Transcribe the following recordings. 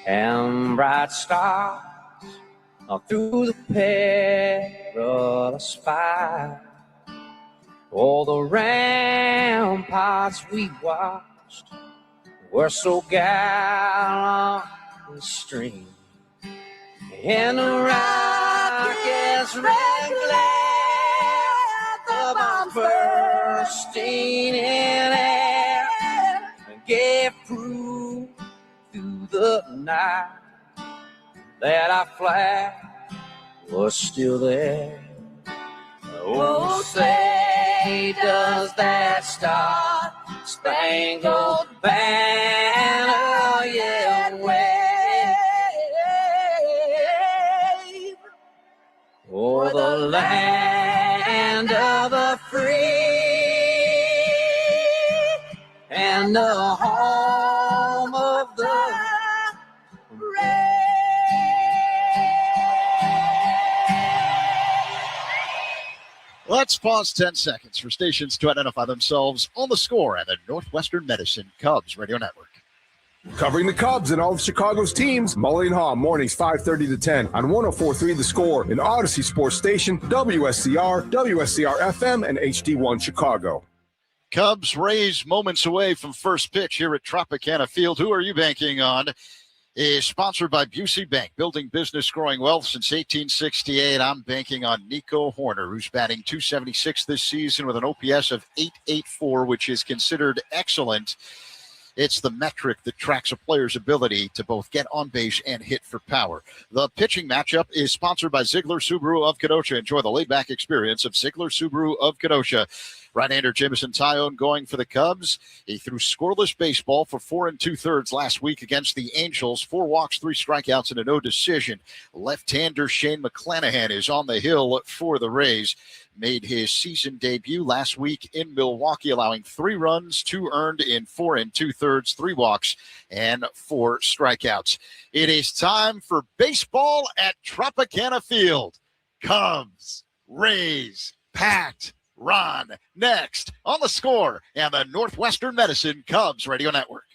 and bright stars all through the perilous fight. All the ramparts we watched were so gallantly streamed, and the rockets' red glare, the bombs bursting in air, gave proof through the night that our flag was still there. Oh, say does that star-spangled banner yet wave o'er the land of the free and the home of the brave. Let's pause 10 seconds for stations to identify themselves on the score at the Northwestern Medicine Cubs Radio Network. Covering the Cubs and all of Chicago's teams, Mully and Haw, mornings 5:30 to 10 on 104.3 The Score, an Odyssey Sports Station, WSCR, WSCR-FM, and HD1 Chicago. Cubs Rays moments away from first pitch here at Tropicana Field. Who are you banking on? Is sponsored by Busey Bank, building business, growing wealth since 1868. I'm banking on Nico Horner, who's batting .276 this season with an OPS of .884, which is considered excellent. It's the metric that tracks a player's ability to both get on base and hit for power. The pitching matchup is sponsored by Ziegler Subaru of Kenosha. Enjoy the laid-back experience of Ziegler Subaru of Kenosha. Right-hander Jamison Tyone going for the Cubs. He threw scoreless baseball for 4 2/3 last week against the Angels. 4 walks, 3 strikeouts, and a no decision. Left-hander Shane McClanahan is on the hill for the Rays. Made his season debut last week in Milwaukee, allowing 3 runs, 2 earned in 4 2/3, 3 walks, and 4 strikeouts. It is time for baseball at Tropicana Field. Cubs, Rays, packed. Ron next on the Score and the Northwestern Medicine Cubs Radio Network.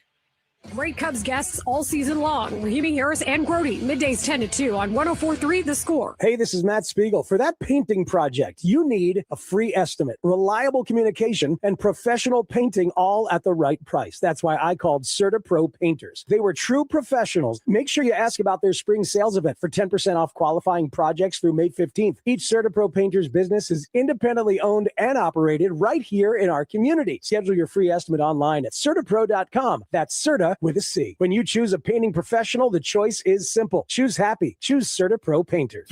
Great Cubs guests all season long. Rahimi Harris and Grody, middays 10 to 2 on 104.3 The Score. Hey, this is Matt Spiegel. For that painting project, you need a free estimate, reliable communication, and professional painting all at the right price. That's why I called CertaPro Painters. They were true professionals. Make sure you ask about their spring sales event for 10% off qualifying projects through May 15th. Each CertaPro Painters business is independently owned and operated right here in our community. Schedule your free estimate online at CertaPro.com. That's Certa with a C. When you choose a painting professional, the choice is simple. Choose happy. Choose CertaPro Painters.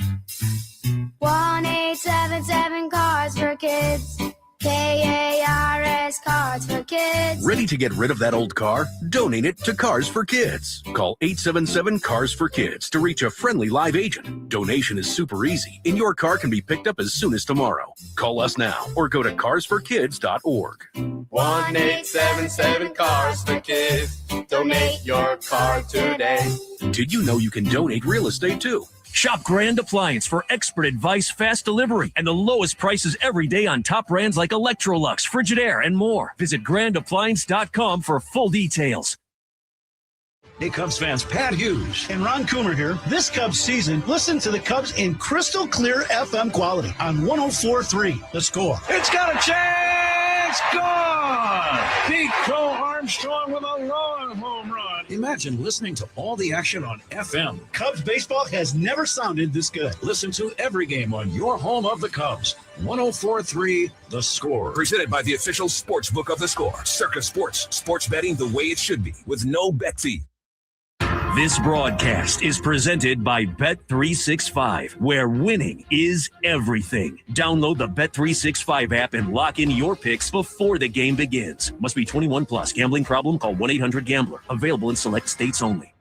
1-877 Cards for Kids. KARS Cards for Kids. Ready to get rid of that old car? Donate it to Cars for Kids. Call 877 Cars for Kids to reach a friendly live agent. Donation is super easy, and your car can be picked up as soon as tomorrow. Call us now or go to carsforkids.org. 1-877 Cars for Kids. Donate your car today. Did you know you can donate real estate too? Shop Grand Appliance for expert advice, fast delivery, and the lowest prices every day on top brands like Electrolux, Frigidaire, and more. Visit grandappliance.com for full details. Hey, Cubs fans, Pat Hughes and Ron Coomer here. This Cubs season, listen to the Cubs in crystal clear FM quality on 104.3 The Score. It's got a chance! Gone! Pete Crow Armstrong with a long home run. Imagine listening to all the action on FM. Cubs baseball has never sounded this good. Listen to every game on your home of the Cubs. 104.3 The Score. Presented by the official sports book of The Score. Circa Sports. Sports betting the way it should be with no bet fee. This broadcast is presented by Bet365, where winning is everything. Download the Bet365 app and lock in your picks before the game begins. Must be 21 plus. Gambling problem? Call 1-800-GAMBLER. Available in select states only.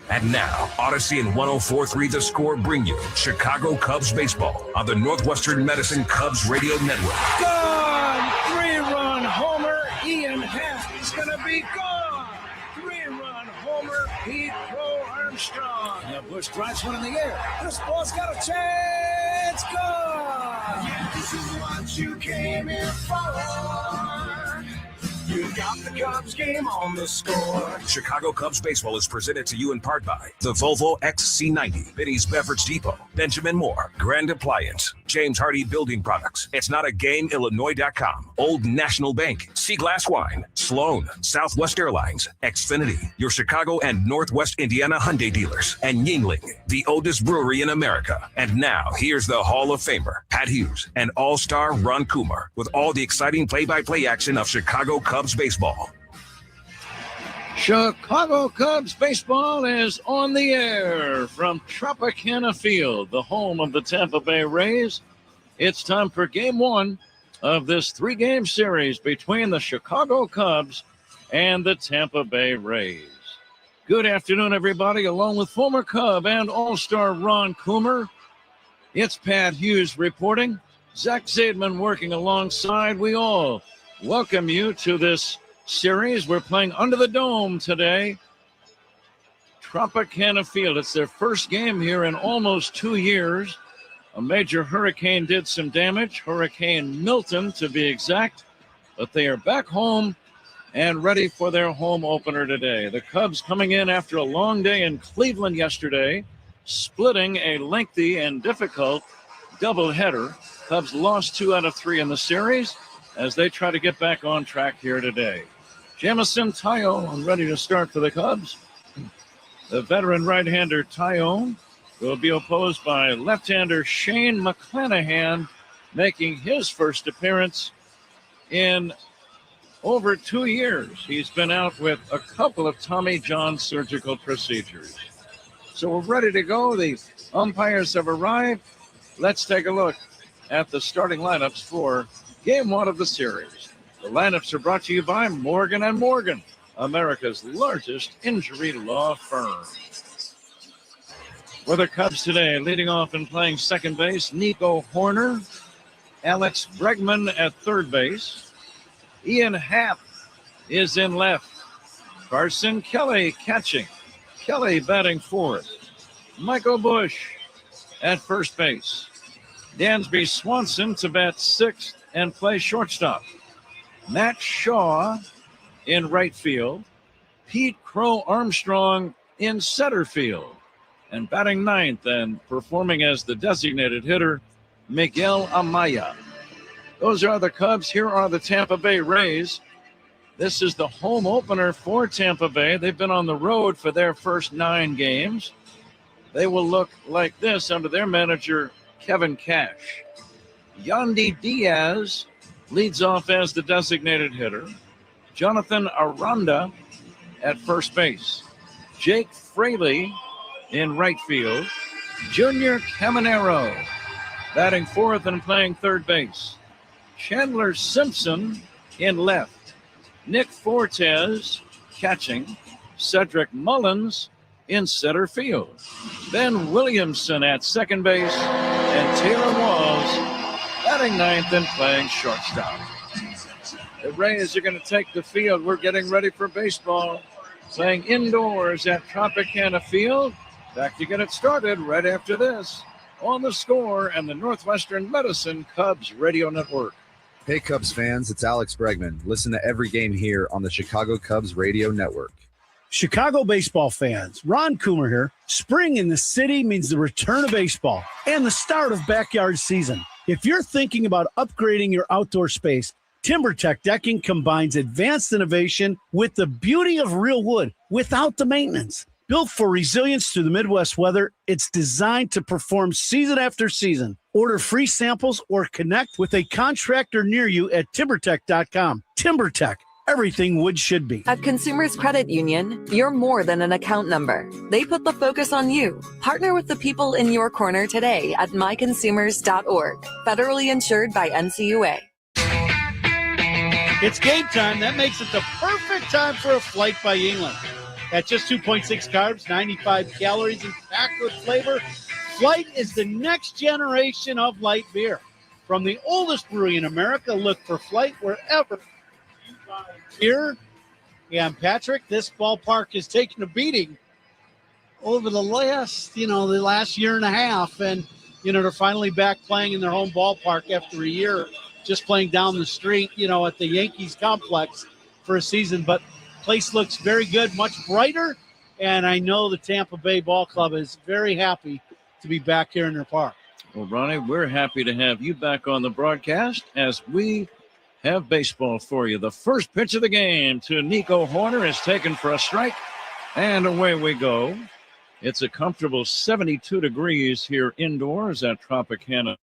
And now, Odyssey and 104.3 The Score bring you Chicago Cubs baseball on the Northwestern Medicine Cubs Radio Network. Gone! 3-run homer. Ian Happ is going to be gone. 3-run homer. Pete Crow Armstrong. And Bush drives one in the air. This ball's got a chance. Gone! Yeah, this is what you came here for. You got the Cubs game on the score. Chicago Cubs baseball is presented to you in part by the Volvo XC90, Benny's Beverage Depot, Benjamin Moore, Grand Appliance, James Hardy Building Products, It's Not a Game, Illinois.com, Old National Bank, Sea Glass Wine, Sloan, Southwest Airlines, Xfinity, your Chicago and Northwest Indiana Hyundai dealers, and Yingling, the oldest brewery in America. And now, here's the Hall of Famer, Pat Hughes, and All-Star Ron Coomer, with all the exciting play-by-play action of Chicago Cubs baseball. Chicago Cubs baseball is on the air from Tropicana Field, the home of the Tampa Bay Rays. It's time for Game 1 of this 3-game series between the Chicago Cubs and the Tampa Bay Rays. Good afternoon, everybody. Along with former Cub and All-Star Ron Coomer, it's Pat Hughes reporting. Zach Zaidman working alongside. We all welcome you to this series. We're playing under the dome today. Tropicana Field. It's their first game here in almost 2 years. A major hurricane did some damage, Hurricane Milton to be exact, but they are back home and ready for their home opener today. The Cubs coming in after a long day in Cleveland yesterday, splitting a lengthy and difficult doubleheader. Cubs lost 2 out of 3 in the series as they try to get back on track here today. Jamison Tyone ready to start for the Cubs. The veteran right-hander Tyone will be opposed by left-hander Shane McClanahan, making his first appearance in over 2 years. He's been out with a couple of Tommy John surgical procedures. So we're ready to go. The umpires have arrived. Let's take a look at the starting lineups for Game 1 of the series. The lineups are brought to you by Morgan & Morgan, America's largest injury law firm. For the Cubs today, leading off and playing second base, Nico Horner. Alex Bregman at third base. Ian Happ is in left. Carson Kelly catching. Kelly batting fourth. Michael Bush at first base. Dansby Swanson to bat sixth and play shortstop. Matt Shaw in right field. Pete Crow Armstrong in center field. And batting ninth and performing as the designated hitter, Miguel Amaya. Those are the Cubs. Here are the Tampa Bay Rays. This is the home opener for Tampa Bay. They've been on the road for their first 9 games. They will look like this under their manager, Kevin Cash. Yandy Diaz leads off as the designated hitter. Jonathan Aranda at first base. Jake Fraley in right field. Junior Caminero batting fourth and playing third base. Chandler Simpson in left. Nick Fortes catching. Cedric Mullins in center field. Ben Williamson at second base. And Taylor Walls batting ninth and playing shortstop. The Rays are going to take the field. We're getting ready for baseball. Playing indoors at Tropicana Field. Back to get it started right after this on The Score and the Northwestern Medicine Cubs Radio Network. Hey, Cubs fans, it's Alex Bregman. Listen to every game here on the Chicago Cubs Radio Network. Chicago baseball fans, Ron Coomer here. Spring in the city means the return of baseball and the start of backyard season. If you're thinking about upgrading your outdoor space, TimberTech Decking combines advanced innovation with the beauty of real wood without the maintenance. Built for resilience through the Midwest weather, it's designed to perform season after season. Order free samples or connect with a contractor near you at TimberTech.com. TimberTech, everything wood should be. At Consumers Credit Union, you're more than an account number. They put the focus on you. Partner with the people in your corner today at myconsumers.org. Federally insured by NCUA. It's game time. That makes it the perfect time for a flight by England. At just 2.6 carbs, 95 calories, and packed with flavor, Flight is the next generation of light beer. From the oldest brewery in America, look for Flight wherever you buy beer. And Patrick, this ballpark is taking a beating over the last year and a half. And, they're finally back playing in their home ballpark after a year, just playing down the street, at the Yankees complex for a season, but place looks very good, much brighter, and I know the Tampa Bay Ball Club is very happy to be back here in their park. Well, Ronnie, we're happy to have you back on the broadcast as we have baseball for you. The first pitch of the game to Nico Horner is taken for a strike, and away we go. It's a comfortable 72 degrees here indoors at Tropicana.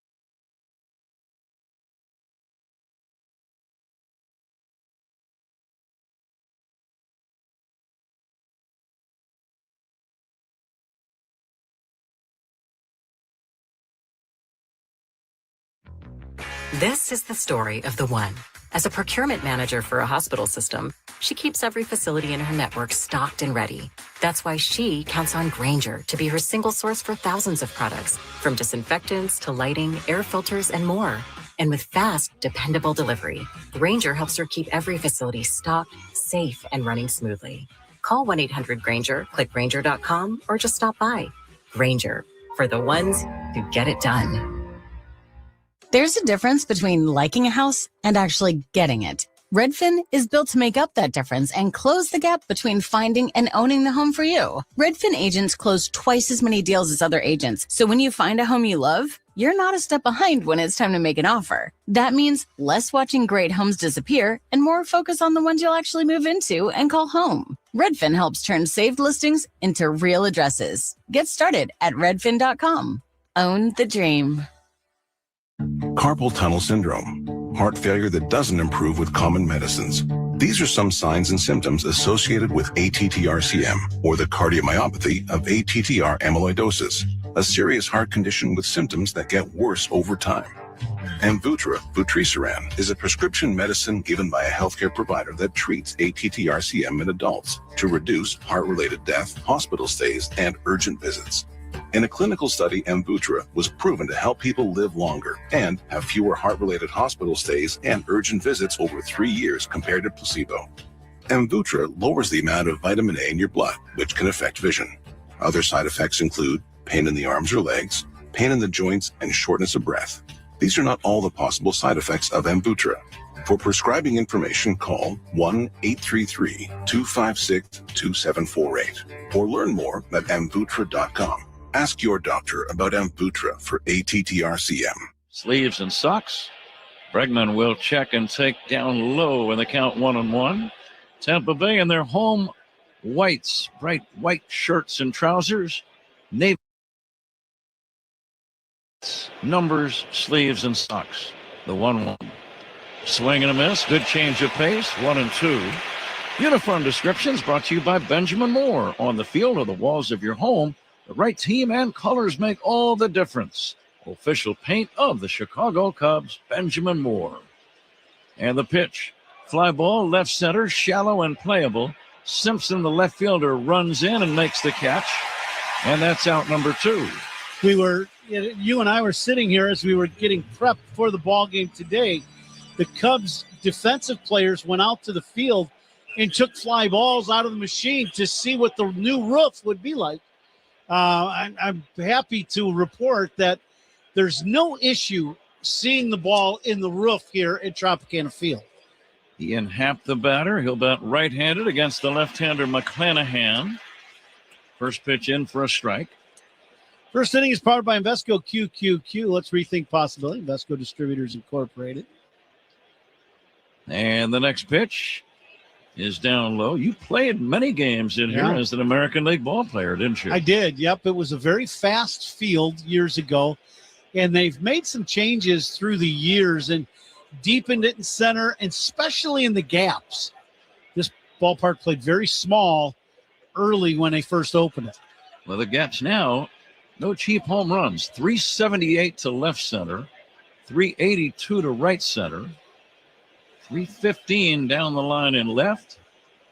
This is the story of the one. As a procurement manager for a hospital system, she keeps every facility in her network stocked and ready. That's why she counts on Grainger to be her single source for thousands of products, from disinfectants to lighting, air filters, and more. And with fast, dependable delivery, Grainger helps her keep every facility stocked, safe, and running smoothly. Call 1-800-GRAINGER, click Grainger.com, or just stop by. Grainger, for the ones who get it done. There's a difference between liking a house and actually getting it. Redfin is built to make up that difference and close the gap between finding and owning the home for you. Redfin agents close twice as many deals as other agents, so when you find a home you love, you're not a step behind when it's time to make an offer. That means less watching great homes disappear and more focus on the ones you'll actually move into and call home. Redfin helps turn saved listings into real addresses. Get started at redfin.com. Own the dream. Carpal tunnel syndrome, heart failure that doesn't improve with common medicines. These are some signs and symptoms associated with ATTR-CM, or the cardiomyopathy of ATTR amyloidosis, a serious heart condition with symptoms that get worse over time. Amvuttra, vutrisiran, is a prescription medicine given by a healthcare provider that treats ATTR-CM in adults to reduce heart-related death, hospital stays, and urgent visits. In a clinical study, Amvuttra was proven to help people live longer and have fewer heart-related hospital stays and urgent visits over 3 years compared to placebo. Amvuttra lowers the amount of vitamin A in your blood, which can affect vision. Other side effects include pain in the arms or legs, pain in the joints, and shortness of breath. These are not all the possible side effects of Amvuttra. For prescribing information, call 1-833-256-2748 or learn more at amvuttra.com. Ask your doctor about Amvuttra for ATTR-CM. Sleeves and socks. Bregman will check and take down low in the count 1-1. Tampa Bay in their home whites, bright white shirts and trousers. Navy numbers, sleeves, and socks. The 1-1. Swing and a miss. Good change of pace. 1-2. Uniform descriptions brought to you by Benjamin Moore. On the field or the walls of your home, the right team and colors make all the difference. Official paint of the Chicago Cubs, Benjamin Moore. And the pitch. Fly ball, left center, shallow and playable. Simpson, the left fielder, runs in and makes the catch. And that's out number 2. You and I were sitting here as we were getting prepped for the ball game today. The Cubs defensive players went out to the field and took fly balls out of the machine to see what the new roof would be like. I'm happy to report that there's no issue seeing the ball in the roof here at Tropicana Field. Ian Happ, the batter. He'll bat right-handed against the left-hander McClanahan. First pitch in for a strike. First inning is powered by Invesco QQQ. Let's rethink possibility. Invesco Distributors Incorporated. And the next pitch is down low. You played many games in here as an American League ball player, didn't you? I did. Yep. It was a very fast field years ago, and they've made some changes through the years and deepened it in center, and especially in the gaps. This ballpark played very small early when they first opened it. Well, the gaps now, no cheap home runs. 378 to left center, 382 to right center, 315 down the line in left,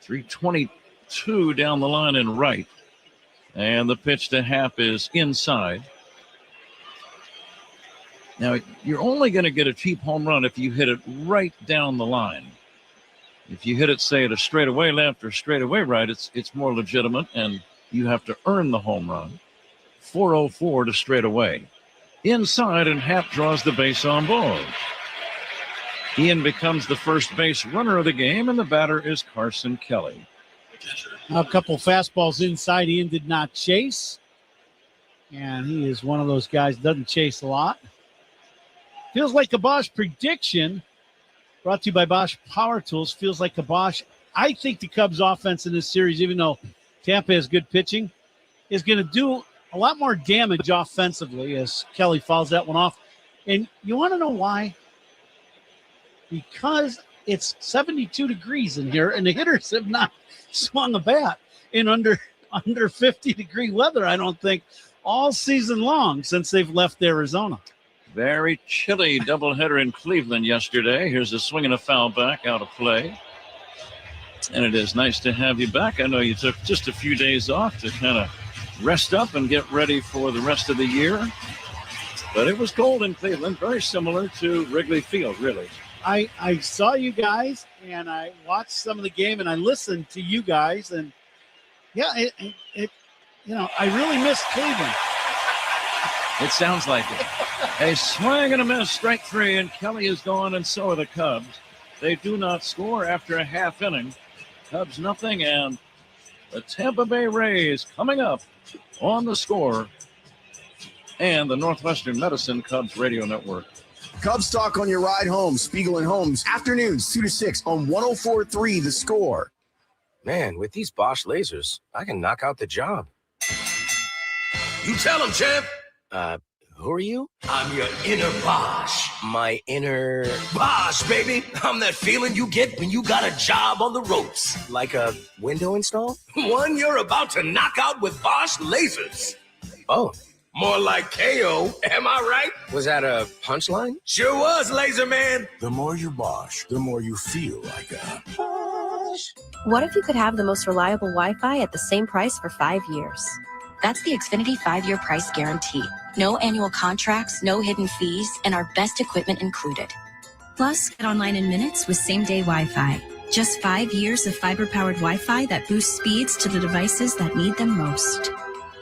322 down the line in right. And the pitch to Happ is inside. Now, you're only going to get a cheap home run if you hit it right down the line. If you hit it, say, at a straightaway left or straightaway right, it's more legitimate, and you have to earn the home run. 404 to straightaway. Inside, and Happ draws the base on balls. Ian becomes the first base runner of the game, and the batter is Carson Kelly. A couple fastballs inside. Ian did not chase. And he is one of those guys that doesn't chase a lot. Feels like a Bosch prediction, brought to you by Bosch Power Tools. Feels like a Bosch. I think the Cubs offense in this series, even though Tampa has good pitching, is going to do a lot more damage offensively as Kelly fouls that one off. And you want to know why? Because it's 72 degrees in here, and the hitters have not swung a bat in under 50-degree weather, I don't think, all season long since they've left Arizona. Very chilly doubleheader in Cleveland yesterday. Here's a swing and a foul back out of play. And it is nice to have you back. I know you took just a few days off to kind of rest up and get ready for the rest of the year. But it was cold in Cleveland, very similar to Wrigley Field, really. I saw you guys, and I watched some of the game, and I listened to you guys, and yeah, it I really missed Cleveland. It sounds like it. A swing and a miss, strike three, and Kelly is gone, and so are the Cubs. They do not score after a half inning. Cubs nothing, and the Tampa Bay Rays coming up on The Score and the Northwestern Medicine Cubs Radio Network. Cubs talk on your ride home. Spiegel and Holmes, afternoons 2 to 6 on 104.3 The Score. Man, with these Bosch lasers, I can knock out the job. You tell him, champ. Who are you? I'm your inner Bosch. My inner... Bosch, baby. I'm that feeling you get when you got a job on the ropes. Like a window install? One you're about to knock out with Bosch lasers. Oh. More like KO, am I right? Was that a punchline? Sure was, Laser Man. The more you Bosch, the more you feel like a Bosch. What if you could have the most reliable Wi-Fi at the same price for 5 years? That's the Xfinity 5-year price guarantee. No annual contracts, no hidden fees, and our best equipment included. Plus, get online in minutes with same-day Wi-Fi. Just 5 years of fiber-powered Wi-Fi that boosts speeds to the devices that need them most.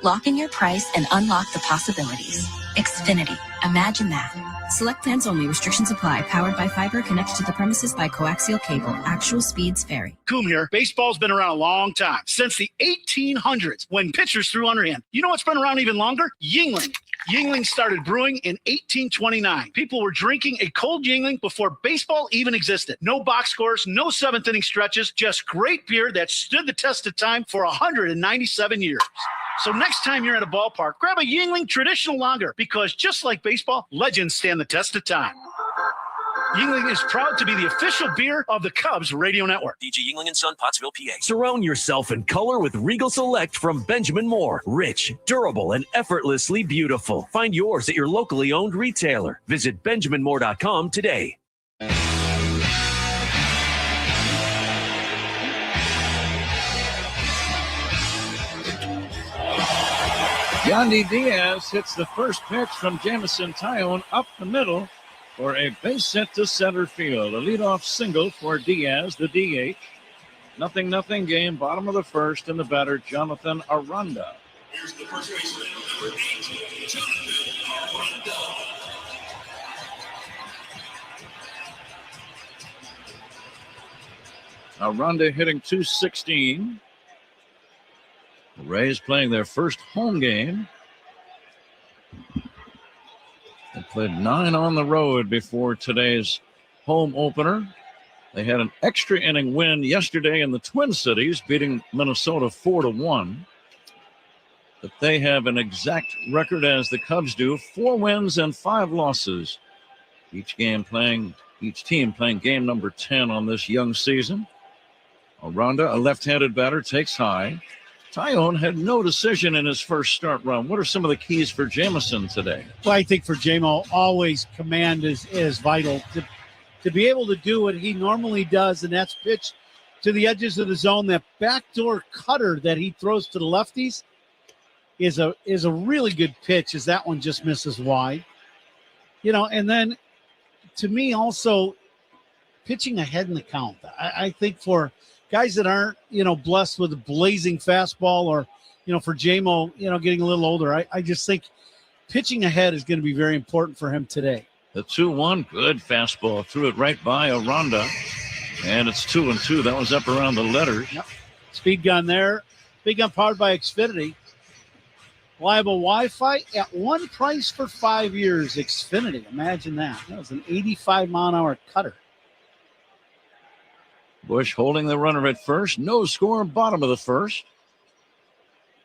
Lock in your price and unlock the possibilities. Xfinity. Imagine that. Select plans only. Restrictions apply. Powered by fiber. Connected to the premises by coaxial cable. Actual speeds vary. Coom here. Baseball's been around a long time. Since the 1800s, when pitchers threw underhand. You know what's been around even longer? Yuengling. Yuengling started brewing in 1829. People were drinking a cold Yuengling before baseball even existed. No box scores, no seventh-inning stretches, just great beer that stood the test of time for 197 years. So next time you're at a ballpark, grab a Yuengling Traditional Lager, because just like baseball, legends stand the test of time. Yuengling is proud to be the official beer of the Cubs Radio Network. DG Yuengling & Son, Pottsville, PA. Surround yourself in color with Regal Select from Benjamin Moore. Rich, durable, and effortlessly beautiful. Find yours at your locally owned retailer. Visit BenjaminMoore.com today. Yandy Diaz hits the first pitch from Jamison Tyone up the middle for a base hit to center field. A leadoff single for Diaz, the DH. 0-0 game, bottom of the first, and the batter, Jonathan Aranda. Here's the first baseman, number 18, Jonathan Aranda. Aranda hitting .216. The Rays playing their first home game. They played 9 on the road before today's home opener. They had an extra inning win yesterday in the Twin Cities, beating Minnesota 4-1. But they have an exact record as the Cubs do, 4 wins and 5 losses. Each team playing game number 10 on this young season. Aranda, a left-handed batter, takes high. Tyone had no decision in his first start run. What are some of the keys for Jamison today? Well, I think for Jamo, always command is vital. To be able to do what he normally does, and that's pitch to the edges of the zone. That backdoor cutter that he throws to the lefties is a really good pitch, as that one just misses wide. And then to me also pitching ahead in the count. I think for guys that aren't, blessed with a blazing fastball, or, for Jamo, getting a little older, I just think pitching ahead is going to be very important for him today. The 2-1, good fastball. Threw it right by Aranda. And it's 2-2. That was up around the letters. Yep. Speed gun there. Speed gun powered by Xfinity. Reliable Wi-Fi at one price for 5 years. Xfinity. Imagine that. That was an 85-mile-an-hour cutter. Bush holding the runner at first. No score, bottom of the first.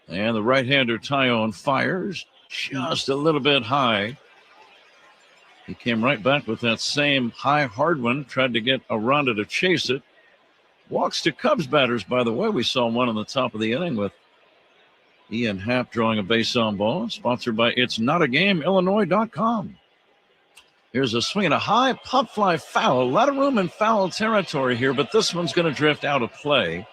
And the right-hander Tyone fires just a little bit high. He came right back with that same high hard one. Tried to get Aranda to chase it. Walks to Cubs batters, by the way. We saw one on the top of the inning with Ian Happ drawing a base on ball. Sponsored by It's Not a Game, Illinois.com. Here's a swing and a high pop fly foul. A lot of room in foul territory here, but this one's going to drift out of play.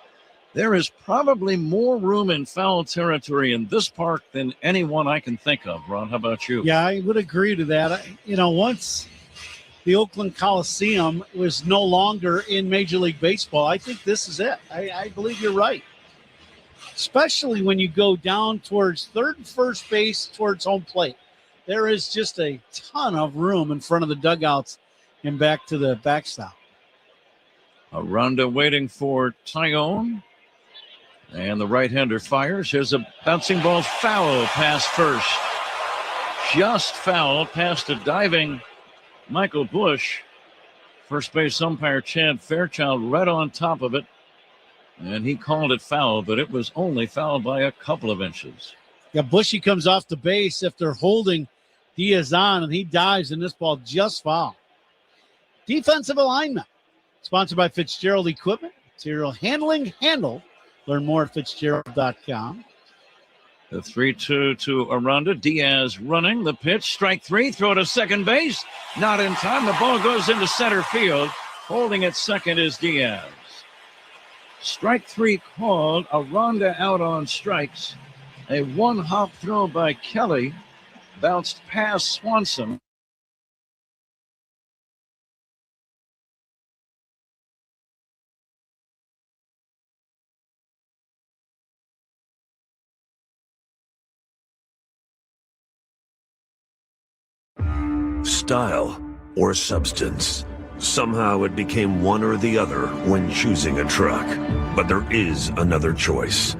There is probably more room in foul territory in this park than anyone I can think of. Ron, how about you? Yeah, I would agree to that. Once the Oakland Coliseum was no longer in Major League Baseball, I think this is it. I believe you're right. Especially when you go down towards third and first base towards home plate. There is just a ton of room in front of the dugouts and back to the backstop. Aranda waiting for Tyone. And the right-hander fires. Here's a bouncing ball foul past first. Just foul past a diving Michael Bush. First base umpire Chad Fairchild right on top of it. And he called it foul, but it was only foul by a couple of inches. Yeah, Bushy comes off the base after holding Diaz on, and he dives, and this ball just foul. Defensive alignment. Sponsored by Fitzgerald Equipment. Material handling, handle. Learn more at Fitzgerald.com. The 3-2 to Aranda. Diaz running the pitch. Strike three. Throw to second base. Not in time. The ball goes into center field. Holding at second is Diaz. Strike three called. Aranda out on strikes. A one-hop throw by Kelly. Bounced past Swanson. Style or substance. Somehow it became one or the other when choosing a truck. But there is another choice.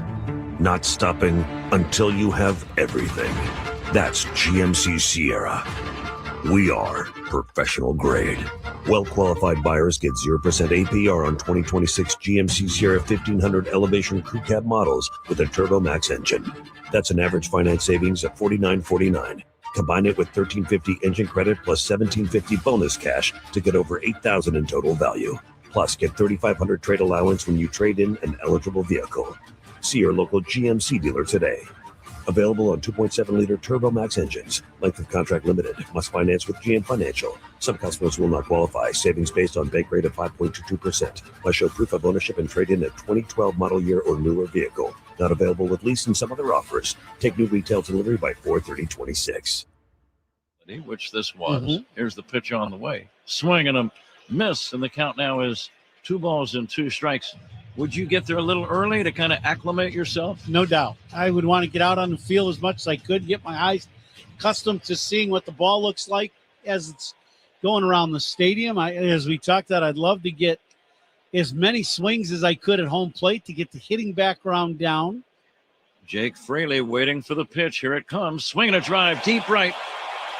Not stopping until you have everything. That's GMC Sierra. We are professional grade. Well-qualified buyers get 0% APR on 2026 GMC Sierra 1500 Elevation Crew Cab models with a Turbo Max engine. That's an average finance savings of $49.49. Combine it with $1,350 engine credit plus $1,750 bonus cash to get over $8,000 in total value. Plus, get $3,500 trade allowance when you trade in an eligible vehicle. See your local GMC dealer today. Available on 2.7-liter Turbo Max engines. Length of contract limited. Must finance with GM Financial. Some customers will not qualify. Savings based on bank rate of 5.22%. Must show proof of ownership and trade in a 2012 model year or newer vehicle. Not available with lease and some other offers. Take new retail delivery by 4/30/26. Which this was. Here's the pitch on the way. Swing and a miss, and the count now is 2-2 strikes. Would you get there a little early to kind of acclimate yourself? No doubt. I would want to get out on the field as much as I could, get my eyes accustomed to seeing what the ball looks like as it's going around the stadium. As we talked about, I'd love to get as many swings as I could at home plate to get the hitting background down. Jake Fraley waiting for the pitch. Here it comes. Swinging a drive deep right.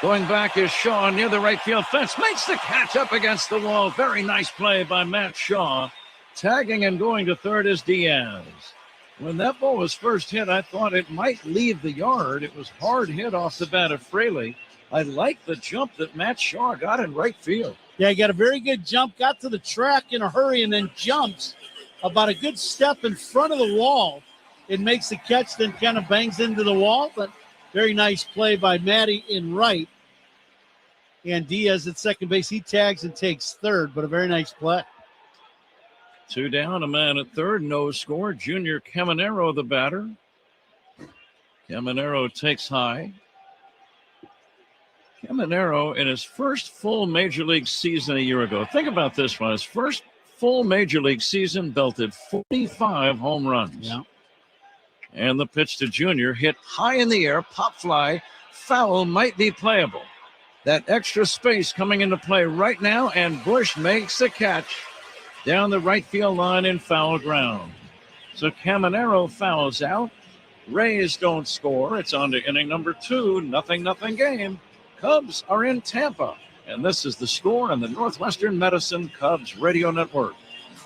Going back is Shaw near the right field fence. Makes the catch up against the wall. Very nice play by Matt Shaw. Tagging and going to third is Diaz. When that ball was first hit, I thought it might leave the yard. It was hard hit off the bat of Fraley. I like the jump that Matt Shaw got in right field. Yeah, he got a very good jump, got to the track in a hurry, and then jumps about a good step in front of the wall. It makes the catch, then kind of bangs into the wall, but very nice play by Matty in right. And Diaz at second base. He tags and takes third, but a very nice play. 2 down, a man at third, no score. Junior Caminero, the batter. Caminero takes high. Caminero in his first full major league season a year ago. Think about this one. His first full major league season belted 45 home runs. Yeah. And the pitch to Junior hit high in the air, pop fly, foul, might be playable. That extra space coming into play right now, and Bush makes the catch down the right field line in foul ground. So Caminero fouls out. Rays don't score. It's on to inning number 2. 0-0 game. Cubs are in Tampa. And this is the score on the Northwestern Medicine Cubs Radio Network.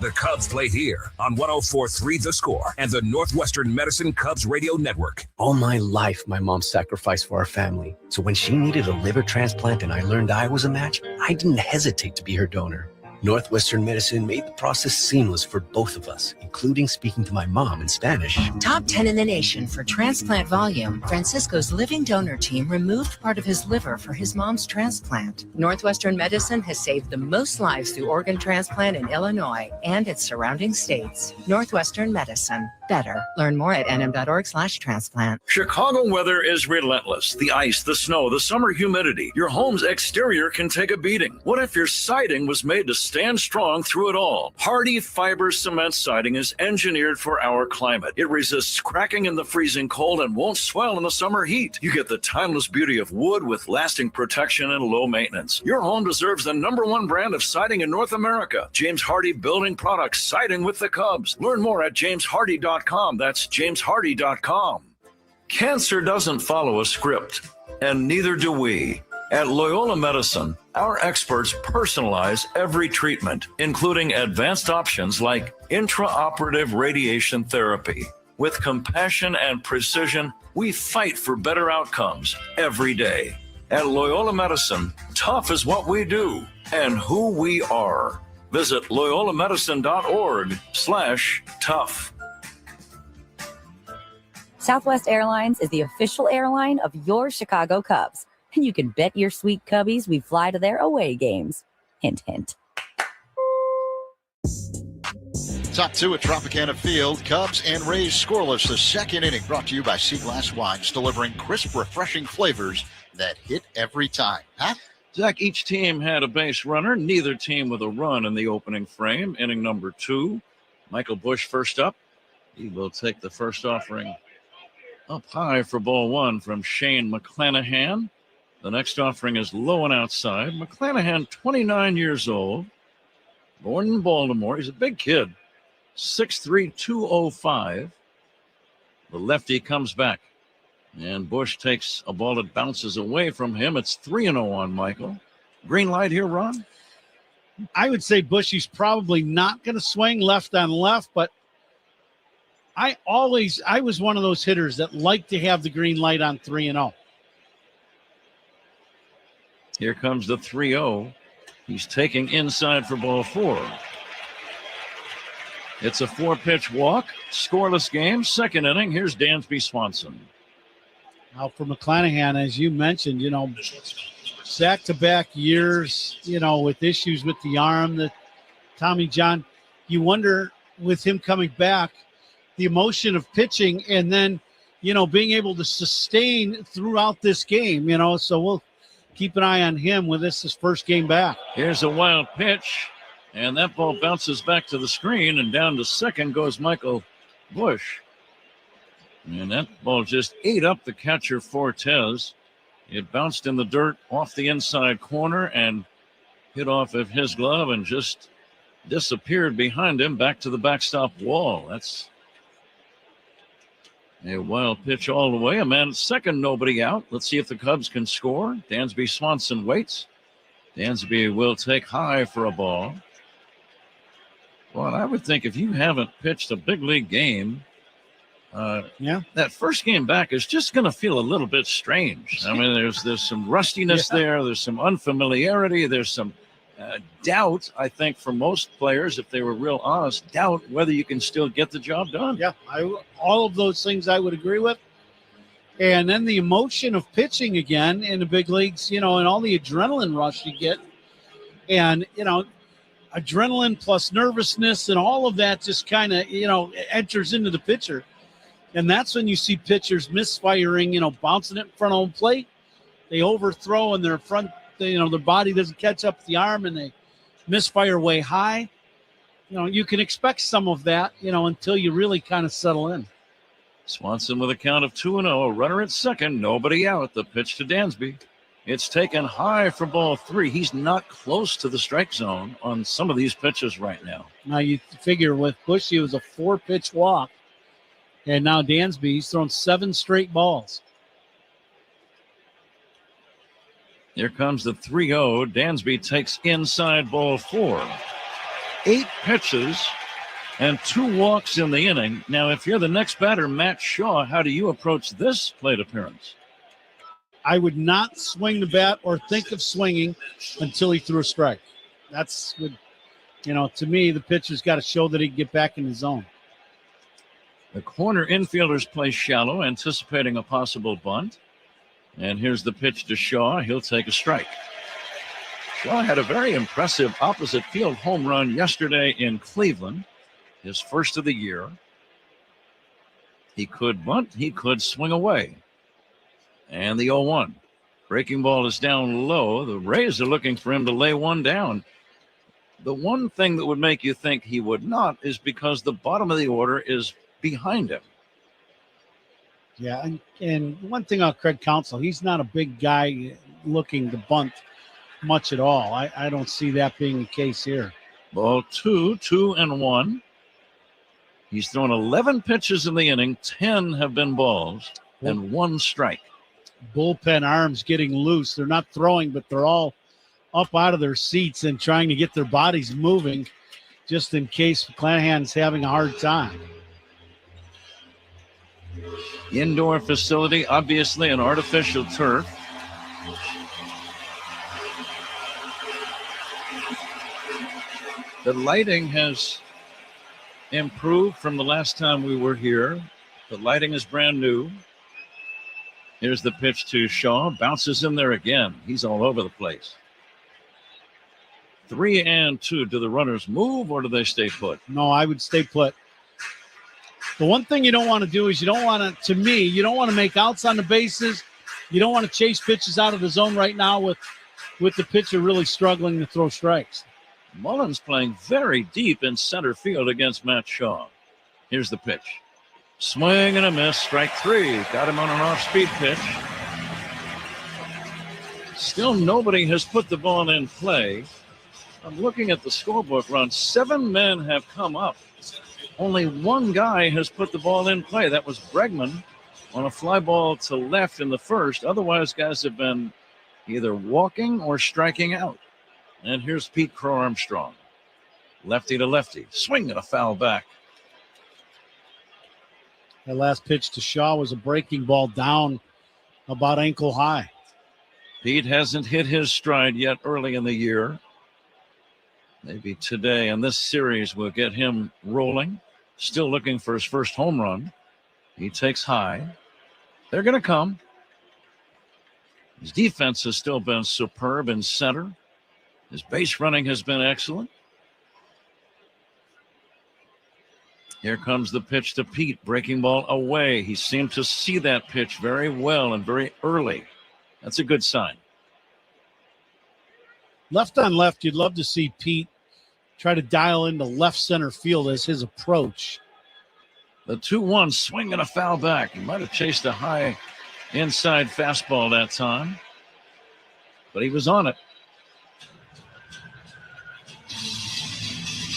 The Cubs play here on 104.3 The Score and the Northwestern Medicine Cubs Radio Network. All my life, my mom sacrificed for our family. So when she needed a liver transplant and I learned I was a match, I didn't hesitate to be her donor. Northwestern Medicine made the process seamless for both of us, including speaking to my mom in Spanish. Top 10 in the nation for transplant volume, Francisco's living donor team removed part of his liver for his mom's transplant. Northwestern Medicine has saved the most lives through organ transplant in Illinois and its surrounding states. Northwestern Medicine. Better. Learn more at nm.org/transplant. Chicago weather is relentless. The ice, the snow, the summer humidity. Your home's exterior can take a beating. What if your siding was made to stand strong through it all? Hardy Fiber Cement Siding is engineered for our climate. It resists cracking in the freezing cold and won't swell in the summer heat. You get the timeless beauty of wood with lasting protection and low maintenance. Your home deserves the #1 brand of siding in North America. James Hardy Building Products, siding with the Cubs. Learn more at jameshardy.com. That's jameshardy.com. Cancer doesn't follow a script, and neither do we. At Loyola Medicine, our experts personalize every treatment, including advanced options like intraoperative radiation therapy. With compassion and precision, we fight for better outcomes every day. At Loyola Medicine, tough is what we do and who we are. Visit loyolamedicine.org/tough. Southwest Airlines is the official airline of your Chicago Cubs. And you can bet your sweet Cubbies we fly to their away games. Hint, hint. Top 2 at Tropicana Field. Cubs and Rays scoreless. The second inning brought to you by Sea Glass Wines, delivering crisp, refreshing flavors that hit every time. Huh? Zach, each team had a base runner. Neither team with a run in the opening frame. Inning number 2. Michael Bush first up. He will take the first offering up high for ball 1 from Shane McClanahan. The next offering is low and outside. McClanahan, 29 years old, born in Baltimore. He's a big kid, 6'3", 205. The lefty comes back, and Bush takes a ball that bounces away from him. It's 3-0 on Michael. Green light here, Ron? I would say Bushy's probably not going to swing left on left, but I was one of those hitters that liked to have the green light on 3-0. Here comes the 3-0. He's taking inside for ball 4. It's a 4-pitch walk, scoreless game, second inning. Here's Dansby Swanson. Now for McClanahan, as you mentioned, back-to-back years, with issues with the arm, that Tommy John, you wonder with him coming back, the emotion of pitching and then, being able to sustain throughout this game, so we'll keep an eye on him with his first game back. Here's a wild pitch, and that ball bounces back to the screen, and down to second goes Michael Bush. And that ball just ate up the catcher Fortes. It bounced in the dirt off the inside corner and hit off of his glove and just disappeared behind him back to the backstop wall. That's a wild pitch all the way. A man at second, nobody out. Let's see if the Cubs can score. Dansby Swanson waits. Dansby will take high for a ball. Well, I would think if you haven't pitched a big league game, that first game back is just going to feel a little bit strange. I mean, there's some rustiness there. There's some unfamiliarity. There's some doubt, I think, for most players, if they were real honest, doubt whether you can still get the job done. Yeah, all of those things I would agree with. And then the emotion of pitching again in the big leagues, and all the adrenaline rush you get. And, adrenaline plus nervousness and all of that just kind of, enters into the pitcher. And that's when you see pitchers misfiring, bouncing it in front of home plate. They overthrow and their body doesn't catch up with the arm and they misfire way high. You can expect some of that, until you really kind of settle in. Swanson with a count of 2-0, a runner at second, nobody out. The pitch to Dansby. It's taken high for ball 3. He's not close to the strike zone on some of these pitches right now. Now you figure with Bushy, it was a 4-pitch walk. And now Dansby, he's thrown 7 straight balls. Here comes the 3-0. Dansby takes inside ball 4. 8 pitches and 2 walks in the inning. Now, if you're the next batter, Matt Shaw, how do you approach this plate appearance? I would not swing the bat or think of swinging until he threw a strike. That's good. To me, the pitcher's got to show that he can get back in the zone. The corner infielders play shallow, anticipating a possible bunt. And here's the pitch to Shaw. He'll take a strike. Shaw had a very impressive opposite field home run yesterday in Cleveland, his first of the year. He could bunt. He could swing away. And the 0-1. Breaking ball is down low. The Rays are looking for him to lay one down. The one thing that would make you think he would not is because the bottom of the order is behind him. Yeah, and one thing on Craig Counsell, he's not a big guy looking to bunt much at all. I don't see that being the case here. Ball 2, 2-1. He's thrown 11 pitches in the inning. 10 have been balls and 1 strike. Bullpen arms getting loose. They're not throwing, but they're all up out of their seats and trying to get their bodies moving just in case McClanahan's having a hard time. Indoor facility, obviously an artificial turf. The lighting has improved from the last time we were here. The lighting is brand new. Here's the pitch to Shaw. Bounces in there again. He's all over the place. 3-2. Do the runners move or do they stay put? No, I would stay put. The one thing you don't want to do is you don't want to make outs on the bases. You don't want to chase pitches out of the zone right now with the pitcher really struggling to throw strikes. Mullins playing very deep in center field against Matt Shaw. Here's the pitch. Swing and a miss. Strike 3. Got him on an off-speed pitch. Still nobody has put the ball in play. I'm looking at the scorebook, Ron. 7 men have come up. Only 1 guy has put the ball in play. That was Bregman on a fly ball to left in the first. Otherwise, guys have been either walking or striking out. And here's Pete Crow Armstrong. Lefty to lefty. Swing and a foul back. That last pitch to Shaw was a breaking ball down about ankle high. Pete hasn't hit his stride yet early in the year. Maybe today in this series will get him rolling. Still looking for his first home run. He takes high. They're going to come. His defense has still been superb in center. His base running has been excellent. Here comes the pitch to Pete. Breaking ball away. He seemed to see that pitch very well and very early. That's a good sign. Left on left, you'd love to see Pete try to dial into left center field as his approach. The 2-1 swing and a foul back. He might have chased a high inside fastball that time, but he was on it.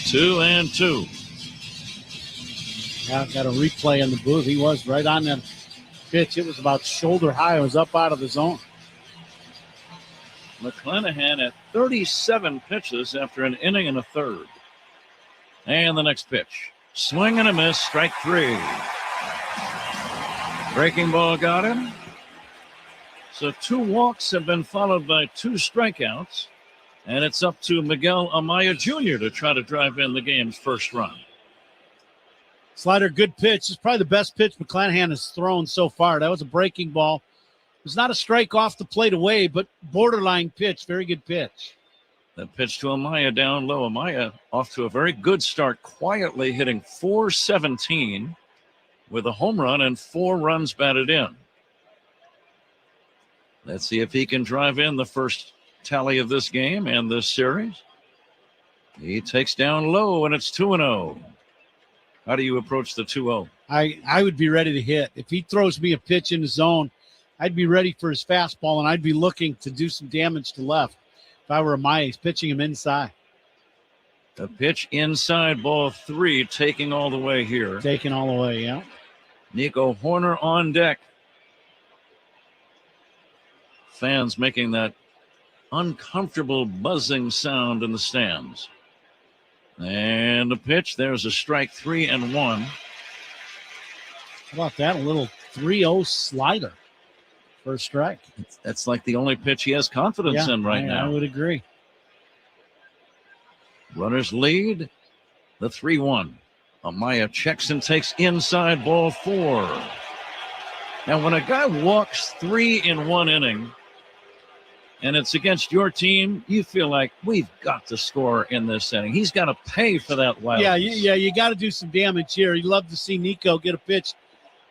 2-2. Yeah, got a replay in the booth. He was right on that pitch. It was about shoulder high. It was up out of the zone. McClanahan at 37 pitches after an inning and a third. And the next pitch. Swing and a miss. Strike 3. Breaking ball got him. So 2 walks have been followed by 2 strikeouts. And it's up to Miguel Amaya Jr. to try to drive in the game's first run. Slider, good pitch. It's probably the best pitch McClanahan has thrown so far. That was a breaking ball. It was not a strike off the plate away, but borderline pitch. Very good pitch. The pitch to Amaya down low. Amaya off to a very good start, quietly hitting .417 with a home run and 4 runs batted in. Let's see if he can drive in the first tally of this game and this series. He takes down low, and it's 2-0. How do you approach the 2-0? I would be ready to hit. If he throws me a pitch in the zone, I'd be ready for his fastball, and I'd be looking to do some damage to left if I were Mize, pitching him inside. The pitch inside, ball 3, taking all the way here. Taking all the way, yeah. Nico Horner on deck. Fans making that uncomfortable buzzing sound in the stands. And the pitch, there's a strike, 3-1. How about that? A little 3-0 slider for a strike. That's like the only pitch he has confidence in right now. I would agree. Runners lead, the 3-1. Amaya checks and takes inside, ball 4. Now, when a guy walks 3 in 1 inning, and it's against your team, you feel like we've got to score in this inning. He's got to pay for that wild. Yeah, you got to do some damage here. You'd love to see Nico get a pitch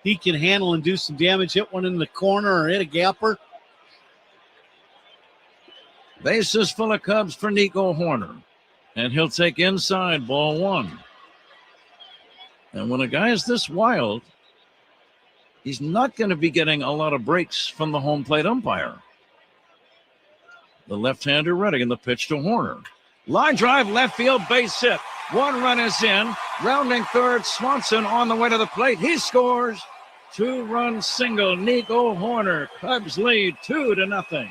he can handle and do some damage, hit one in the corner or hit a gapper. Bases full of Cubs for Nico Horner. And he'll take inside, ball 1. And when a guy is this wild, he's not going to be getting a lot of breaks from the home plate umpire. The left-hander ready, and the pitch to Horner. Line drive, left field, base hit. 1 run is in. Rounding third, Swanson on the way to the plate. He scores. 2-run single, Nico Horner. Cubs lead 2-0.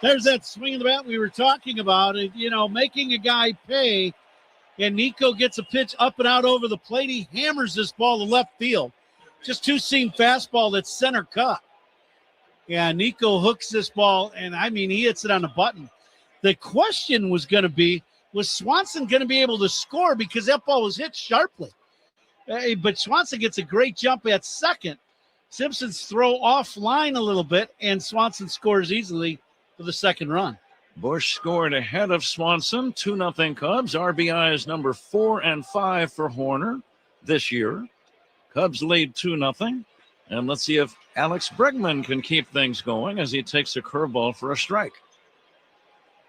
There's that swing of the bat we were talking about, making a guy pay. And Nico gets a pitch up and out over the plate. He hammers this ball to left field. Just two-seam fastball that's center cut. Yeah, Nico hooks this ball, and he hits it on the button. The question was going to be, was Swanson going to be able to score because that ball was hit sharply? But Swanson gets a great jump at second. Simpson's throw offline a little bit, and Swanson scores easily for the second run. Bush scored ahead of Swanson, 2-0 Cubs. RBIs number 4 and 5 for Horner this year. Cubs lead 2-0. And let's see if Alex Bregman can keep things going as he takes a curveball for a strike.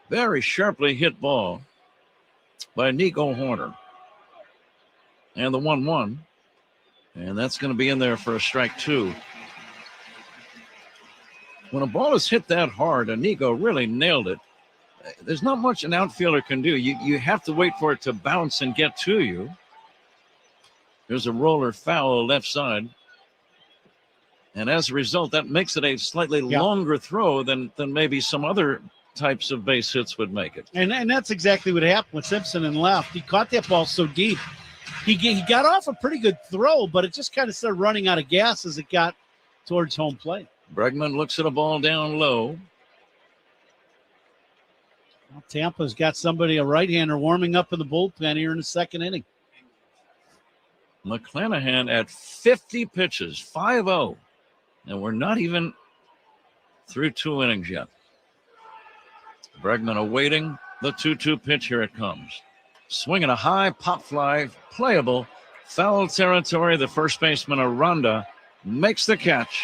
Very sharply hit ball by Nico Horner. And the 1-1. And that's going to be in there for a strike 2. When a ball is hit that hard, and Nico really nailed it, there's not much an outfielder can do. You have to wait for it to bounce and get to you. There's a roller foul left side. And as a result, that makes it a slightly longer throw than maybe some other types of base hits would make it. And that's exactly what happened with Simpson in left. He caught that ball so deep. He got off a pretty good throw, but it just kind of started running out of gas as it got towards home plate. Bregman looks at a ball down low. Well, Tampa's got a right-hander warming up in the bullpen here in the second inning. McClanahan at 50 pitches, 5-0. And we're not even through 2 innings yet. Bregman awaiting the 2-2 pitch. Here it comes. Swinging a high pop fly, playable, foul territory. The first baseman, Aranda, makes the catch,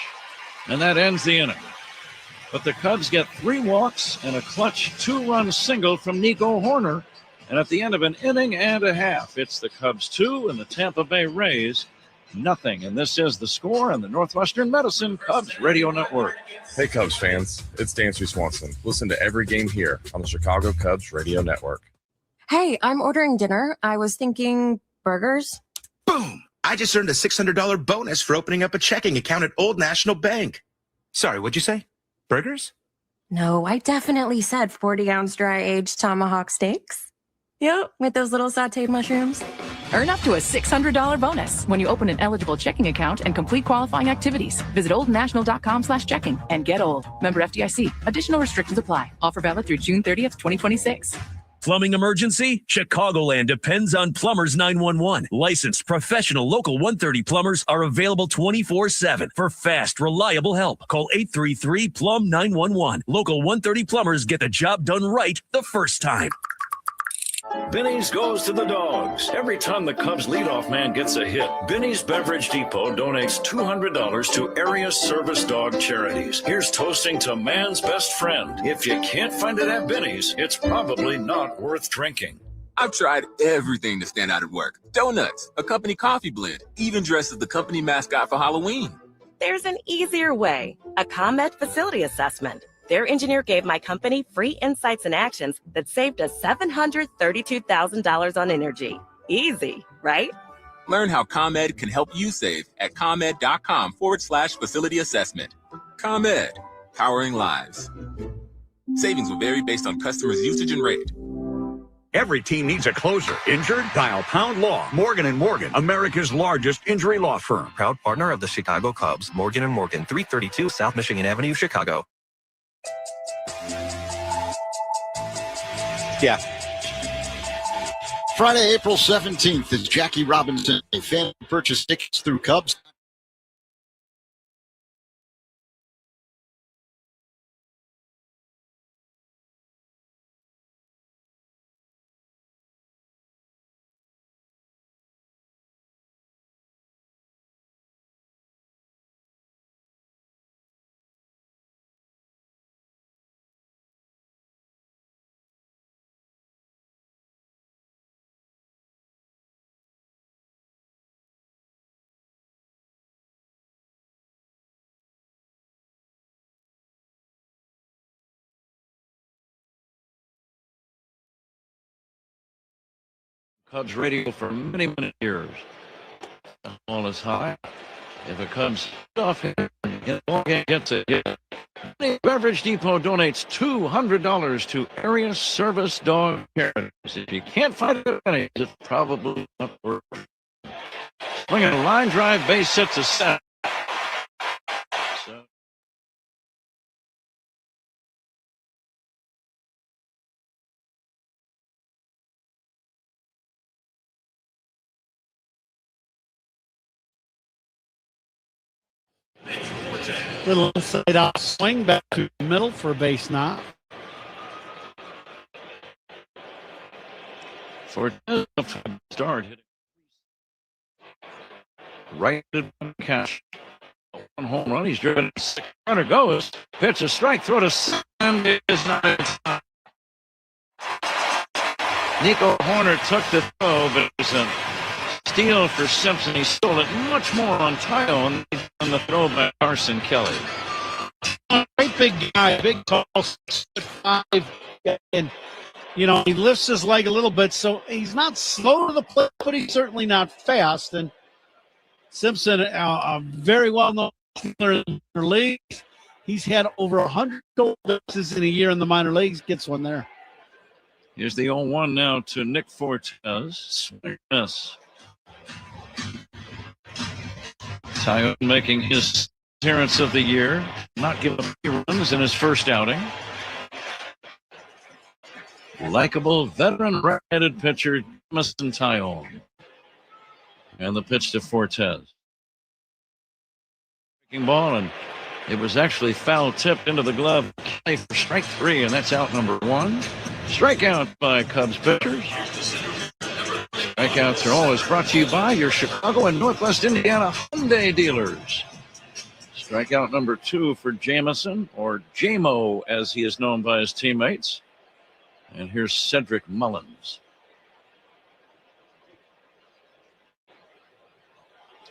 and that ends the inning. But the Cubs get 3 walks and a clutch 2-run single from Nico Horner. And at the end of an inning and a half, it's the Cubs 2 and the Tampa Bay Rays 0. And this is the score on the Northwestern Medicine Cubs Radio Network. Hey, Cubs fans, it's Dancy Swanson. Listen to every game here on the Chicago Cubs Radio Network. Hey, I'm ordering dinner. I was thinking burgers. Boom! I just earned a $600 bonus for opening up a checking account at Old National Bank. Sorry, what'd you say? Burgers? No, I definitely said 40-ounce dry-aged tomahawk steaks. Yep, with those little sauteed mushrooms. Earn up to a $600 bonus when you open an eligible checking account and complete qualifying activities. Visit oldnational.com/checking and get old. Member FDIC. Additional restrictions apply. Offer valid through June 30th, 2026. Plumbing emergency? Chicagoland depends on Plumbers 911. Licensed professional local 130 plumbers are available 24/7 for fast, reliable help. Call 833-PLUM-911. Local 130 plumbers get the job done right the first time. Benny's goes to the dogs. Every time the Cubs leadoff man gets a hit, Benny's Beverage Depot donates $200 to area service dog charities. Here's toasting to man's best friend. If you can't find it at Benny's, it's probably not worth drinking. I've tried everything to stand out at work. Donuts, a company coffee blend, even dressed as the company mascot for Halloween. There's an easier way, a ComEd facility assessment. Their engineer gave my company free insights and actions that saved us $732,000 on energy. Easy, right? Learn how ComEd can help you save at ComEd.com/facility assessment. ComEd, powering lives. Savings will vary based on customers' usage and rate. Every team needs a closer. Injured? Dial Pound Law. Morgan & Morgan, America's largest injury law firm. Proud partner of the Chicago Cubs. Morgan & Morgan, 332 South Michigan Avenue, Chicago. Yeah. Friday, April 17th is Jackie Robinson. A fan purchase tickets through Cubs. Cubs radio for many, many years. The ball is high. If it comes off here, Morgan gets it. Beverage Depot donates $200 to area service dog charities. If you can't find it, it's probably not worth it. Swinging a line drive, base hits a set. Little inside out swing back to the middle for a base knock. For a start, hitting right to catch. One home run. He's driven. Runner goes. Pitch a strike. Throw to second is not in time. Nico Horner took the throw, but it was a steal for Simpson. He stole it much more on Tyone on the throw by Carson Kelly. Great big guy, big tall, 6'5", and he lifts his leg a little bit, so he's not slow to the plate, but he's certainly not fast. And Simpson, very well known in the minor leagues. He's had over 100 goal bases in a year in the minor leagues. Gets one there. Here's the 0-1 now to Nick Fortes. Swing miss. Tyone making his appearance of the year, not giving up any runs in his first outing. Likeable veteran right-handed pitcher Jamison Tyone. And the pitch to Fortes. Breaking ball, and it was actually foul tipped into the glove for strike 3, and that's out number 1. Strikeout by Cubs pitchers. Strikeouts are always brought to you by your Chicago and Northwest Indiana Hyundai dealers. Strikeout number 2 for Jamison, or Jamo as he is known by his teammates. And here's Cedric Mullins.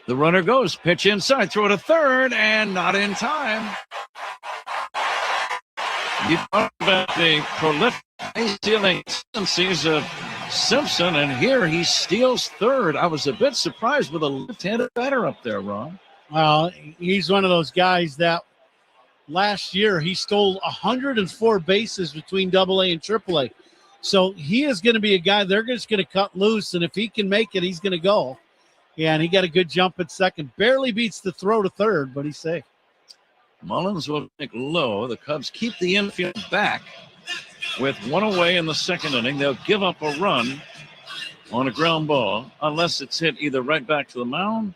The runner goes, pitch inside, throw to third, and not in time. You talk about the prolific stealing tendencies of Simpson, and here he steals third. I was a bit surprised with a left-handed batter up there, Ron. Well, he's one of those guys that last year he stole 104 bases between AA and AAA. So he is going to be a guy they're just going to cut loose, and if he can make it, he's going to go. Yeah, and he got a good jump at second. Barely beats the throw to third, but he's safe. Mullins will pick low. The Cubs keep the infield back with one away in the second inning. They'll give up a run on a ground ball unless it's hit either right back to the mound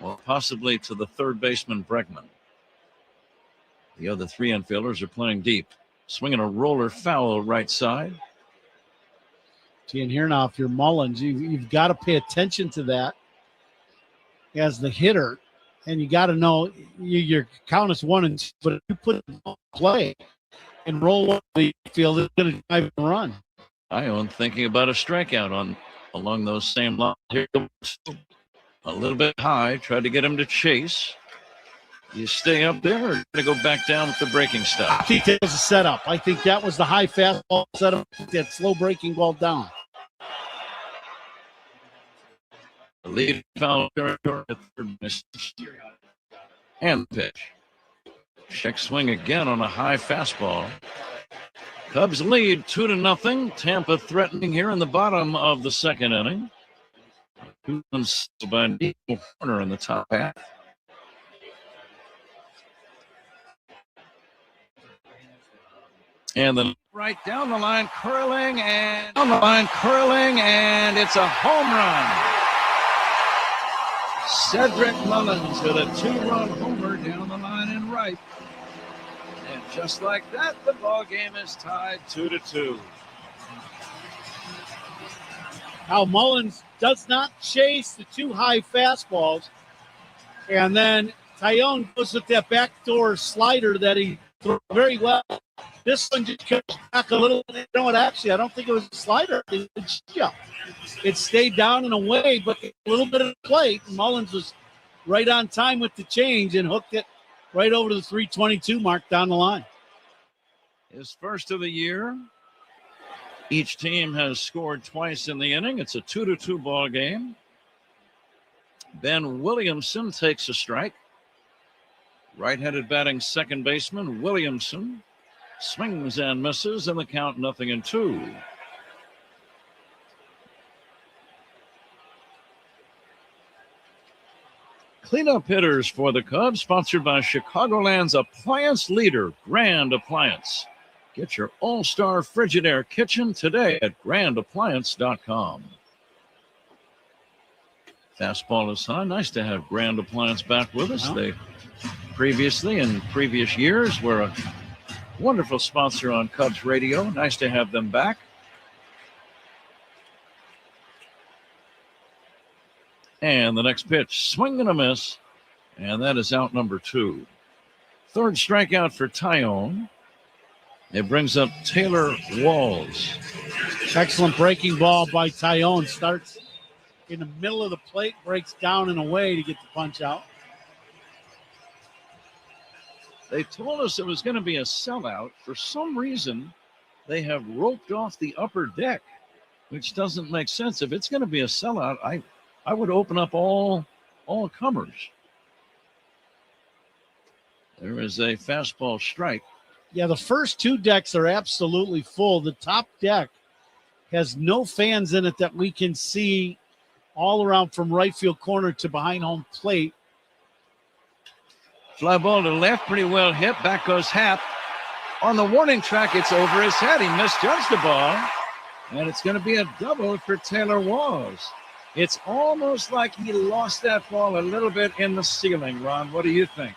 or possibly to the third baseman, Bregman. The other 3 infielders are playing deep. Swinging a roller foul right side. And here now, if you're Mullins, you've got to pay attention to that as the hitter, and you got to know your count is 1 and 2, but if you put it on play and roll one the field, it's going to drive and run. Tyone thinking about a strikeout along those same lines. Here, a little bit high, tried to get him to chase. You stay up there or going to go back down with the breaking stuff? I think that was a setup. I think that was the high fastball setup, that slow breaking ball down. The lead foul territory at third base. And the pitch. Check swing again on a high fastball. Cubs lead 2-0. Tampa threatening here in the bottom of the second inning. 2 runs by Nico Horner in the top half. And then right down the line, curling, and it's a home run. Cedric Mullins with a 2-run homer down the line and right. And just like that, the ball game is tied 2-2. Now Mullins does not chase the 2 high fastballs. And then Taillon goes with that backdoor slider that he threw very well. This one just comes back a little. You know what? Actually, I don't think it was a slider. It stayed down and away, but a little bit of plate. Mullins was right on time with the change and hooked it right over to the 322 mark down the line. His first of the year. Each team has scored twice in the inning. It's a 2-2 ball game. Ben Williamson takes a strike. Right-handed batting second baseman Williamson swings and misses, and the count 0-2. Cleanup hitters for the Cubs, sponsored by Chicagoland's appliance leader, Grand Appliance. Get your all-star Frigidaire kitchen today at grandappliance.com. Fastball is high. Nice to have Grand Appliance back with us. They previously, in previous years, were a wonderful sponsor on Cubs radio. Nice to have them back. And the next pitch, swing and a miss. And that is out number 2. Third strikeout for Taillon. It brings up Taylor Walls. Excellent breaking ball by Taillon. Starts in the middle of the plate, breaks down and away to get the punch out. They told us it was going to be a sellout. For some reason, they have roped off the upper deck, which doesn't make sense. If it's going to be a sellout, I would open up all comers. There is a fastball strike. Yeah, the first 2 decks are absolutely full. The top deck has no fans in it that we can see all around from right field corner to behind home plate. Fly ball to left, pretty well hit. Back goes Happ. On the warning track, it's over his head. He misjudged the ball. And it's going to be a double for Taylor Walls. It's almost like he lost that ball a little bit in the ceiling, Ron. What do you think?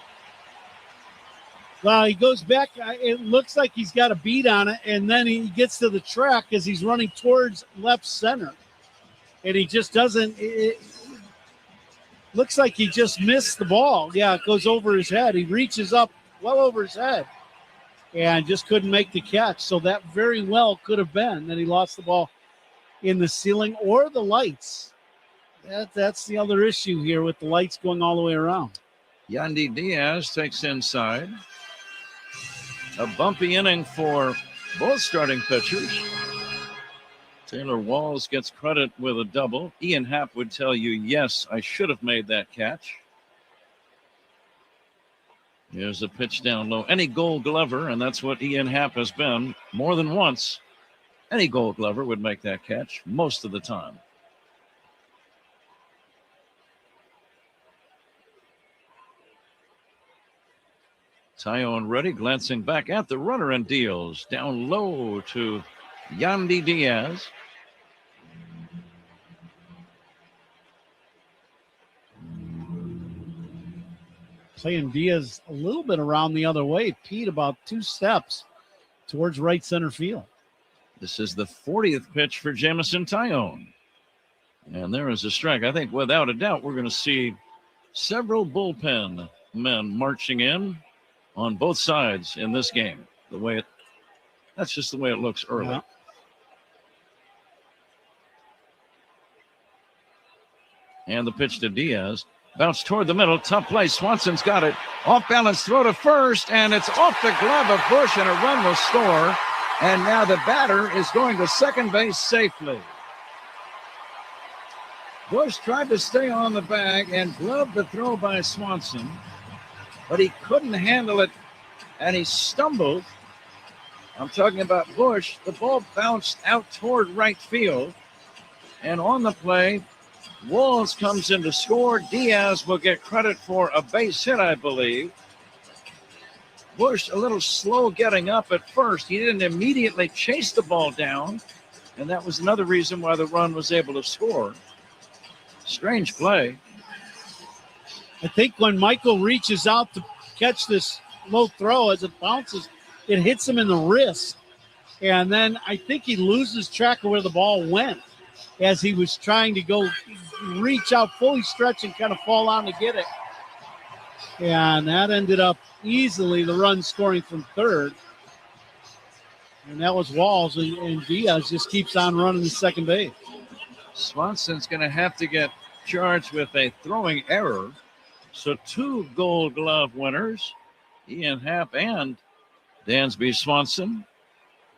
Well, he goes back. It looks like he's got a beat on it, and then he gets to the track as he's running towards left center. And he just doesn't. It looks like he just missed the ball. Yeah, it goes over his head. He reaches up well over his head and just couldn't make the catch. So that very well could have been that he lost the ball in the ceiling or the lights. That's the other issue here with the lights going all the way around. Yandy Diaz takes inside. A bumpy inning for both starting pitchers. Taylor Walls gets credit with a double. Ian Happ would tell you, yes, I should have made that catch. Here's a pitch down low. Any Gold Glover, and that's what Ian Happ has been more than once. Any Gold Glover would make that catch most of the time. Taillon ready, glancing back at the runner and deals. Down low to Yandy Diaz. Playing Diaz a little bit around the other way. Pete about 2 steps towards right center field. This is the 40th pitch for Jamison Taillon. And there is a strike. I think without a doubt we're going to see several bullpen men marching in on both sides in this game. That's just the way it looks early. Yeah. And the pitch to Diaz. Bounce toward the middle. Tough play. Swanson's got it. Off balance throw to first, and it's off the glove of Bush, and a run will score. And now the batter is going to second base safely. Bush tried to stay on the bag and gloved the throw by Swanson, but he couldn't handle it, and he stumbled. I'm talking about Bush. The ball bounced out toward right field, and on the play, Walls comes in to score. Diaz will get credit for a base hit, I believe. Bush a little slow getting up at first. He didn't immediately chase the ball down, and that was another reason why the run was able to score. Strange play. I think when Michael reaches out to catch this low throw as it bounces, it hits him in the wrist. And then I think he loses track of where the ball went as he was trying to go reach out, fully stretch, and kind of fall out to get it. And that ended up easily the run scoring from third. And that was Walls, and Diaz just keeps on running the second base. Swanson's going to have to get charged with a throwing error. So 2 Gold Glove winners, Ian Happ and Dansby Swanson,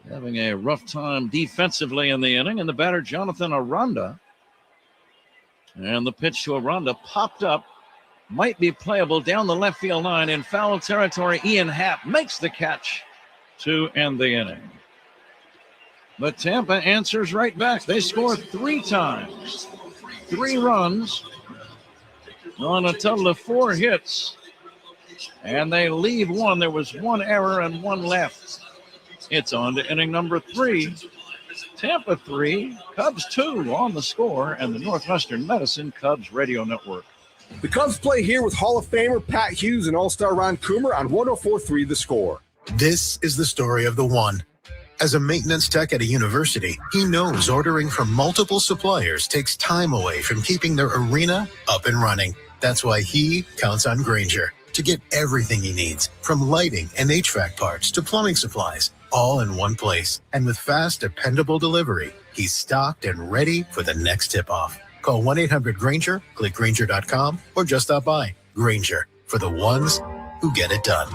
having a rough time defensively in the inning. And the batter, Jonathan Aranda. And the pitch to Aranda popped up. Might be playable down the left field line in foul territory. Ian Happ makes the catch to end the inning. But Tampa answers right back. They score 3 times. 3 runs on a total of 4 hits. And they leave 1. There was 1 error and 1 left. It's on to inning number 3. Tampa 3, Cubs 2 on the score, and the Northwestern Medicine Cubs Radio Network. The Cubs play here with Hall of Famer Pat Hughes and All-Star Ron Coomer on 104.3 The Score. This is the story of the one. As a maintenance tech at a university, he knows ordering from multiple suppliers takes time away from keeping their arena up and running. That's why he counts on Grainger to get everything he needs, from lighting and HVAC parts to plumbing supplies, all in one place. And with fast, dependable delivery, he's stocked and ready for the next tip-off. Call 1-800-GRAINGER, click Grainger.com, or just stop by. Grainger, for the ones who get it done.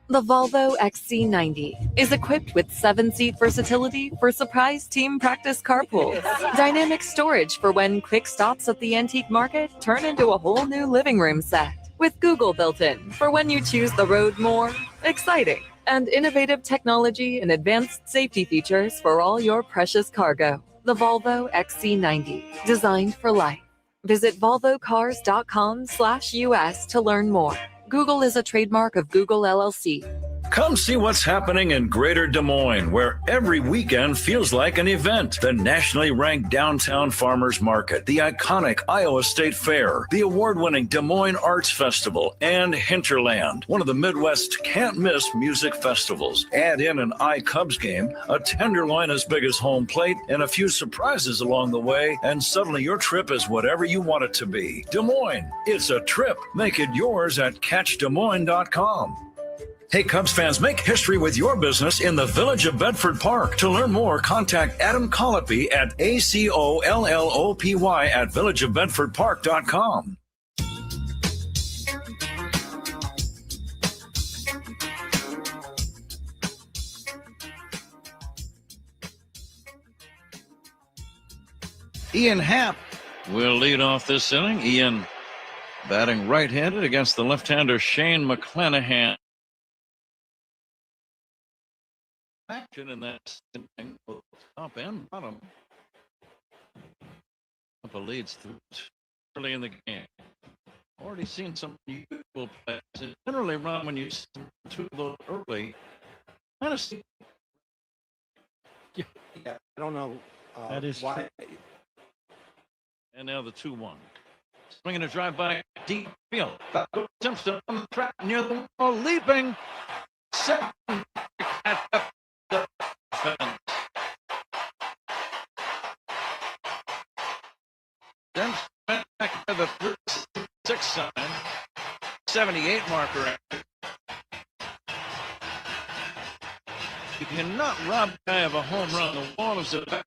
The Volvo XC90 is equipped with 7-seat versatility for surprise team practice carpools, dynamic storage for when quick stops at the antique market turn into a whole new living room set, with Google built in for when you choose the road more exciting, and innovative technology and advanced safety features for all your precious cargo. The Volvo XC90, designed for life. Visit volvocars.com/US to learn more. Google is a trademark of Google LLC. Come see what's happening in Greater Des Moines, where every weekend feels like an event. The nationally ranked Downtown Farmers Market, the iconic Iowa State Fair, the award-winning Des Moines Arts Festival, and Hinterland, one of the Midwest's can't-miss music festivals. Add in an iCubs game, a tenderloin as big as home plate, and a few surprises along the way, and suddenly your trip is whatever you want it to be. Des Moines, it's a trip. Make it yours at CatchDesMoines.com. Hey, Cubs fans, make history with your business in the Village of Bedford Park. To learn more, contact Adam Colopy at ACOLLOPY at villageofbedfordpark.com. Ian Happ will lead off this inning. Ian batting right-handed against the left-hander Shane McClanahan. Action in that top and bottom. Tampa leads through early in the game. Already seen some unusual plays. It generally run when you see 2 of those early. Kind of see. Yeah, I don't know that is why. And now the 2-1. Swinging a drive by deep field. Simpson on the track near the wall, leaping. Second at the fence. Then went back to the 6 sign, 78 marker. You cannot rob a guy of a home run. The wall is about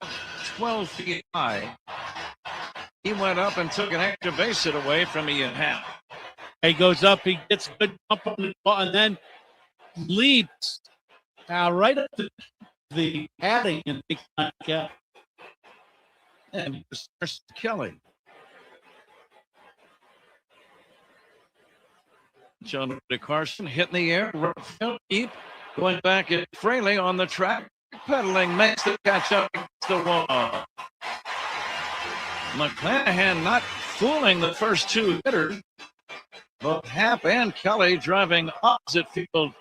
12 feet high. He went up and took an extra base hit away from Ian Happ. He goes up, he gets a good jump on the ball, and then leaps right up to the padding and takes back out. And starts Kelly. John Carson hit in the air, right field deep, going back at Fraley on the track, pedaling, makes the catch up against the wall. McClanahan not fooling the first two hitters. Both Happ and Kelly driving opposite field.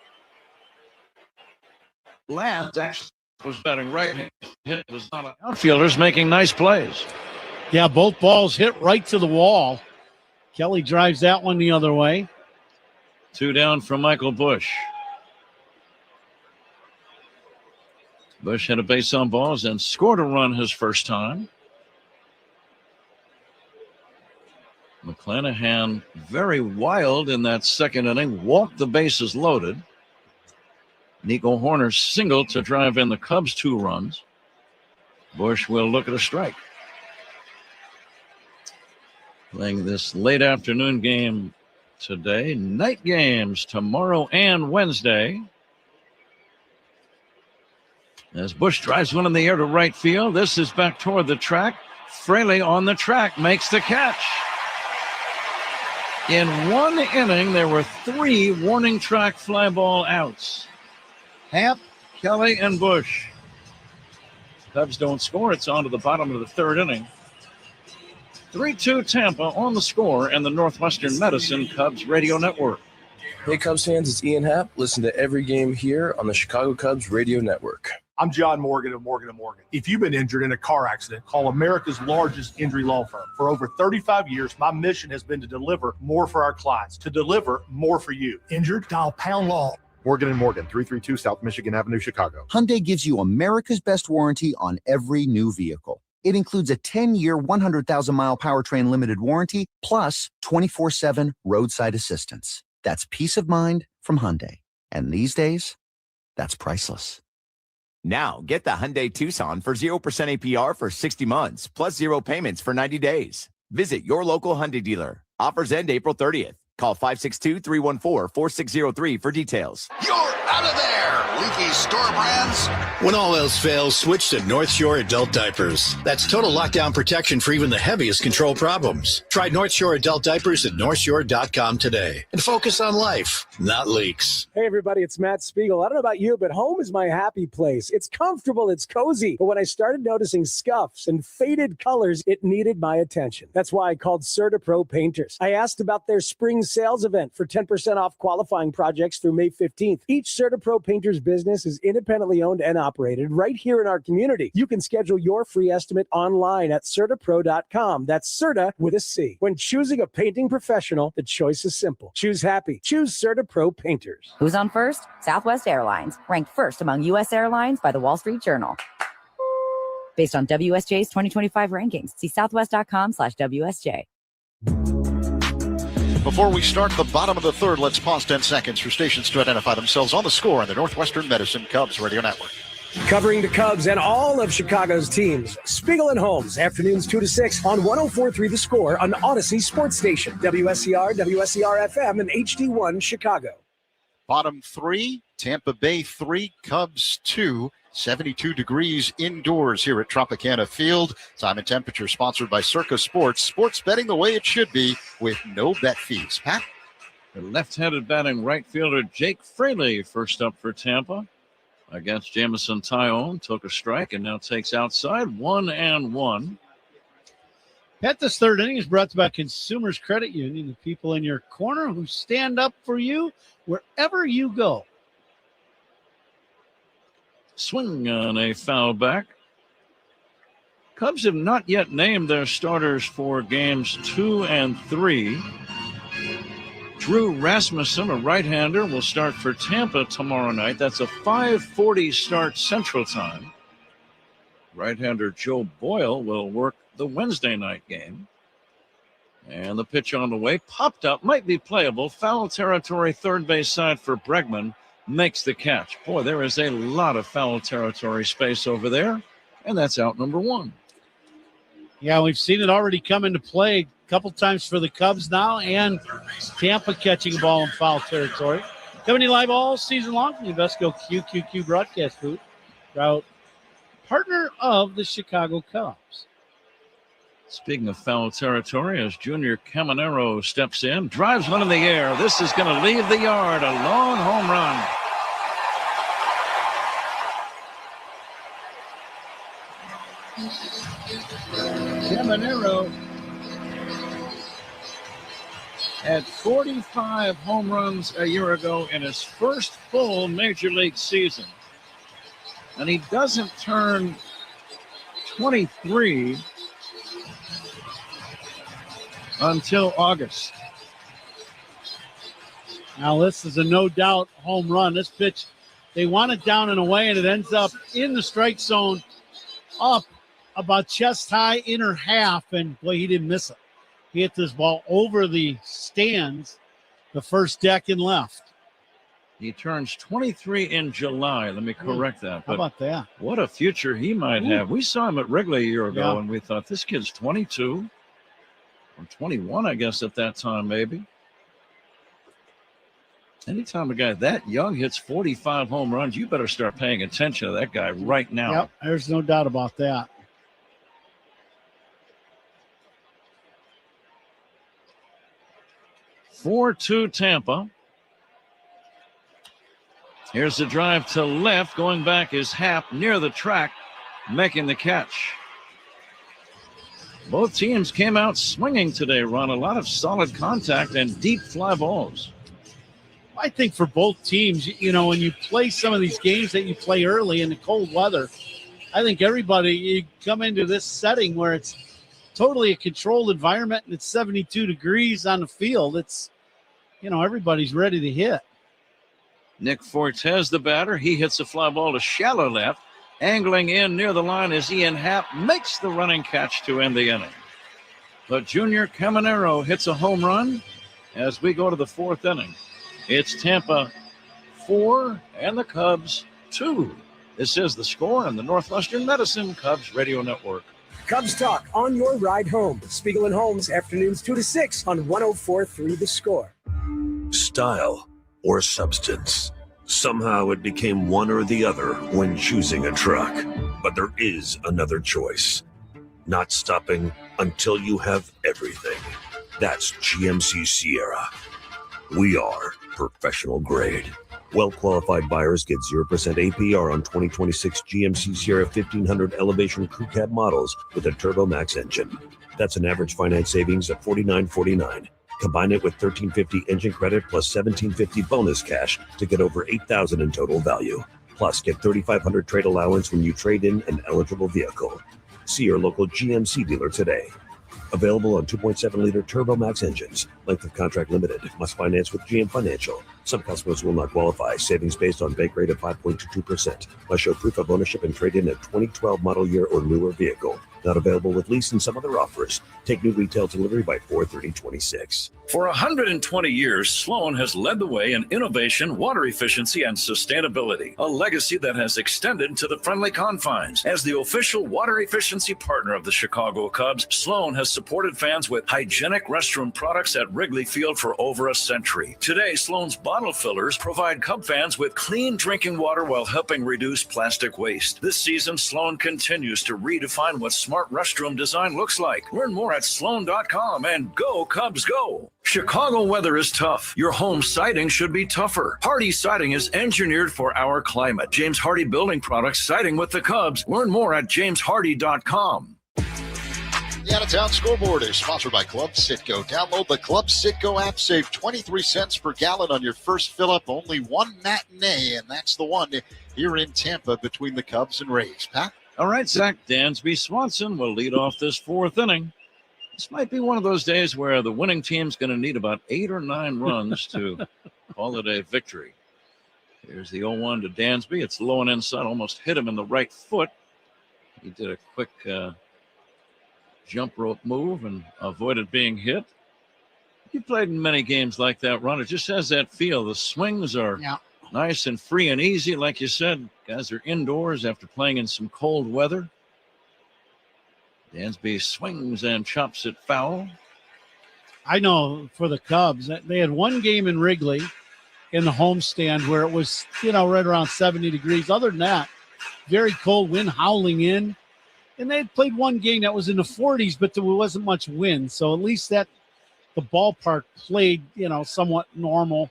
Last actually was batting right. Hit was not an outfielders making nice plays. Yeah, both balls hit right to the wall. Kelly drives that one the other way. 2 down from Michael Bush. Bush had a base on balls and scored a run his first time. McClanahan very wild in that second inning, walked the bases loaded. Nico Horner singled to drive in the Cubs 2 runs. Bush will look at a strike. Playing this late afternoon game today. Night games tomorrow and Wednesday. As Bush drives one in the air to right field. This is back toward the track. Fraley on the track makes the catch. In one inning, there were 3 warning track fly ball outs. Happ, Kelly, and Bush. Cubs don't score. It's on to the bottom of the 3rd inning. 3-2 Tampa on the score and the Northwestern Medicine Cubs radio network. Hey Cubs fans, it's Ian Happ. Listen to every game here on the Chicago Cubs radio network. I'm John Morgan of Morgan & Morgan. If you've been injured in a car accident, call America's largest injury law firm. For over 35 years, my mission has been to deliver more for our clients, to deliver more for you. Injured? Dial pound law. Morgan & Morgan, 332 South Michigan Avenue, Chicago. Hyundai gives you America's best warranty on every new vehicle. It includes a 10-year, 100,000-mile powertrain limited warranty, plus 24/7 roadside assistance. That's peace of mind from Hyundai. And these days, that's priceless. Now, get the Hyundai Tucson for 0% APR for 60 months, plus 0 payments for 90 days. Visit your local Hyundai dealer. Offers end April 30th. Call 562-314-4603 for details. You're out of there, leaky store brands. When all else fails, switch to North Shore Adult Diapers. That's total lockdown protection for even the heaviest control problems. Try North Shore Adult Diapers at NorthShore.com today and focus on life, not leaks. Hey, everybody, it's Matt Spiegel. I don't know about you, but home is my happy place. It's comfortable, it's cozy. But when I started noticing scuffs and faded colors, it needed my attention. That's why I called CertaPro Painters. I asked about their spring sales event for 10% off qualifying projects through May 15th. Each CertaPro Painters business is independently owned and operated right here in our community. You can schedule your free estimate online at CertaPro.com. That's Certa with a C. When choosing a painting professional, the choice is simple. Choose happy. Choose CertaPro Painters. Who's on first? Southwest Airlines, ranked first among U.S. airlines by the Wall Street Journal. Based on WSJ's 2025 rankings, see southwest.com/WSJ. Before we start the bottom of the 3rd, let's pause 10 seconds for stations to identify themselves on the score on the Northwestern Medicine Cubs radio network. Covering the Cubs and all of Chicago's teams, Spiegel and Holmes, afternoons 2 to 6 on 104.3 The Score on Odyssey Sports Station, WSCR, WSCR-FM, and HD1 Chicago. Bottom 3, Tampa Bay 3, Cubs 2. 72 degrees indoors here at Tropicana Field. Time and temperature sponsored by Circa Sports. Sports betting the way it should be with no bet fees. Pat? The left-handed batting right fielder Jake Fraley first up for Tampa against Jamison Tyone. Took a strike and now takes outside 1-1. Pat, this 3rd inning is brought to you by Consumers Credit Union, the people in your corner who stand up for you wherever you go. Swing on a foul back. Cubs have not yet named their starters for games 2 and 3. Drew Rasmussen, a right-hander, will start for Tampa tomorrow night. That's a 5:40 start Central Time. Right-hander Joe Boyle will work the Wednesday night game. And the pitch on the way, popped up, might be playable. Foul territory, 3rd base side for Bregman. Makes the catch. Boy, there is a lot of foul territory space over there, and that's out number 1. Yeah, we've seen it already come into play a couple times for the Cubs now, and Tampa catching a ball in foul territory. Coming to you live all season long from the Invesco QQQ broadcast booth. Proud partner of the Chicago Cubs. Speaking of foul territory, as Junior Caminero steps in, drives one in the air. This is going to leave the yard. A long home run. Caminero had 45 home runs a year ago in his first full major league season. And he doesn't turn 23 until August. Now this is a no-doubt home run. This pitch, they want it down and away, and it ends up in the strike zone up about chest high, inner half, and boy, he didn't miss it. He hit this ball over the stands, the first deck and left. He turns 23 in July. Let me correct that. How about that? What a future he might have. We saw him at Wrigley a year ago, Yeah. and we thought, this kid's 22 or 21, I guess, at that time, maybe. Anytime a guy that young hits 45 home runs, you better start paying attention to that guy right now. Yep, there's no doubt about that. (4-2) Tampa. Here's the drive to left. Going back is Happ near the track, making the catch. Both teams came out swinging today, Ron. A lot of solid contact and deep fly balls. I think for both teams, you know, when you play some of these games that you play early in the cold weather, I think everybody, you come into this setting where it's totally a controlled environment and it's 72 degrees on the field. It's, you know, everybody's ready to hit. Nick Fortes, the batter. He hits a fly ball to shallow left. Angling in near the line is Ian Happ, makes the running catch to end the inning. But Junior Caminero hits a home run as we go to the fourth inning. It's Tampa 4 and the Cubs 2. This is the score on the Northwestern Medicine Cubs Radio Network. Cubs Talk on your ride home. Spiegel and Holmes, afternoons 2 to 6 on 104.3 The Score. Style or substance. Somehow it became one or the other when choosing a truck. But there is another choice. Not stopping until you have everything. That's GMC Sierra. We are professional grade. Well-qualified buyers get 0% APR on 2026 GMC Sierra 1500 Elevation Crew Cab models with a Turbo Max engine. That's an average finance savings of $49.49. Combine it with $1,350 engine credit plus $1,750 bonus cash to get over $8,000 in total value. Plus, get $3,500 trade allowance when you trade in an eligible vehicle. See your local GMC dealer today. Available on 2.7-liter Turbo Max engines. Length of contract limited. Must finance with GM Financial. Some customers will not qualify. Savings based on bank rate of 5.22%. Must show proof of ownership and trade in a 2012 model year or newer vehicle. Not available with lease and some other offers. Take new retail delivery by 4/30/26. For 120 years, Sloan has led the way in innovation, water efficiency, and sustainability, a legacy that has extended to the friendly confines. As the official water efficiency partner of the Chicago Cubs, Sloan has supported fans with hygienic restroom products at Wrigley Field for over a century. Today, Sloan's bottle fillers provide Cub fans with clean drinking water while helping reduce plastic waste. This season, Sloan continues to redefine what smart restroom design looks like. Learn more at sloan.com and go Cubs go. Chicago weather is tough. Your home siding should be tougher. Hardy Siding is engineered for our climate. James Hardy Building Products, siding with the Cubs. Learn more at jameshardy.com. The Out-of-Town Scoreboard is sponsored by Club Citgo. Download the Club Citgo app. Save 23 cents per gallon on your first fill-up. Only one matinee, and that's the one here in Tampa between the Cubs and Rays. Pat? All right, Zach Dansby Swanson will lead off this fourth inning. This might be one of those days where the winning team's going to need about 8 or 9 runs to call it a victory. Here's the 0-1 to Dansby. It's low and inside, almost hit him in the right foot. He did a quick jump rope move and avoided being hit. You played in many games like that, Ron. It just has that feel. The swings are nice and free and easy. Like you said, guys are indoors after playing in some cold weather. Dansby swings and chops it foul. I know for the Cubs, they had one game in Wrigley in the homestand where it was, right around 70 degrees. Other than that, very cold, wind howling in. And they had played one game that was in the 40s, but there wasn't much wind. So at least the ballpark played, somewhat normal.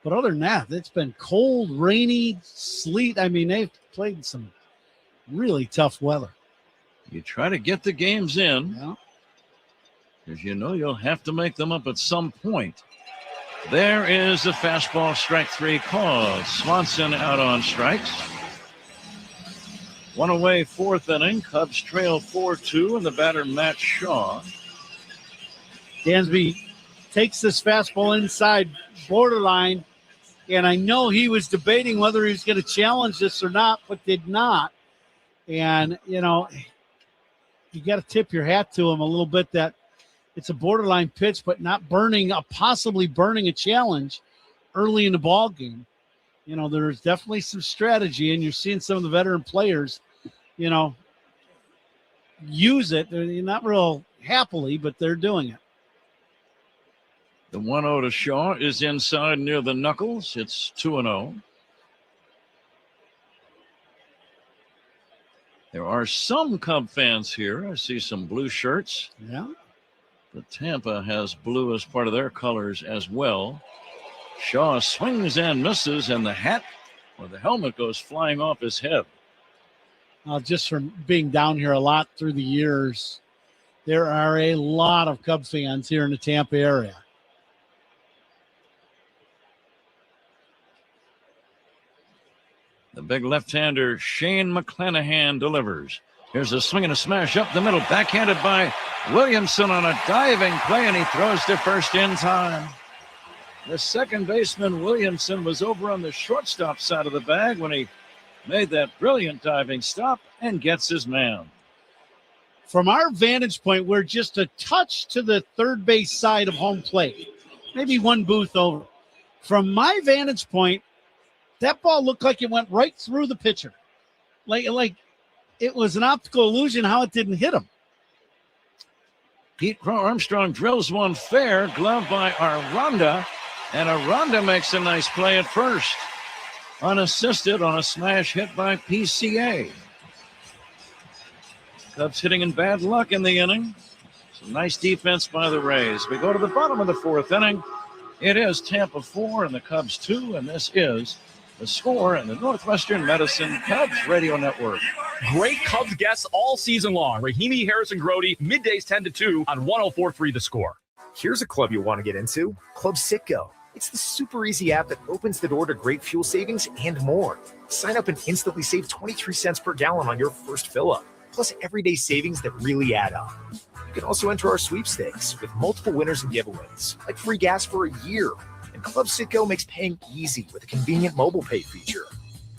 But other than that, it's been cold, rainy, sleet. I mean, they've played some really tough weather. You try to get the games in, because you'll have to make them up at some point. There is the fastball, strike 3 called. Swanson out on strikes. One away, 4th inning. Cubs trail 4-2, and the batter, Matt Shaw. Dansby takes this fastball inside borderline, and I know he was debating whether he was going to challenge this or not, but did not. And, you got to tip your hat to him a little bit that it's a borderline pitch, but not possibly burning a challenge early in the ball game. There's definitely some strategy, and you're seeing some of the veteran players, use it. They're not real happily, but they're doing it. The 1-0 to Shaw is inside near the knuckles. It's 2-0. There are some Cub fans here. I see some blue shirts. Yeah. But Tampa has blue as part of their colors as well. Shaw swings and misses, and the hat or the helmet goes flying off his head. Just from being down here a lot through the years, there are a lot of Cub fans here in the Tampa area. The big left-hander Shane McClanahan delivers. Here's a swing and a smash up the middle, backhanded by Williamson on a diving play, and he throws to first in time. The second baseman, Williamson, was over on the shortstop side of the bag when he made that brilliant diving stop and gets his man. From our vantage point, we're just a touch to the third base side of home plate, maybe one booth over. From my vantage point, that ball looked like it went right through the pitcher. Like it was an optical illusion how it didn't hit him. Pete Crow Armstrong drills one fair, glove by Aranda, and Aranda makes a nice play at first. Unassisted on a smash hit by PCA. Cubs hitting in bad luck in the inning. Some nice defense by the Rays. We go to the bottom of the 4th inning. It is Tampa 4 and the Cubs 2, and this is the score in the Northwestern Medicine Cubs Radio Network. Great Cubs guests all season long. Rahimi, Harrison, Grody, middays 10 to 2 on 104.3 The Score. Here's a club you want to get into, Club Citgo. It's the super easy app that opens the door to great fuel savings and more. Sign up and instantly save 23 cents per gallon on your first fill-up, plus everyday savings that really add up. You can also enter our sweepstakes with multiple winners and giveaways, like free gas for a year. And Club Citgo makes paying easy with a convenient mobile pay feature.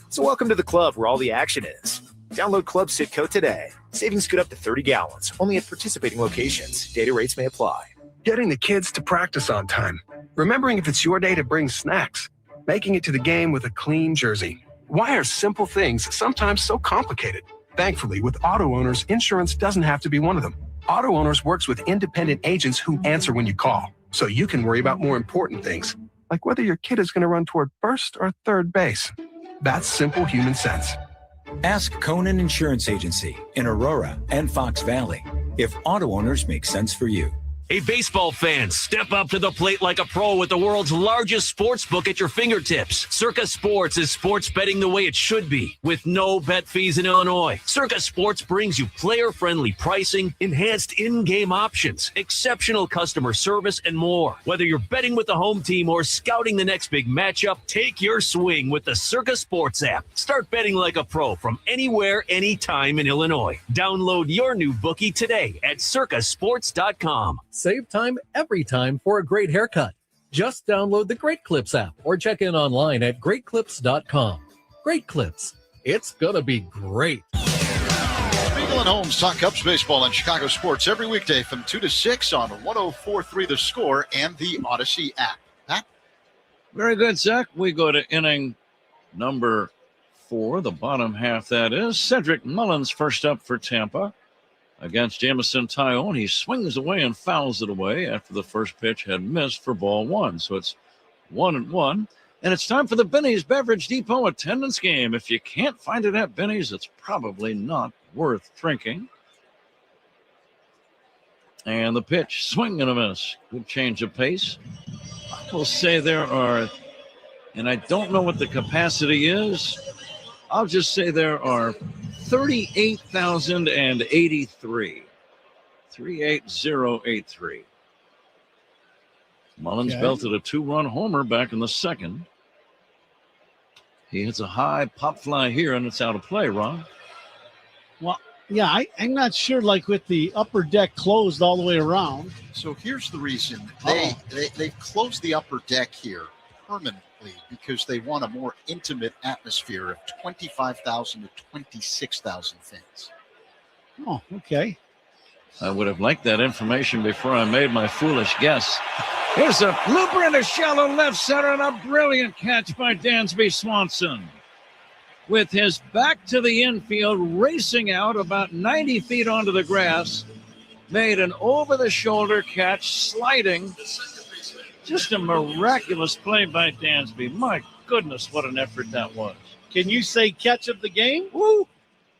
So welcome to the club where all the action is. Download Club Citgo today. Savings good up to 30 gallons, only at participating locations. Data rates may apply. Getting the kids to practice on time. Remembering if it's your day to bring snacks. Making it to the game with a clean jersey. Why are simple things sometimes so complicated? Thankfully, with auto owners, insurance doesn't have to be one of them. Auto Owners works with independent agents who answer when you call, so you can worry about more important things, like whether your kid is going to run toward first or third base. That's simple human sense. Ask Conan Insurance Agency in Aurora and Fox Valley if auto owners make sense for you. Hey, baseball fans, step up to the plate like a pro with the world's largest sports book at your fingertips. Circa Sports is sports betting the way it should be, with no bet fees in Illinois. Circa Sports brings you player-friendly pricing, enhanced in-game options, exceptional customer service, and more. Whether you're betting with the home team or scouting the next big matchup, take your swing with the Circa Sports app. Start betting like a pro from anywhere, anytime in Illinois. Download your new bookie today at circasports.com. Save time every time for a great haircut. Just download the Great Clips app or check in online at greatclips.com. Great Clips. It's going to be great. Spiegel and Holmes talk Cubs baseball and Chicago sports every weekday from 2 to 6 on 104.3 The Score and the Odyssey app. Pat? Very good, Zach. We go to inning number 4, the bottom half, that is. Cedric Mullins first up for Tampa. against Jamison Tyone. He swings away and fouls it away after the first pitch had missed for ball one. So it's 1-1. And it's time for the Benny's Beverage Depot attendance game. If you can't find it at Benny's, it's probably not worth drinking. And the pitch, swing and a miss. Good change of pace. I will say there are, and I don't know what the capacity is, I'll just say there are 38,083. 38083. Mullins belted a 2-run homer back in the second. He hits a high pop fly here, and it's out of play, Ron. Well, yeah, I'm not sure, like with the upper deck closed all the way around. So here's the reason. They've closed the upper deck here permanently because they want a more intimate atmosphere of 25,000 to 26,000 fans. Oh, okay. I would have liked that information before I made my foolish guess. Here's a looper in a shallow left center and a brilliant catch by Dansby Swanson. With his back to the infield, racing out about 90 feet onto the grass, made an over-the-shoulder catch, sliding. Just a miraculous play by Dansby. My goodness, what an effort that was. Can you say catch of the game? Woo!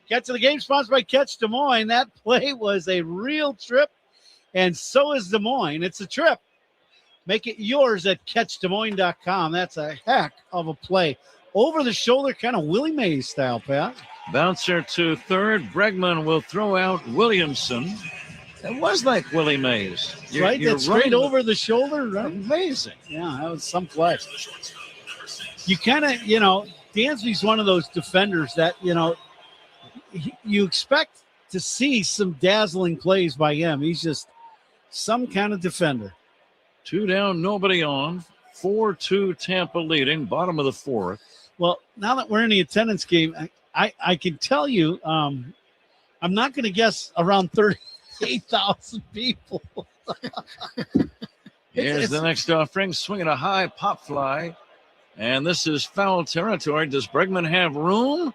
Catch of the game sponsored by Catch Des Moines. That play was a real trip, and so is Des Moines. It's a trip. Make it yours at CatchDesMoines.com. That's a heck of a play. Over the shoulder, kind of Willie Mays style, Pat. Bouncer to third. Bregman will throw out Williamson. It was like Willie Mays. Right? That's straight over the shoulder. Right? Amazing. Yeah, that was some play. You kind of, Dansby's one of those defenders that, you expect to see some dazzling plays by him. He's just some kind of defender. 2 down, nobody on. 4-2 Tampa leading, bottom of the fourth. Well, now that we're in the attendance game, I can tell you I'm not going to guess around 38,000 people. Here's the next offering, swinging a high pop fly. And this is foul territory. Does Bregman have room?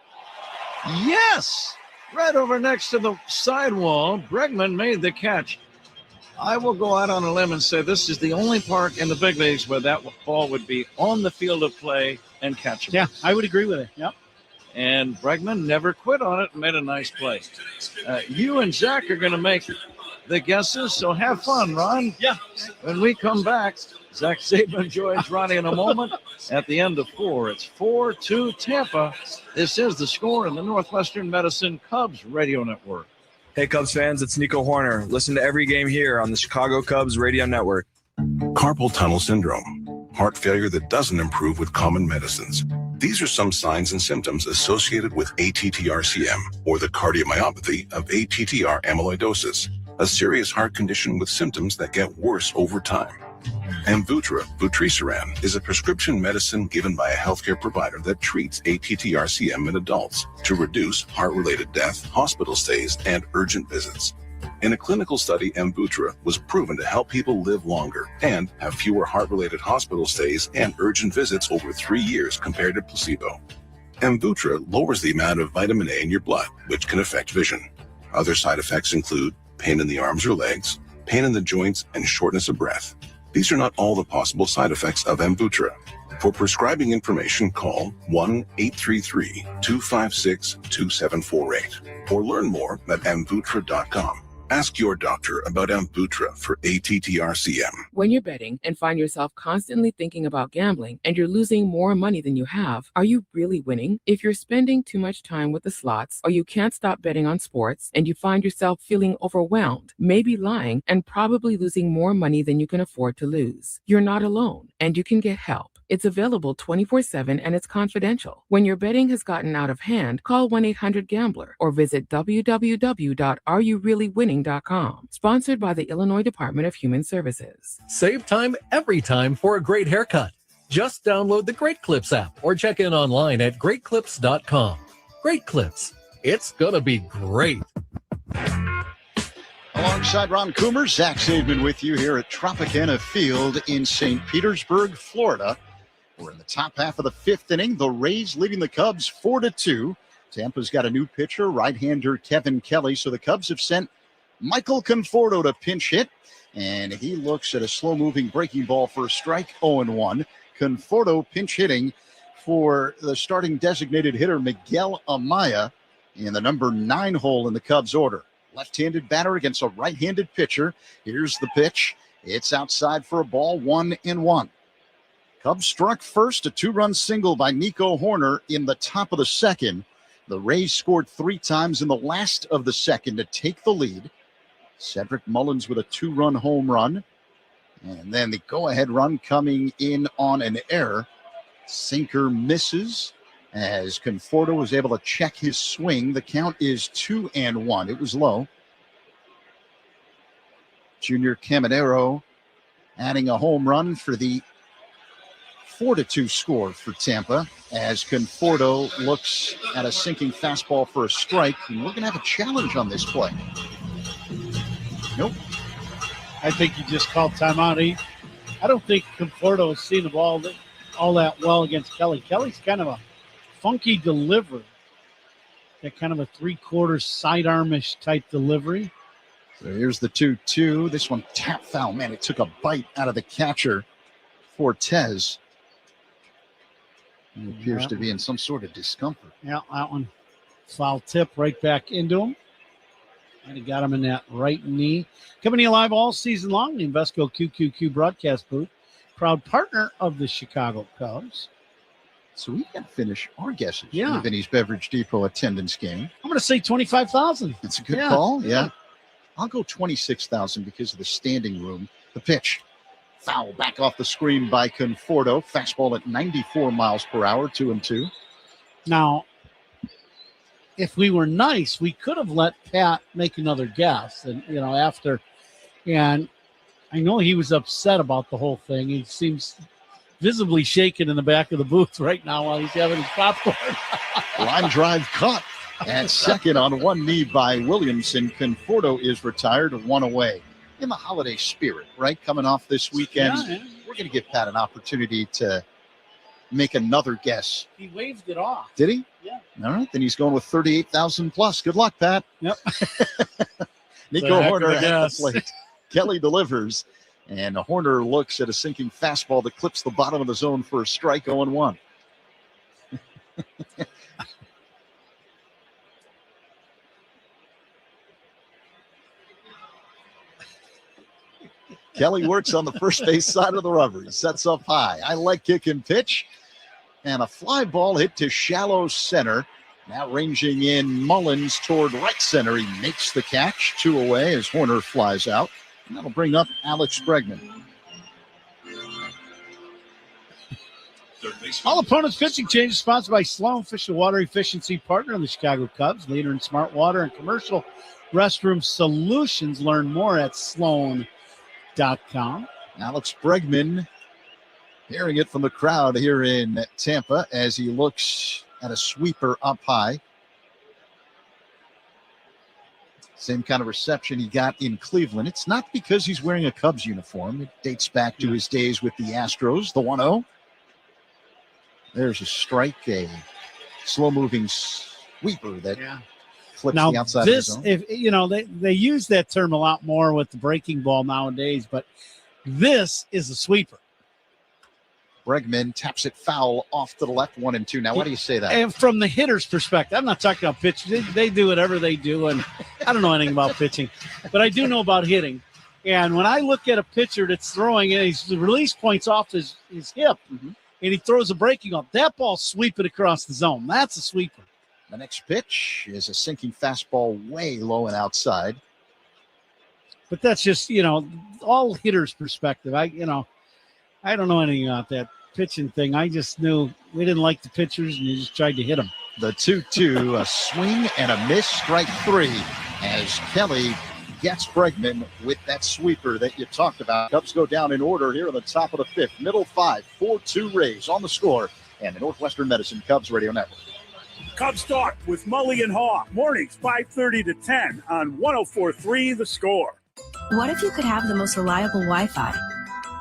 Yes! Right over next to the sidewall. Bregman made the catch. I will go out on a limb and say this is the only park in the big leagues where that ball would be on the field of play and catchable. Yeah, I would agree with it. Yep. And Bregman never quit on it and made a nice play. You and Zach are going to make the guesses, so have fun, Ron. Yeah. When we come back, Zach Saban joins Ronnie in a moment at the end of 4. It's 4-2 Tampa. This is the score in the Northwestern Medicine Cubs radio network. Hey, Cubs fans, it's Nico Horner. Listen to every game here on the Chicago Cubs radio network. Carpal tunnel syndrome, heart failure that doesn't improve with common medicines. These are some signs and symptoms associated with ATTR-CM, or the cardiomyopathy of ATTR amyloidosis, a serious heart condition with symptoms that get worse over time. Amvuttra, vutrisiran, is a prescription medicine given by a healthcare provider that treats ATTR-CM in adults to reduce heart-related death, hospital stays, and urgent visits. In a clinical study, Amvuttra was proven to help people live longer and have fewer heart-related hospital stays and urgent visits over 3 years compared to placebo. Amvuttra lowers the amount of vitamin A in your blood, which can affect vision. Other side effects include pain in the arms or legs, pain in the joints, and shortness of breath. These are not all the possible side effects of Amvuttra. For prescribing information, call 1-833-256-2748 or learn more at amvuttra.com. Ask your doctor about Amvuttra for ATTR-CM. When you're betting and find yourself constantly thinking about gambling and you're losing more money than you have, are you really winning? If you're spending too much time with the slots or you can't stop betting on sports and you find yourself feeling overwhelmed, maybe lying, and probably losing more money than you can afford to lose, you're not alone and you can get help. It's available 24/7 and it's confidential. When your betting has gotten out of hand, call 1-800-GAMBLER or visit www.areyoureallywinning.com. Sponsored by the Illinois Department of Human Services. Save time every time for a great haircut. Just download the Great Clips app or check in online at greatclips.com. Great Clips. It's gonna be great. Alongside Ron Coomer, Zach Saban with you here at Tropicana Field in St. Petersburg, Florida. We're in the top half of the fifth inning. The Rays leading the Cubs 4-2. Tampa's got a new pitcher, right-hander Kevin Kelly. So the Cubs have sent Michael Conforto to pinch hit, and he looks at a slow-moving breaking ball for a strike, 0-1. Conforto pinch hitting for the starting designated hitter Miguel Amaya in the number 9 hole in the Cubs order. Left-handed batter against a right-handed pitcher. Here's the pitch. It's outside for a ball, 1-1. Cubs struck first, a 2-run single by Nico Horner in the top of the second. The Rays scored 3 times in the last of the second to take the lead. Cedric Mullins with a 2-run home run. And then the go-ahead run coming in on an error. Sinker misses as Conforto was able to check his swing. The count is 2-1. It was low. Junior Caminero adding a home run for the 4-2 score for Tampa as Conforto looks at a sinking fastball for a strike. And we're going to have a challenge on this play. Nope. I think he just called timeout. I don't think Conforto has seen the ball all that well against Kelly. Kelly's kind of a funky delivery. That kind of a 3/4 sidearmish type delivery. So here's the 2-2. This one tap foul. Man, it took a bite out of the catcher, Fortes. He appears to be in some sort of discomfort. Yeah, that one. Foul tip right back into him. And he got him in that right knee. Coming to you live all season long, the Invesco QQQ broadcast booth. Proud partner of the Chicago Cubs. So we got to finish our guesses. Yeah. For the Vinny's Beverage Depot attendance game. I'm going to say 25,000. That's a good call. Yeah. I'll go 26,000 because of the standing room. The pitch. Foul back off the screen by Conforto. Fastball at 94 miles per hour, 2-2. Now, if we were nice, we could have let Pat make another guess. And, after. And I know he was upset about the whole thing. He seems visibly shaken in the back of the booth right now while he's having his popcorn. Line drive caught at second on one knee by Williamson. Conforto is retired, 1 away. In the holiday spirit, right? Coming off this weekend, we're going to give Pat an opportunity to make another guess. He waved it off. Did he? Yeah. All right, then he's going with 38,000 plus. Good luck, Pat. Yep. Nico Horner at the plate. Kelly delivers, and Horner looks at a sinking fastball that clips the bottom of the zone for a strike, 0-1. Kelly works on the first base side of the rubber. He sets up high. I like kick and pitch. And a fly ball hit to shallow center. Now ranging in Mullins toward right center. He makes the catch. 2 away as Horner flies out. And that'll bring up Alex Bregman. All opponents pitching changes sponsored by Sloan Fish and Water Efficiency Partner of the Chicago Cubs. Leader in smart water and commercial restroom solutions. Learn more at Sloan.com. Alex Bregman hearing it from the crowd here in Tampa as he looks at a sweeper up high. Same kind of reception he got in Cleveland. It's not because he's wearing a Cubs uniform. It dates back to his days with the Astros. The 1-0. There's a strike, a slow-moving sweeper that clips now, the outside this, of the zone. if they use that term a lot more with the breaking ball nowadays, but this is a sweeper. Bregman taps it foul off to the left, 1-2. Now, why do you say that? And from the hitter's perspective, I'm not talking about pitching. They do whatever they do, and I don't know anything about pitching, but I do know about hitting. And when I look at a pitcher that's throwing, and his release point's off his hip, and he throws a breaking ball, that ball's sweeping across the zone. That's a sweeper. The next pitch is a sinking fastball way low and outside. But that's just, all hitters' perspective. I don't know anything about that pitching thing. I just knew we didn't like the pitchers, and you just tried to hit them. The 2-2, a swing and a miss, strike 3, as Kelly gets Bregman with that sweeper that you talked about. Cubs go down in order here in the top of the 5th. Middle 5, 4-2 Rays on the score. And the Northwestern Medicine Cubs Radio Network. Cubs Talk with Mully and Haw. Mornings 5:30 to 10 on 104.3 The Score. What if you could have the most reliable Wi-Fi?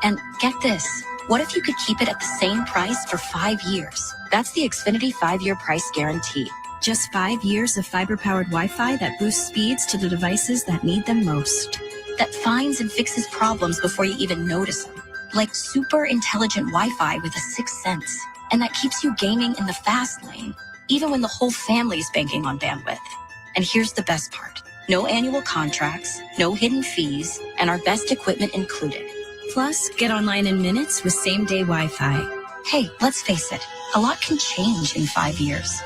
And get this, what if you could keep it at the same price for 5 years? That's the Xfinity 5-year price guarantee. Just 5 years of fiber-powered Wi-Fi that boosts speeds to the devices that need them most. That finds and fixes problems before you even notice them. Like super intelligent Wi-Fi with a sixth sense. And that keeps you gaming in the fast lane, even when the whole family's banking on bandwidth. And here's the best part. No annual contracts, no hidden fees, and our best equipment included. Plus, get online in minutes with same-day Wi-Fi. Hey, let's face it, a lot can change in 5 years.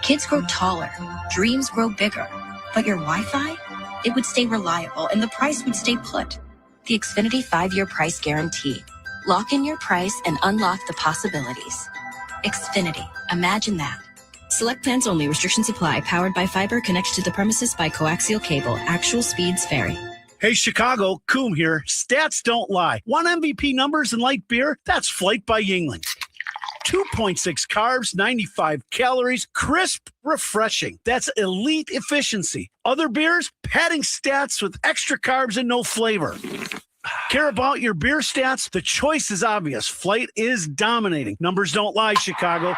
Kids grow taller, dreams grow bigger, but your Wi-Fi? It would stay reliable and the price would stay put. The Xfinity 5-year price guarantee. Lock in your price and unlock the possibilities. Xfinity, imagine that. Select plans only. Restrictions apply. Powered by fiber. Connected to the premises by coaxial cable. Actual speeds vary. Hey, Chicago, Coom here. Stats don't lie. Want MVP numbers in light beer? That's Flight by Yingling. 2.6 carbs, 95 calories, crisp, refreshing. That's elite efficiency. Other beers, padding stats with extra carbs and no flavor. Care about your beer stats? The choice is obvious. Flight is dominating. Numbers don't lie, Chicago.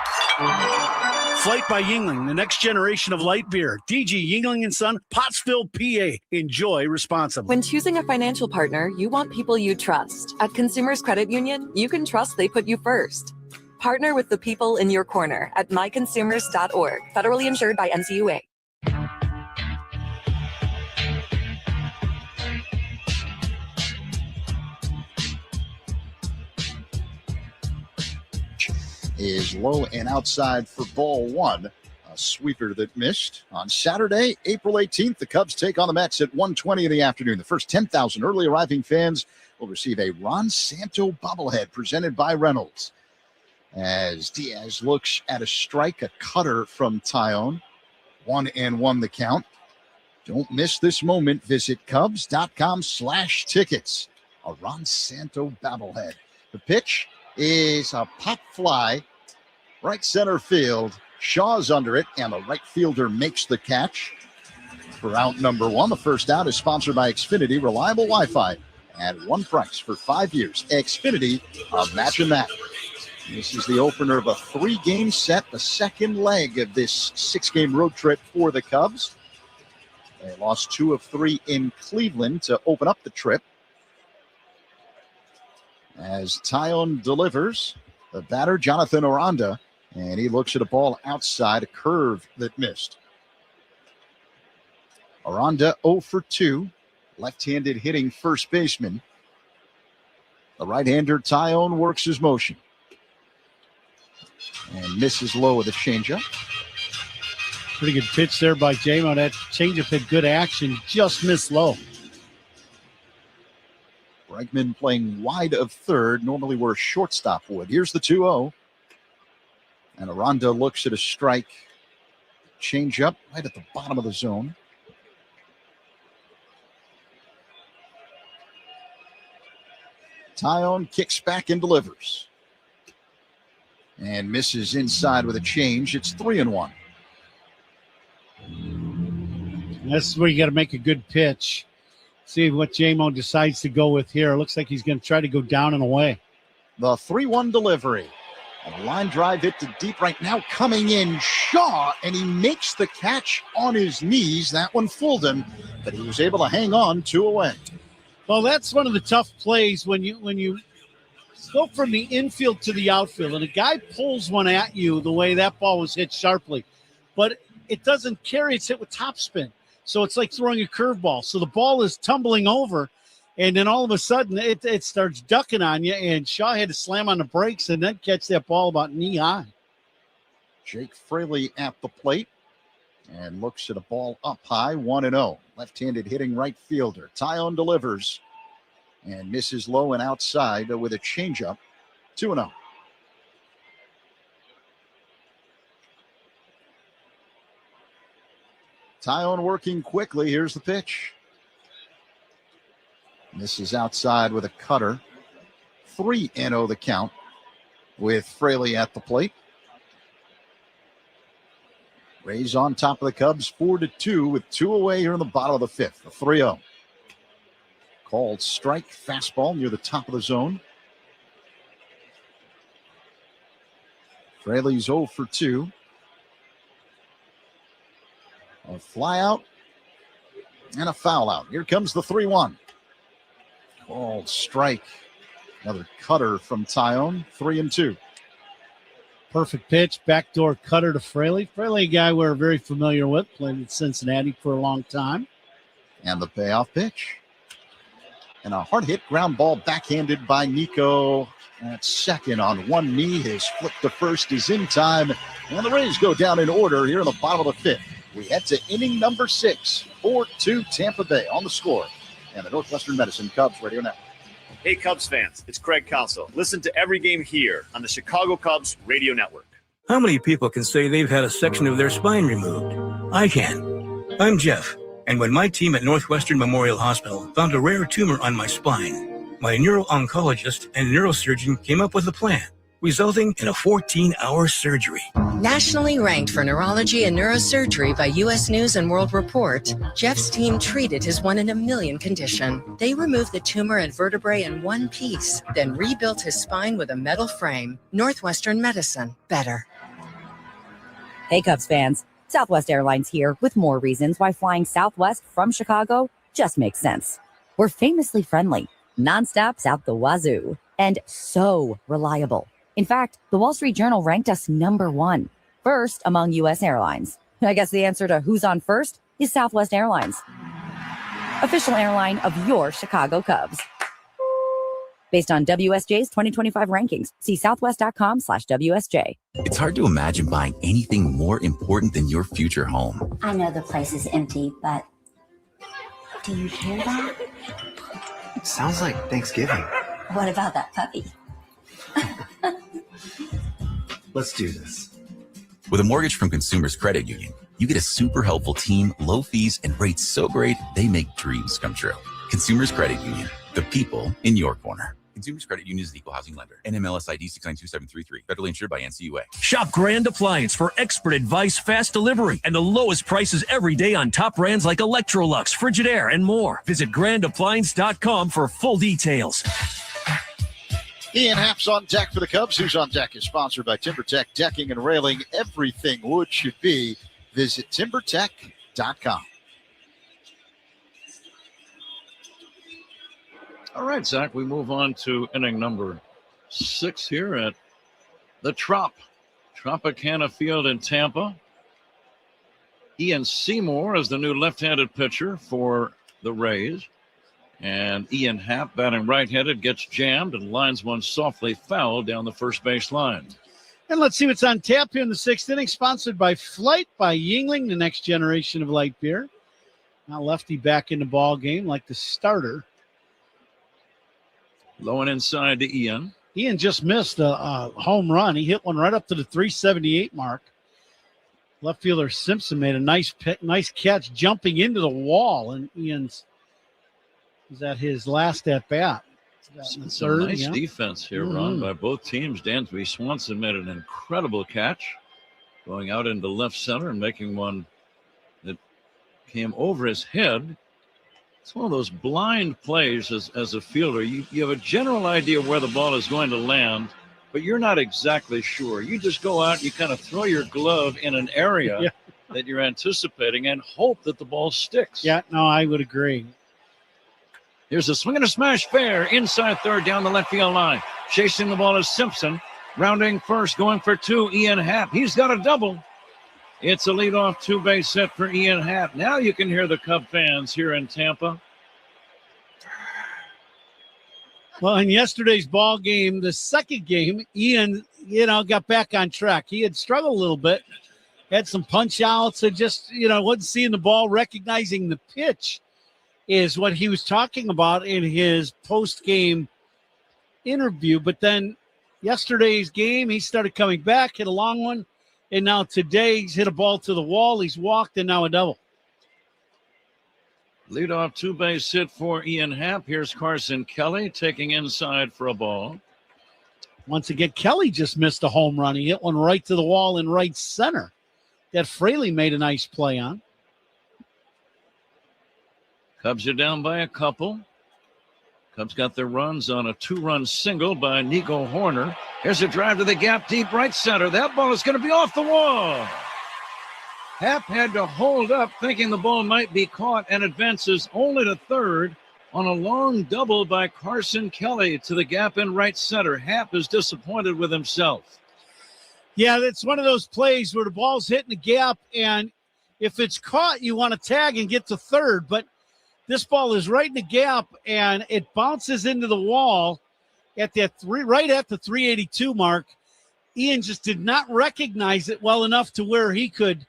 Flight by Yingling, the next generation of light beer. DG Yingling & Son, Pottsville, PA. Enjoy responsibly. When choosing a financial partner, you want people you trust. At Consumers Credit Union, you can trust they put you first. Partner with the people in your corner at myconsumers.org. Federally insured by NCUA. Is low and outside for ball one. A sweeper that missed. On Saturday, April 18th, the Cubs take on the Mets at 1:20 in the afternoon. The first 10,000 early arriving fans will receive a Ron Santo bobblehead presented by Reynolds. As Diaz looks at a strike, a cutter from Tyone. 1-1 the count. Don't miss this moment. Visit Cubs.com/tickets. A Ron Santo bobblehead. The pitch is a pop fly. Right center field. Shaw's under it, and the right fielder makes the catch for out number one. The first out is sponsored by Xfinity, reliable Wi-Fi at one price for 5 years. Xfinity, imagine that. This is the opener of a 3-game set, the second leg of this 6-game road trip for the Cubs. They lost 2 of 3 in Cleveland to open up the trip. As Tyone delivers, the batter, Jonathan Aranda, and he looks at a ball outside, a curve that missed. Aranda 0 for 2, left-handed hitting first baseman. The right-hander, Tyone, works his motion and misses low with a changeup. Pretty good pitch there by J-Mo. That changeup had good action, just missed low. Bregman playing wide of third, normally where a shortstop would. Here's the 2-0. And Aranda looks at a strike. Change up right at the bottom of the zone. Tyone kicks back and delivers. And misses inside with a change. It's 3-1. That's where you got to make a good pitch. See what J-Mo decides to go with here. It looks like he's going to try to go down and away. The 3-1 delivery. A line drive hit to deep right now. Coming in, Shaw, and he makes the catch on his knees. That one fooled him, but he was able to hang on 2 away. Well, that's one of the tough plays when you go from the infield to the outfield, and a guy pulls one at you the way that ball was hit sharply. But it doesn't carry. It's hit with topspin. So it's like throwing a curveball. So the ball is tumbling over, and then all of a sudden it starts ducking on you, and Shaw had to slam on the brakes and then catch that ball about knee high. Jake Fraley at the plate and looks at a ball up high, 1-0. Left-handed hitting right fielder. Tyone delivers and misses low and outside with a changeup, 2-0. Tyone working quickly. Here's the pitch. Misses outside with a cutter. 3-0 the count with Fraley at the plate. Rays on top of the Cubs, 4-2 with 2 away here in the bottom of the fifth. The 3-0. Called strike, fastball near the top of the zone. Fraley's 0 for 2. fly out and a foul out. Here comes the 3-1. Called strike. Another cutter from Tyone, 3-2. Perfect pitch, backdoor cutter to Fraley. Fraley, a guy we're very familiar with, played at Cincinnati for a long time. And the payoff pitch. And a hard hit ground ball backhanded by Nico at second on one knee. His flip to first is in time. And the Rays go down in order here in the bottom of the fifth. We head to inning number 6, 4-2 Tampa Bay on the score. And the Northwestern Medicine Cubs Radio Network. Hey, Cubs fans, it's Craig Counsell. Listen to every game here on the Chicago Cubs Radio Network. How many people can say they've had a section of their spine removed? I can. I'm Jeff, and when my team at Northwestern Memorial Hospital found a rare tumor on my spine, my neuro-oncologist and neurosurgeon came up with a plan, resulting in a 14-hour surgery. Nationally ranked for neurology and neurosurgery by U.S. News and World Report, Jeff's team treated his 1 in a million condition. They removed the tumor and vertebrae in one piece, then rebuilt his spine with a metal frame. Northwestern Medicine. Better. Hey, Cubs fans. Southwest Airlines here with more reasons why flying Southwest from Chicago just makes sense. We're famously friendly, nonstops out the wazoo, and so reliable. In fact, the Wall Street Journal ranked us number 1, first among U.S. airlines. I guess the answer to who's on first is Southwest Airlines, official airline of your Chicago Cubs. Based on WSJ's 2025 rankings, see southwest.com/WSJ. It's hard to imagine buying anything more important than your future home. I know the place is empty, but do you hear that? It sounds like Thanksgiving. What about that puppy? Let's do this. With a mortgage from Consumers Credit Union, you get a super helpful team, low fees, and rates so great they make dreams come true. Consumers Credit Union, the people in your corner. Consumers Credit Union is an equal housing lender. NMLS ID 692733. Federally insured by NCUA. Shop Grand Appliance for expert advice, fast delivery, and the lowest prices every day on top brands like Electrolux, Frigidaire, and more. Visit grandappliance.com for full details. Ian Happ's on deck for the Cubs. Who's on Deck is sponsored by TimberTech Decking and Railing. Everything wood should be. Visit timbertech.com. All right, Zach, we move on to inning number 6 here at the Tropicana Field in Tampa. Ian Seymour is the new left-handed pitcher for the Rays. And Ian Happ, batting right-handed, gets jammed and lines one softly foul down the first base line. And let's see what's on tap here in the 6th inning, sponsored by Flight by Yingling, the next generation of light beer. Now lefty back in the ball game like the starter. Low and inside to Ian. Ian just missed a home run. He hit one right up to the 378 mark. Left fielder Simpson made a nice catch jumping into the wall, and Ian's is at his last at bat. Some nice defense here, Ron, by both teams. Dansby Swanson made an incredible catch, going out into left center and making one that came over his head. It's one of those blind plays as a fielder. You have a general idea where the ball is going to land, but you're not exactly sure. You just go out, you kind of throw your glove in an area that you're anticipating and hope that the ball sticks. Yeah, no, I would agree. Here's a swing and a smash fair inside third down the left field line. Chasing the ball is Simpson. Rounding first, going for 2, Ian Happ. He's got a double. It's a leadoff 2-base hit for Ian Happ. Now you can hear the Cub fans here in Tampa. Well, in yesterday's ball game, the second game, Ian, got back on track. He had struggled a little bit, had some punch outs, and just, wasn't seeing the ball, recognizing the pitch is what he was talking about in his post-game interview. But then yesterday's game, he started coming back, hit a long one. And now today he's hit a ball to the wall. He's walked, and now a double. Leadoff 2-base hit for Ian Happ. Here's Carson Kelly taking inside for a ball. Once again, Kelly just missed a home run. He hit one right to the wall in right center that Fraley made a nice play on. Cubs are down by a couple. Cubs got their runs on a 2-run single by Nico Horner. Here's a drive to the gap deep right center. That ball is going to be off the wall. Happ had to hold up thinking the ball might be caught and advances only to third on a long double by Carson Kelly to the gap in right center. Happ is disappointed with himself. Yeah, that's one of those plays where the ball's hitting the gap, and if it's caught, you want to tag and get to third. But this ball is right in the gap, and it bounces into the wall at that right at the 382 mark. Ian just did not recognize it well enough to where he could,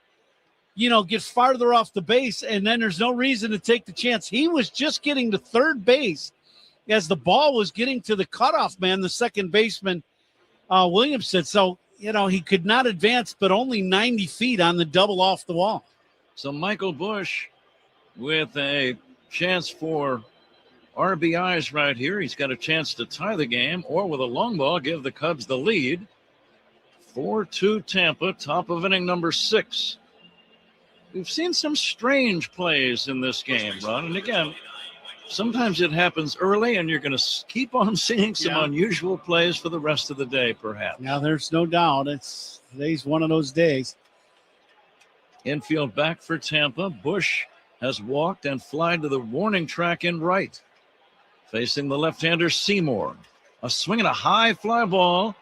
get farther off the base, and then there's no reason to take the chance. He was just getting to third base as the ball was getting to the cutoff man, the second baseman, Williamson. So, he could not advance, but only 90 feet on the double off the wall. So Michael Busch with a chance for RBIs right here. He's got a chance to tie the game, or with a long ball, give the Cubs the lead. 4-2 Tampa, top of inning number 6. We've seen some strange plays in this game, Ron. And again, sometimes it happens early, and you're going to keep on seeing some unusual plays for the rest of the day, perhaps. Now, there's no doubt. Today's one of those days. Infield back for Tampa. Busch has walked and flied to the warning track in right. Facing the left-hander Seymour. A swing and a high fly ball.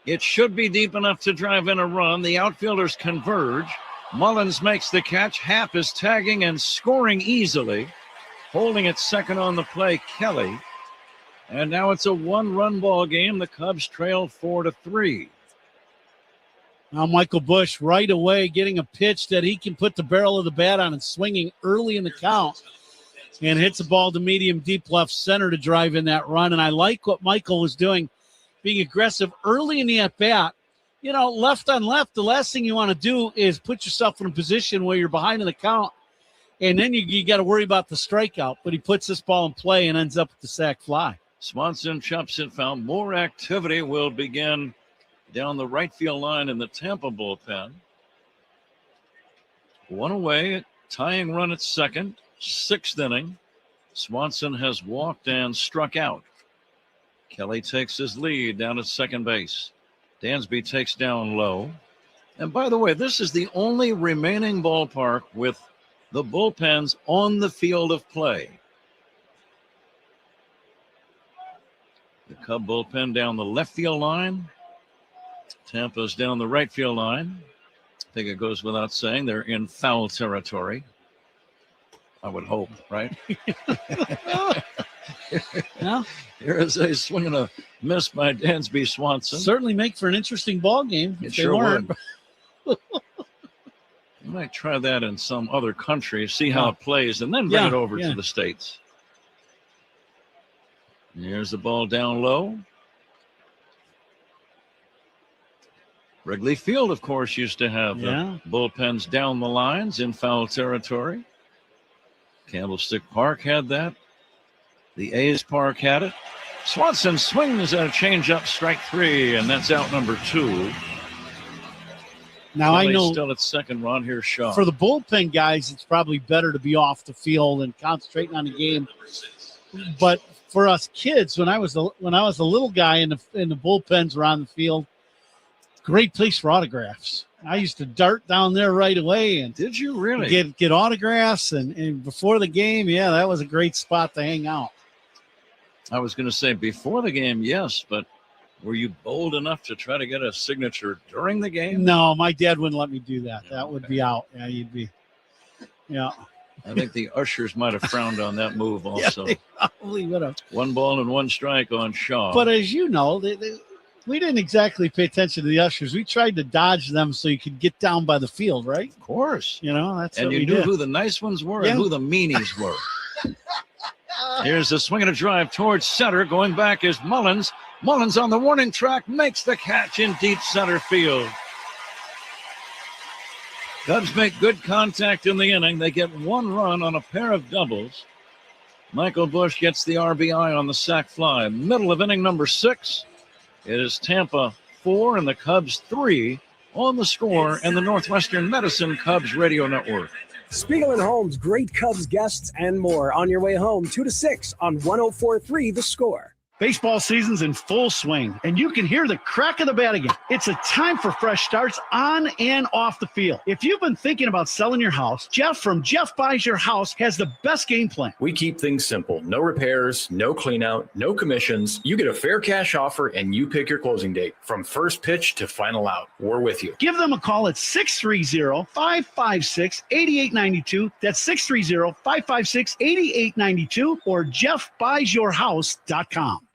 It should be deep enough to drive in a run. The outfielders converge. Mullins makes the catch. Happ is tagging and scoring easily. Holding at second on the play, Kelly. And now it's a one-run ball game. The Cubs trail 4-3. Now Michael Busch right away getting a pitch that he can put the barrel of the bat on and swinging early in the count. And hits the ball to medium deep left center to drive in that run. And I like what Michael was doing, being aggressive early in the at-bat. Left on left, the last thing you want to do is put yourself in a position where you're behind in the count, and then you got to worry about the strikeout. But he puts this ball in play and ends up with the sac fly. Swanson chops it foul. More activity will begin down the right field line in the Tampa bullpen. One away, tying run at second, 6th inning. Swanson has walked and struck out. Kelly takes his lead down at second base. Dansby takes down low. And by the way, this is the only remaining ballpark with the bullpens on the field of play. The Cub bullpen down the left field line. Tampa's down the right field line. I think it goes without saying they're in foul territory. I would hope, right? No. Here is a swing and a miss by Dansby Swanson. Certainly make for an interesting ball game. It sure would. You might try that in some other country, see how it plays, and then bring it over to the States. And here's the ball down low. Wrigley Field, of course, used to have bullpens down the lines in foul territory. Candlestick Park had that. The A's Park had it. Swanson swings at a changeup, strike 3, and that's out number 2. Now Kelly I know still at second. Ron, here's Shaw. For the bullpen guys, it's probably better to be off the field and concentrating on the game. But for us kids, when I was a little guy and the bullpens were on the field, great place for autographs. I used to dart down there right away and did you really get autographs and before the game, that was a great spot to hang out. I was going to say before the game, yes, but were you bold enough to try to get a signature during the game? No, my dad wouldn't let me do that. That would be out. Yeah, you'd be. Yeah. I think the ushers might have frowned on that move also. Yeah, they probably would have. 1 ball and 1 strike on Shaw. But as you know, we didn't exactly pay attention to the ushers. We tried to dodge them so you could get down by the field, right? Of course. That's and what you we knew did. who the nice ones were and who the meanies were. Here's a swing and a drive towards center. Going back is Mullins. Mullins on the warning track makes the catch in deep center field. Cubs make good contact in the inning. They get 1 run on a pair of doubles. Michael Busch gets the RBI on the sac fly. Middle of inning number 6. It is Tampa 4 and the Cubs 3 on the score and the Northwestern Medicine Cubs Radio Network. Spiegel and Holmes, great Cubs guests and more on your way home 2 to 6 on 104.3 The Score. Baseball season's in full swing, and you can hear the crack of the bat again. It's a time for fresh starts on and off the field. If you've been thinking about selling your house, Jeff from Jeff Buys Your House has the best game plan. We keep things simple. No repairs, no cleanout, no commissions. You get a fair cash offer, and you pick your closing date. From first pitch to final out, we're with you. Give them a call at 630-556-8892. That's 630-556-8892 or jeffbuysyourhouse.com.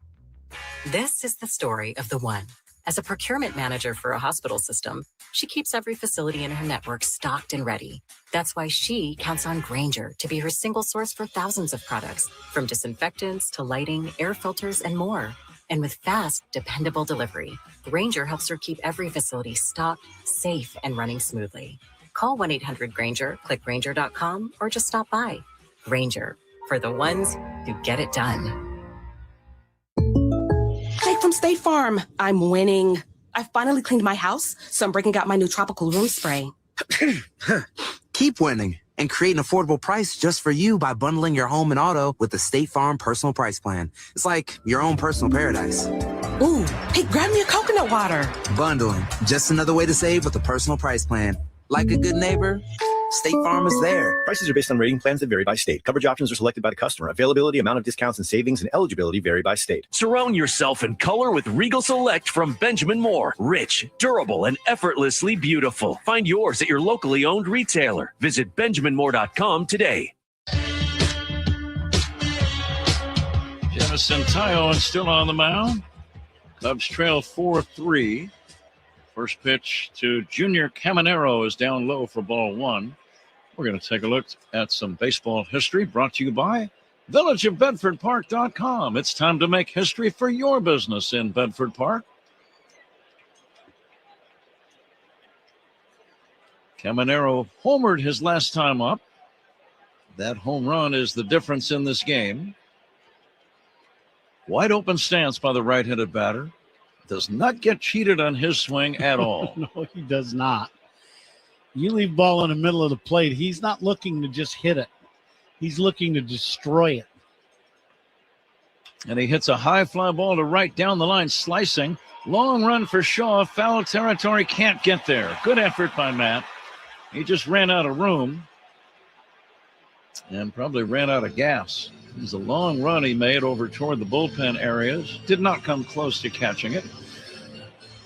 This is the story of the one. As a procurement manager for a hospital system, she keeps every facility in her network stocked and ready. That's why she counts on Grainger to be her single source for thousands of products, from disinfectants to lighting, air filters, and more. And with fast, dependable delivery, Grainger helps her keep every facility stocked, safe, and running smoothly. Call 1-800-GRAINGER, click Grainger.com, or just stop by. Grainger, for the ones who get it done. Jake from State Farm. I'm winning. I finally cleaned my house, so I'm breaking out my new tropical room spray. Keep winning and create an affordable price just for you by bundling your home and auto with the State Farm Personal Price Plan. It's like your own personal paradise. Ooh, hey, grab me a coconut water. Bundling, just another way to save with a personal price plan. Like a good neighbor, State Farm is there. Prices are based on rating plans that vary by state. Coverage options are selected by the customer. Availability, amount of discounts and savings, and eligibility vary by state. Surround yourself in color with Regal Select from Benjamin Moore. Rich, durable, and effortlessly beautiful. Find yours at your locally owned retailer. Visit BenjaminMoore.com today. Jamison Tayo still on the mound. Cubs trail 4-3. First pitch to Junior Caminero is down low for ball one. We're going to take a look at some baseball history brought to you by villageofbedfordpark.com. It's time to make history for your business in Bedford Park. Caminero homered his last time up. That home run is the difference in this game. Wide open stance by the right-handed batter. Does not get cheated on his swing at all. No, he does not. You leave ball in the middle of the plate, he's not looking to just hit it. He's looking to destroy it. And he hits a high fly ball to right down the line, slicing. Long run for Shaw. Foul territory, can't get there. Good effort by Matt. He just ran out of room and probably ran out of gas. It was a long run he made over toward the bullpen areas. Did not come close to catching it.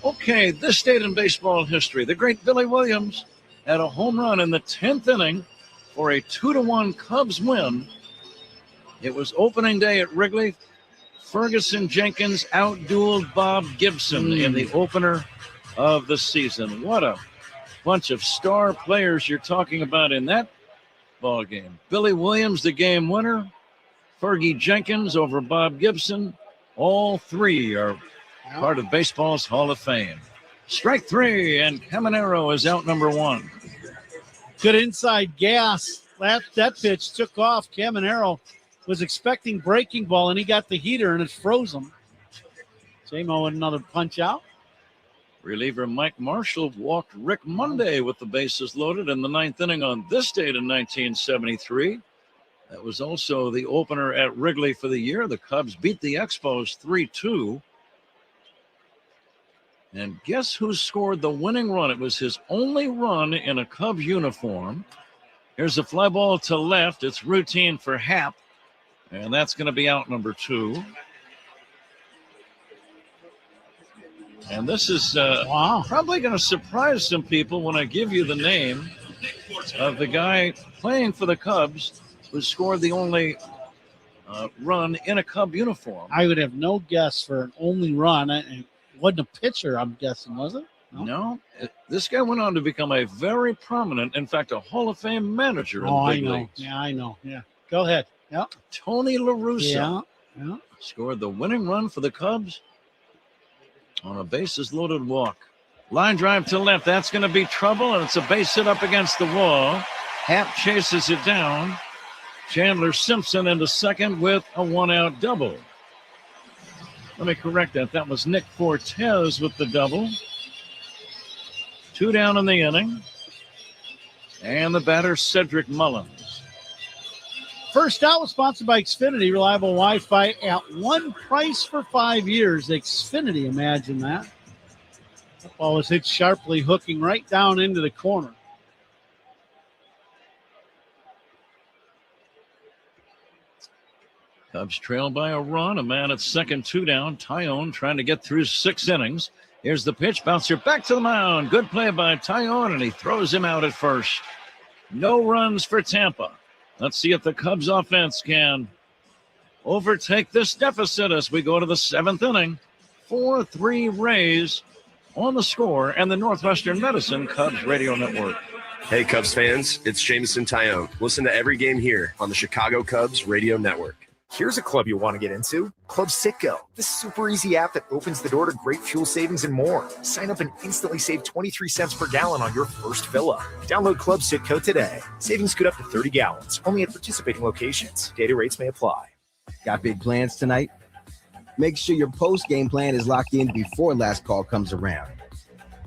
Okay, this date in baseball history. The great Billy Williams had a home run in the 10th inning for a 2-1 Cubs win. It was opening day at Wrigley. Ferguson Jenkins outdueled Bob Gibson in the opener of the season. What a bunch of star players you're talking about in that ball game. Billy Williams, the game winner. Fergie Jenkins over Bob Gibson. All three are part of baseball's Hall of Fame. Strike three, and Caminero is out number one. Good inside gas. That pitch took off. Caminero was expecting breaking ball, and he got the heater, and it froze him. J-Mo with another punch out. Reliever Mike Marshall walked Rick Monday with the bases loaded in the 9th inning on this date in 1973. That was also the opener at Wrigley for the year. The Cubs beat the Expos 3-2. And guess who scored the winning run? It was his only run in a Cubs uniform. Here's a fly ball to left. It's routine for Happ. And that's going to be out number two. And this is probably going to surprise some people when I give you the name of the guy playing for the Cubs who scored the only run in a Cub uniform. I would have no guess for an only run. It wasn't a pitcher, I'm guessing, was it? No. This guy went on to become a very prominent, in fact, a Hall of Fame manager in the big leagues. Yeah, I know. Yeah. Go ahead. Yeah. Tony La Russa Yeah. scored the winning run for the Cubs on a bases-loaded walk. Line drive to left. That's going to be trouble, and it's a base hit up against the wall. Happ chases it down. Chandler Simpson into second with a one-out double. Let me correct that. That was Nick Fortes with the double. 2 down in the inning. And the batter, Cedric Mullins. First Out was sponsored by Xfinity, reliable Wi-Fi at one price for 5 years. Xfinity, imagine that. That ball was hit sharply, hooking right down into the corner. Cubs trail by a run. A man at second, 2 down. Tyone trying to get through 6 innings. Here's the pitch. Bouncer back to the mound. Good play by Tyone, and he throws him out at first. No runs for Tampa. Let's see if the Cubs offense can overtake this deficit as we go to the 7th inning. 4-3 Rays on the score and the Northwestern Medicine Cubs Radio Network. Hey, Cubs fans, it's Jameson Tyone. Listen to every game here on the Chicago Cubs Radio Network. Here's a club you'll want to get into, Club Citgo. This super easy app that opens the door to great fuel savings and more. Sign up and instantly save 23 cents per gallon on your first fill-up. Download Club Citgo today. Savings could up to 30 gallons, only at participating locations. Data rates may apply. Got big plans tonight? Make sure your post-game plan is locked in before last call comes around.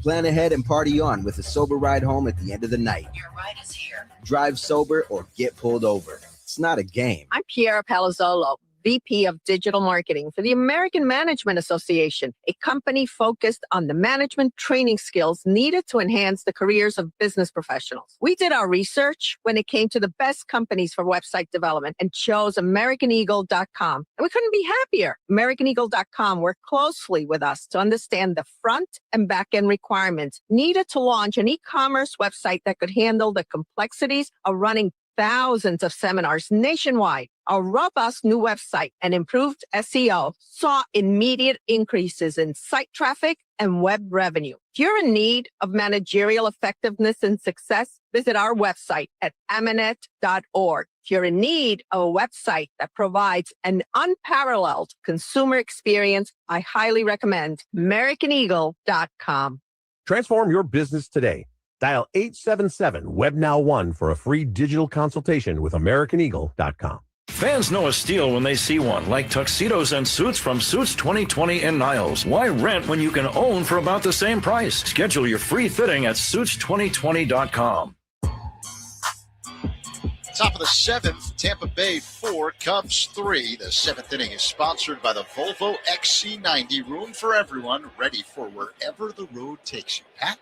Plan ahead and party on with a sober ride home at the end of the night. Your ride is here. Drive sober or get pulled over. It's not a game. I'm Piera Palazzolo, VP of Digital Marketing for the American Management Association, a company focused on the management training skills needed to enhance the careers of business professionals. We did our research when it came to the best companies for website development and chose AmericanEagle.com. And we couldn't be happier. AmericanEagle.com worked closely with us to understand the front and back end requirements needed to launch an e-commerce website that could handle the complexities of running thousands of seminars nationwide. Our robust new website and improved SEO saw immediate increases in site traffic and web revenue. If you're in need of managerial effectiveness and success, visit our website at amanet.org. If you're in need of a website that provides an unparalleled consumer experience, I highly recommend AmericanEagle.com. Transform your business today. Dial 877-WebNow1 for a free digital consultation with AmericanEagle.com. Fans know a steal when they see one, like tuxedos and suits from Suits 2020 in Niles. Why rent when you can own for about the same price? Schedule your free fitting at Suits2020.com. Top of the 7th, Tampa Bay 4, Cubs 3. The 7th inning is sponsored by the Volvo XC90. Room for everyone, ready for wherever the road takes you. Pat?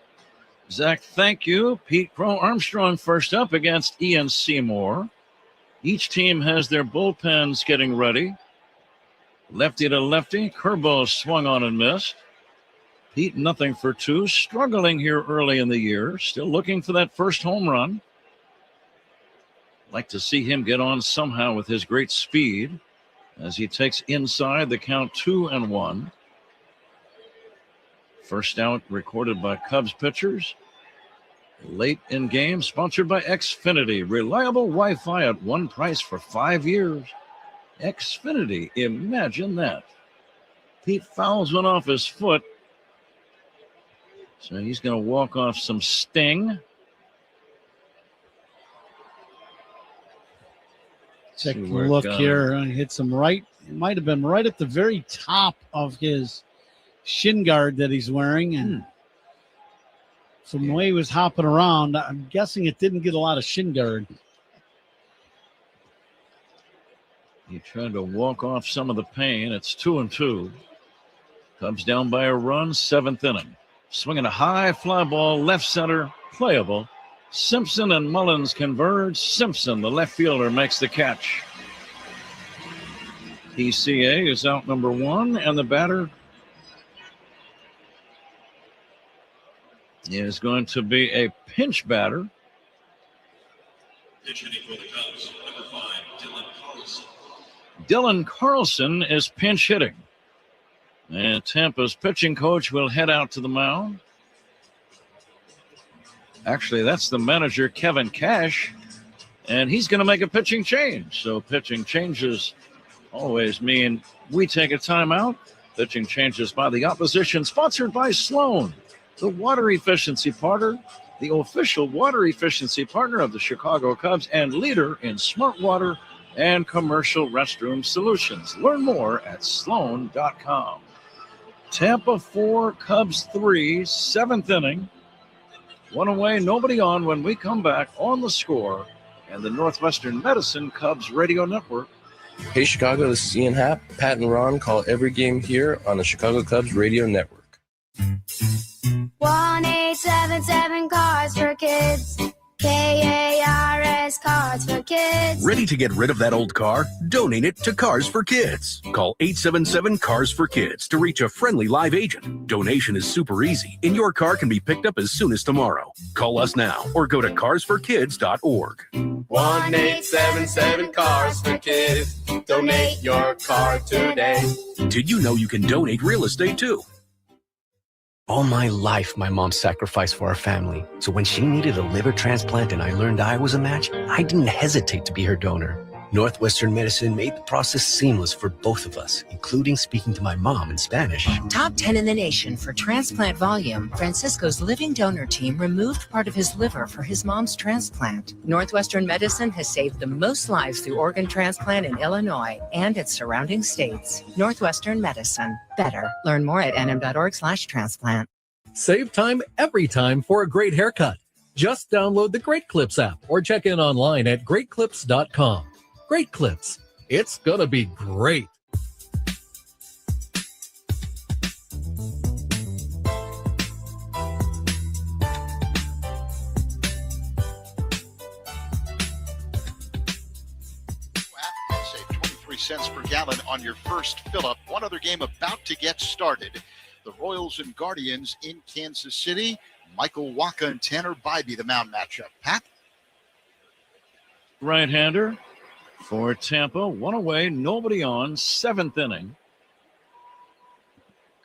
Zach, thank you. Pete Crow Armstrong first up against Ian Seymour. Each team has their bullpens getting ready. Lefty to lefty. Curveball swung on and missed. Pete, 0 for 2. Struggling here early in the year. Still looking for that first home run. Like to see him get on somehow with his great speed as he takes inside the count 2-1. First out recorded by Cubs pitchers. Late in game, sponsored by Xfinity. Reliable Wi-Fi at one price for 5 years. Xfinity, imagine that. Pete fouls one off his foot. So he's going to walk off some sting. Take a look here. He hits him right. It might have been right at the very top of his shin guard that he's wearing. And from the way he was hopping around, I'm guessing it didn't get a lot of shin guard. He tried to walk off some of the pain. It's 2-2. Cubs down by a run, 7th inning. Swinging a high fly ball, left center, playable. Simpson and Mullins converge. Simpson, the left fielder, makes the catch. PCA is out number 1, and the batter is going to be a pinch batter. Pitch hitting for the Cubs, number 5, Dylan Carlson. Dylan Carlson is pinch hitting. And Tampa's pitching coach will head out to the mound. Actually, that's the manager, Kevin Cash, and he's going to make a pitching change. So pitching changes always mean we take a timeout. Pitching changes by the opposition, sponsored by Sloan, the water efficiency partner, the official water efficiency partner of the Chicago Cubs and leader in smart water and commercial restroom solutions. Learn more at sloan.com. Tampa 4, Cubs 3, 7th inning. 1 away, nobody on when we come back on the score and the Northwestern Medicine Cubs Radio Network. Hey Chicago, this is Ian Happ. Pat and Ron call every game here on the Chicago Cubs Radio Network. 1-877 Cards for Kids. KARS Cards for Kids. Ready to get rid of that old car? Donate it to Cars for Kids. Call 877 Cars for Kids to reach a friendly live agent. Donation is super easy, and your car can be picked up as soon as tomorrow. Call us now or go to carsforkids.org. 1-877 Cars for Kids. Donate your car today. Did you know you can donate real estate too? All my life, my mom sacrificed for our family. So when she needed a liver transplant and I learned I was a match, I didn't hesitate to be her donor. Northwestern Medicine made the process seamless for both of us, including speaking to my mom in Spanish. Top 10 in the nation for transplant volume, Francisco's living donor team removed part of his liver for his mom's transplant. Northwestern Medicine has saved the most lives through organ transplant in Illinois and its surrounding states. Northwestern Medicine. Better. Learn more at nm.org/transplant. Save time every time for a great haircut. Just download the Great Clips app or check in online at greatclips.com. Great Clips. It's gonna be great. Save 23 cents per gallon on your first fill-up. One other game about to get started. The Royals and Guardians in Kansas City. Michael Wacha and Tanner Bybee, the mound matchup. Pat? Right-hander for Tampa. One away, nobody on. Seventh inning.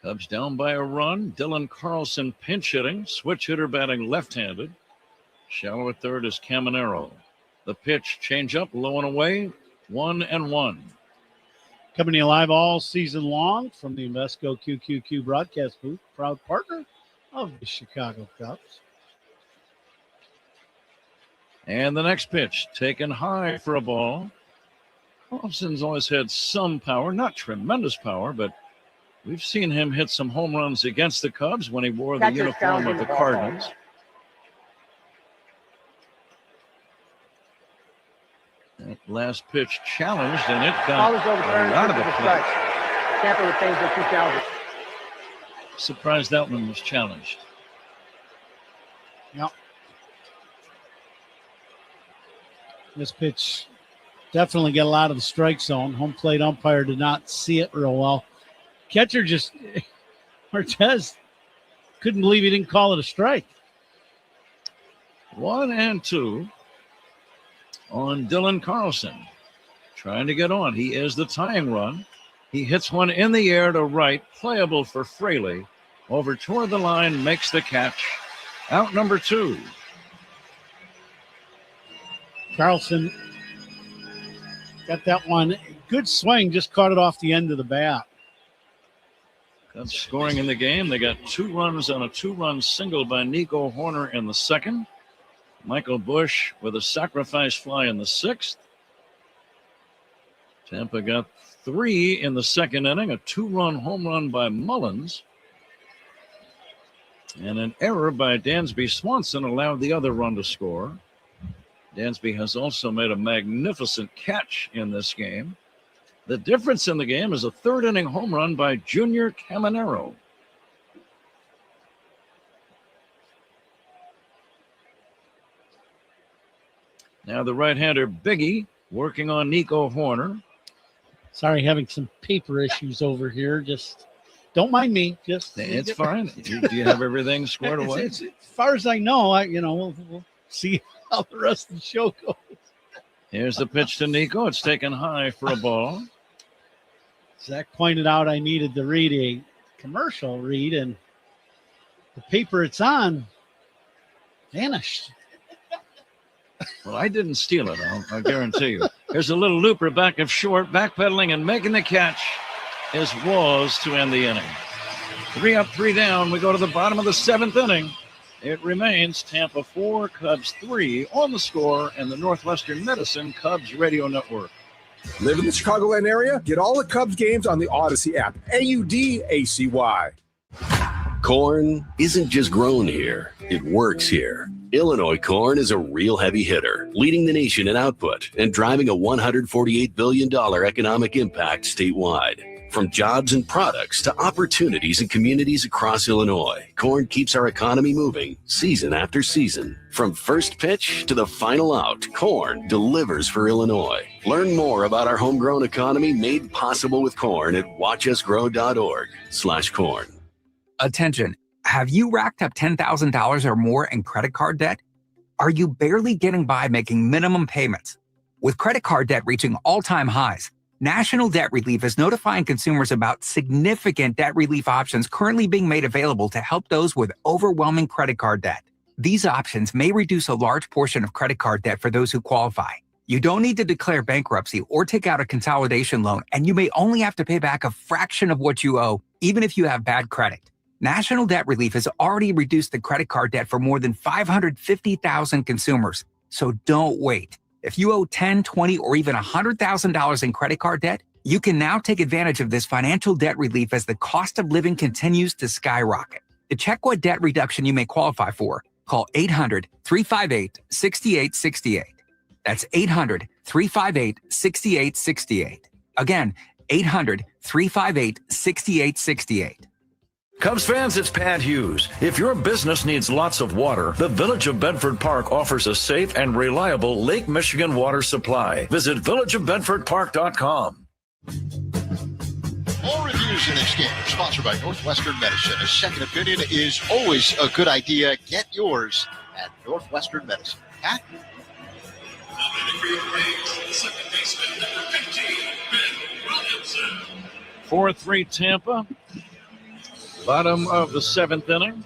Cubs down by a run. Dylan Carlson pinch hitting. Switch hitter batting left-handed. Shallow at third is Caminero. The pitch, change up, low and away. 1-1. Coming to you live all season long from the Invesco QQQ broadcast booth. Proud partner of the Chicago Cubs. And the next pitch, taken high for a ball. Carlson's always had some power, not tremendous power, but we've seen him hit some home runs against the Cubs when he wore the uniform of the Cardinals. That last pitch challenged, and it got out of the plate. Tampa retains their 2,000. Surprised that one was challenged. Yep. This pitch definitely got a lot of the strike zone. Home plate umpire did not see it real well. Catcher just, Martez couldn't believe he didn't call it a strike. 1-2 on Dylan Carlson. Trying to get on. He is the tying run. He hits one in the air to right, playable for Fraley. Over toward the line, makes the catch. Out number 2. Carlson got that one. Good swing, just caught it off the end of the bat. Cubs scoring in the game. They got 2 runs on a 2-run single by Nico Horner in the second. Michael Busch with a sacrifice fly in the 6th. Tampa got 3 in the second inning. A 2-run home run by Mullins. And an error by Dansby Swanson allowed the other run to score. Dansby has also made a magnificent catch in this game. The difference in the game is a third-inning home run by Junior Caminero. Now the right-hander Biggie working on Nico Horner. Sorry, having some paper issues over here. Just don't mind me. Just it's fine. Do you have everything squared away? As far as I know, we'll see how the rest of the show goes. Here's the pitch to Nico. It's taken high for a ball. Zach pointed out I needed to read a commercial read, and the paper it's on vanished. Well, I didn't steal it, I'll guarantee you. Here's a little looper back of short, backpedaling and making the catch is Waz to end the inning. 3 up, 3 down. We go to the bottom of the 7th inning. It remains Tampa 4, Cubs 3 on the score and the Northwestern Medicine Cubs Radio Network. Live in the Chicagoland area? Get all the Cubs games on the Odyssey app. AUDACY. Corn isn't just grown here, it works here. Illinois corn is a real heavy hitter, leading the nation in output and driving a $148 billion economic impact statewide. From jobs and products to opportunities in communities across Illinois, corn keeps our economy moving season after season. From first pitch to the final out, corn delivers for Illinois. Learn more about our homegrown economy made possible with corn at watchusgrow.org/corn. Attention. Have you racked up $10,000 or more in credit card debt? Are you barely getting by making minimum payments? With credit card debt reaching all-time highs, National Debt Relief is notifying consumers about significant debt relief options currently being made available to help those with overwhelming credit card debt. These options may reduce a large portion of credit card debt for those who qualify. You don't need to declare bankruptcy or take out a consolidation loan, and you may only have to pay back a fraction of what you owe, even if you have bad credit. National Debt Relief has already reduced the credit card debt for more than 550,000 consumers. So don't wait. If you owe $10,000, $20,000, or even $100,000 in credit card debt, you can now take advantage of this financial debt relief as the cost of living continues to skyrocket. To check what debt reduction you may qualify for, call 800-358-6868. That's 800-358-6868. Again, 800-358-6868. Cubs fans, it's Pat Hughes. If your business needs lots of water, the Village of Bedford Park offers a safe and reliable Lake Michigan water supply. Visit villageofbedfordpark.com. All reviews in this game are sponsored by Northwestern Medicine. A second opinion is always a good idea. Get yours at Northwestern Medicine. Pat? 4-3 Tampa. Bottom of the seventh inning.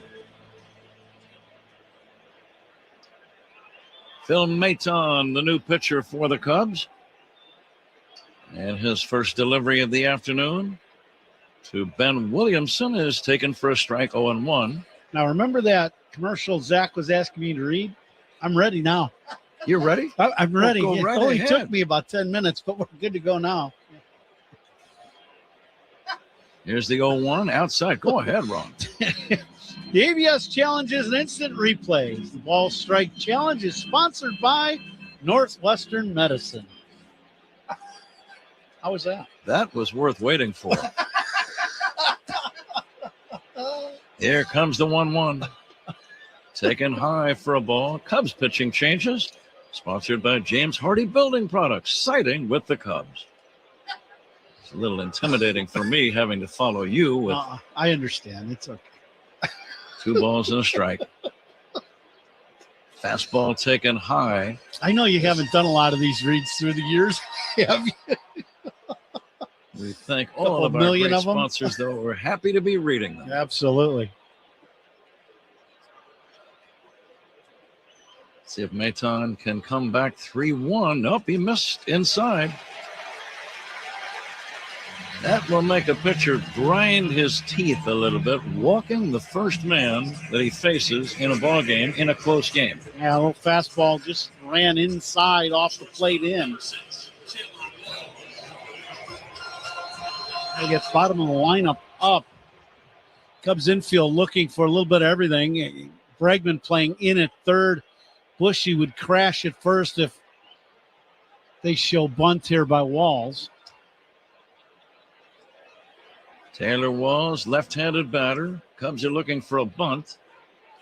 Phil Maton, the new pitcher for the Cubs. And his first delivery of the afternoon to Ben Williamson is taken for a strike, 0-1. Now, remember that commercial Zach was asking me to read? I'm ready now. You're ready? I'm ready. Well, it right only ahead. took me about 10 minutes, but we're good to go now. Here's the 0-1 outside. Go ahead, Ron. The ABS Challenge is an instant replay. The Ball Strike Challenge is sponsored by Northwestern Medicine. How was that? That was worth waiting for. Here comes the 1-1. Taken high for a ball. Cubs pitching changes. Sponsored by James Hardy Building Products. Siding with the Cubs. It's a little intimidating for me having to follow you with I understand. It's okay. 2 balls and a strike. Fastball taken high. I know you haven't done a lot of these reads through the years, have you? We thank all of our great sponsors, though. We're happy to be reading them. Absolutely. See if Maton can come back 3-1. Nope, he missed inside. That will make a pitcher grind his teeth a little bit, walking the first man that he faces in a ball game, in a close game. Yeah, a little fastball just ran inside off the plate in. He gets bottom of the lineup up. Cubs infield looking for a little bit of everything. Bregman playing in at third. Bushy would crash at first if they show bunt here by Walls. Taylor Walls, left-handed batter. Cubs are looking for a bunt.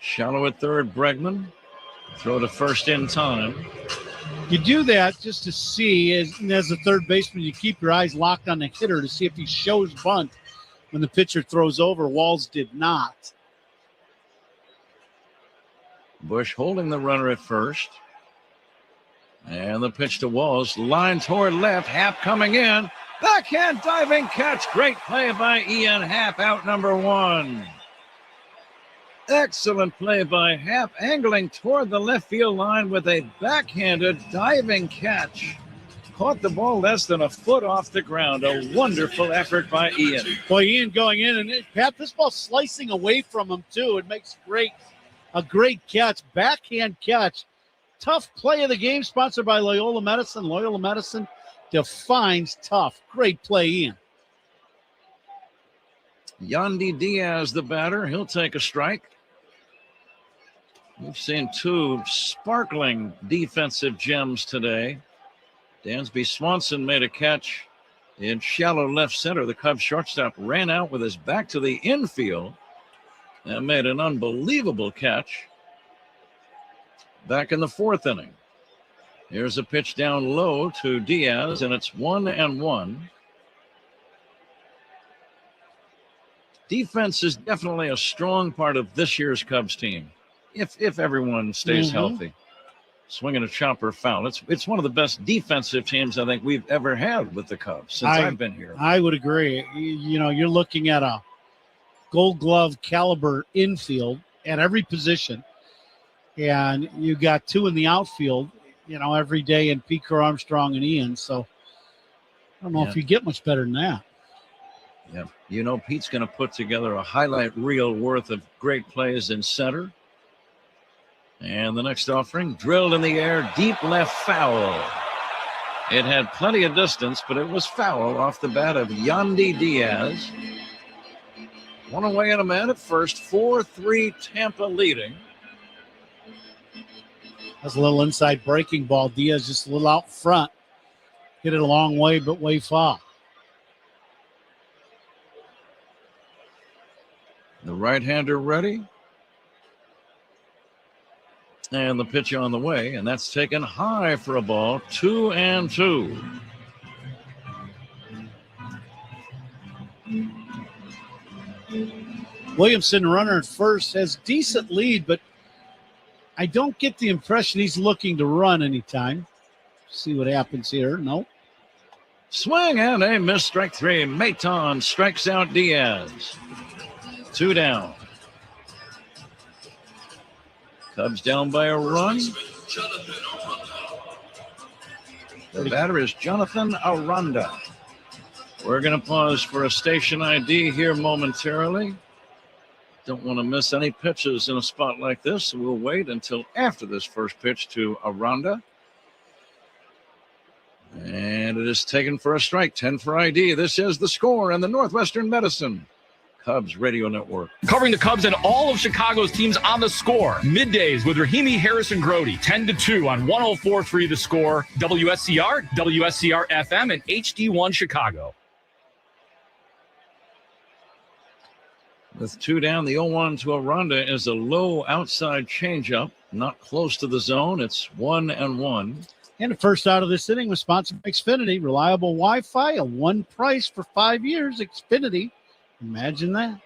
Shallow at third, Bregman. Throw to first in time. You do that just to see, as a third baseman, you keep your eyes locked on the hitter to see if he shows bunt when the pitcher throws over. Walls did not. Bush holding the runner at first. And the pitch to Walls. Line toward left. Happ coming in. Backhand diving catch. Great play by Ian Happ, out number 1. Excellent play by Happ, angling toward the left field line with a backhanded diving catch. Caught the ball less than a foot off the ground. A wonderful effort by Ian. Boy, Ian going in, and Pat, this ball slicing away from him too. It makes a great catch, backhand catch. Tough play of the game, sponsored by Loyola Medicine. Loyola Medicine defines tough. Great play, Ian. Yandy Diaz, the batter. He'll take a strike. We've seen two sparkling defensive gems today. Dansby Swanson made a catch in shallow left center. The Cubs shortstop ran out with his back to the infield and made an unbelievable catch back in the 4th inning. Here's a pitch down low to Diaz, and it's 1-1. Defense is definitely a strong part of this year's Cubs team, if everyone stays healthy. Swinging a chopper foul. It's one of the best defensive teams I think we've ever had with the Cubs since I've been here. I would agree. You're looking at a Gold Glove caliber infield at every position, and you got two in the outfield, every day in Pico, Armstrong, and Ian. So I don't know if you get much better than that. Yeah, Pete's going to put together a highlight reel worth of great plays in center. And the next offering, drilled in the air, deep left foul. It had plenty of distance, but it was foul off the bat of Yandy Diaz. One away and a man at first, 4-3 Tampa leading. That's a little inside breaking ball. Diaz just a little out front. Hit it a long way, but way far. The right-hander ready. And the pitch on the way, and that's taken high for a ball. 2-2. Williamson, runner at first, has decent lead, but I don't get the impression he's looking to run anytime. See what happens here. Nope. Swing and a miss, strike 3. Maton strikes out Diaz. 2 down. Cubs down by a run. The batter is Jonathan Aranda. We're going to pause for a station ID here momentarily. Don't want to miss any pitches in a spot like this, so we'll wait until after this first pitch to Aranda. And it is taken for a strike, 10 for ID. This is The Score and the Northwestern Medicine Cubs Radio Network. Covering the Cubs and all of Chicago's teams on The Score. Middays with Rahimi Harrison Grody, 10 to 2 on 104.3 The Score, WSCR, WSCR FM, and HD1 Chicago. With 2 down, the 0-1 to Aranda is a low outside changeup, not close to the zone. It's 1-1. And the first out of this inning was sponsored by Xfinity. Reliable Wi-Fi, a one price for 5 years. Xfinity. Imagine that.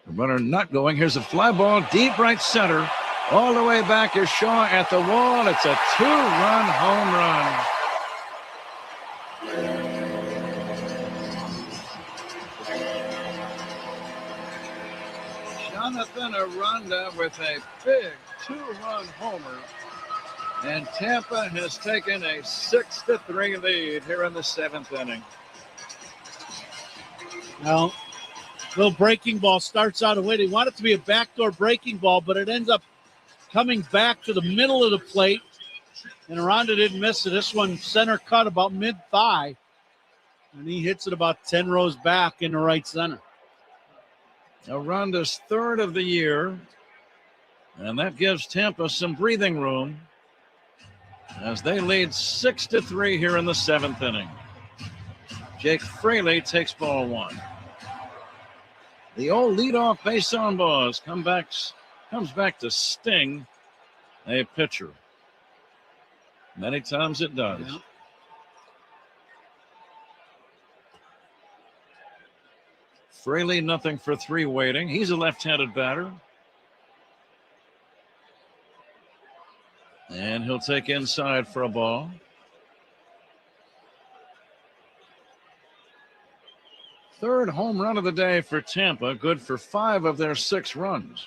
The runner not going. Here's a fly ball, deep right center. All the way back is Shaw at the wall. It's a 2-run home run. Jonathan Aranda with a big 2-run homer. And Tampa has taken a 6-3 lead here in the 7th inning. Well, little breaking ball starts out away. They want it to be a backdoor breaking ball, but it ends up coming back to the middle of the plate. And Aranda didn't miss it. This one center cut about mid-thigh. And he hits it about 10 rows back in the right center. Aranda's 3rd of the year. And that gives Tampa some breathing room as they lead 6-3 here in the 7th inning. Jake Fraley takes ball 1. The old leadoff base on balls comes back to sting a pitcher. Many times it does. Yeah. Fraley, 0-for-3 waiting. He's a left-handed batter. And he'll take inside for a ball. Third home run of the day for Tampa, good for 5 of their 6 runs.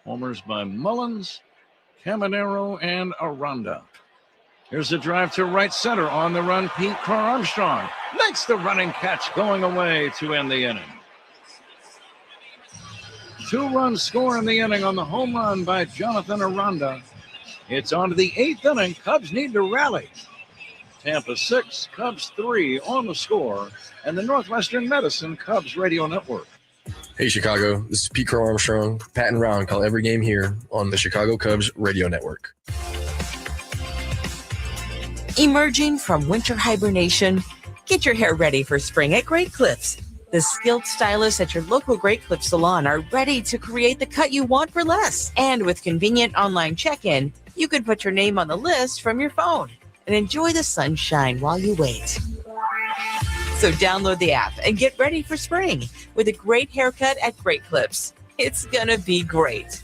Homers by Mullins, Caminero, and Aranda. Here's a drive to right center. On the run, Pete Armstrong makes the running catch, going away to end the inning. 2-run score in the inning on the home run by Jonathan Aranda. It's on to the 8th inning. Cubs need to rally. Tampa 6, Cubs 3 on The Score, and the Northwestern Medicine Cubs Radio Network. Hey, Chicago. This is Pete Crow Armstrong. Pat and Ron call every game here on the Chicago Cubs radio network. Emerging from winter hibernation, get your hair ready for spring at Great Clips. The skilled stylists at your local Great Clips salon are ready to create the cut you want for less. And with convenient online check-in, you can put your name on the list from your phone and enjoy the sunshine while you wait. So download the app and get ready for spring with a great haircut at Great Clips. It's gonna be great.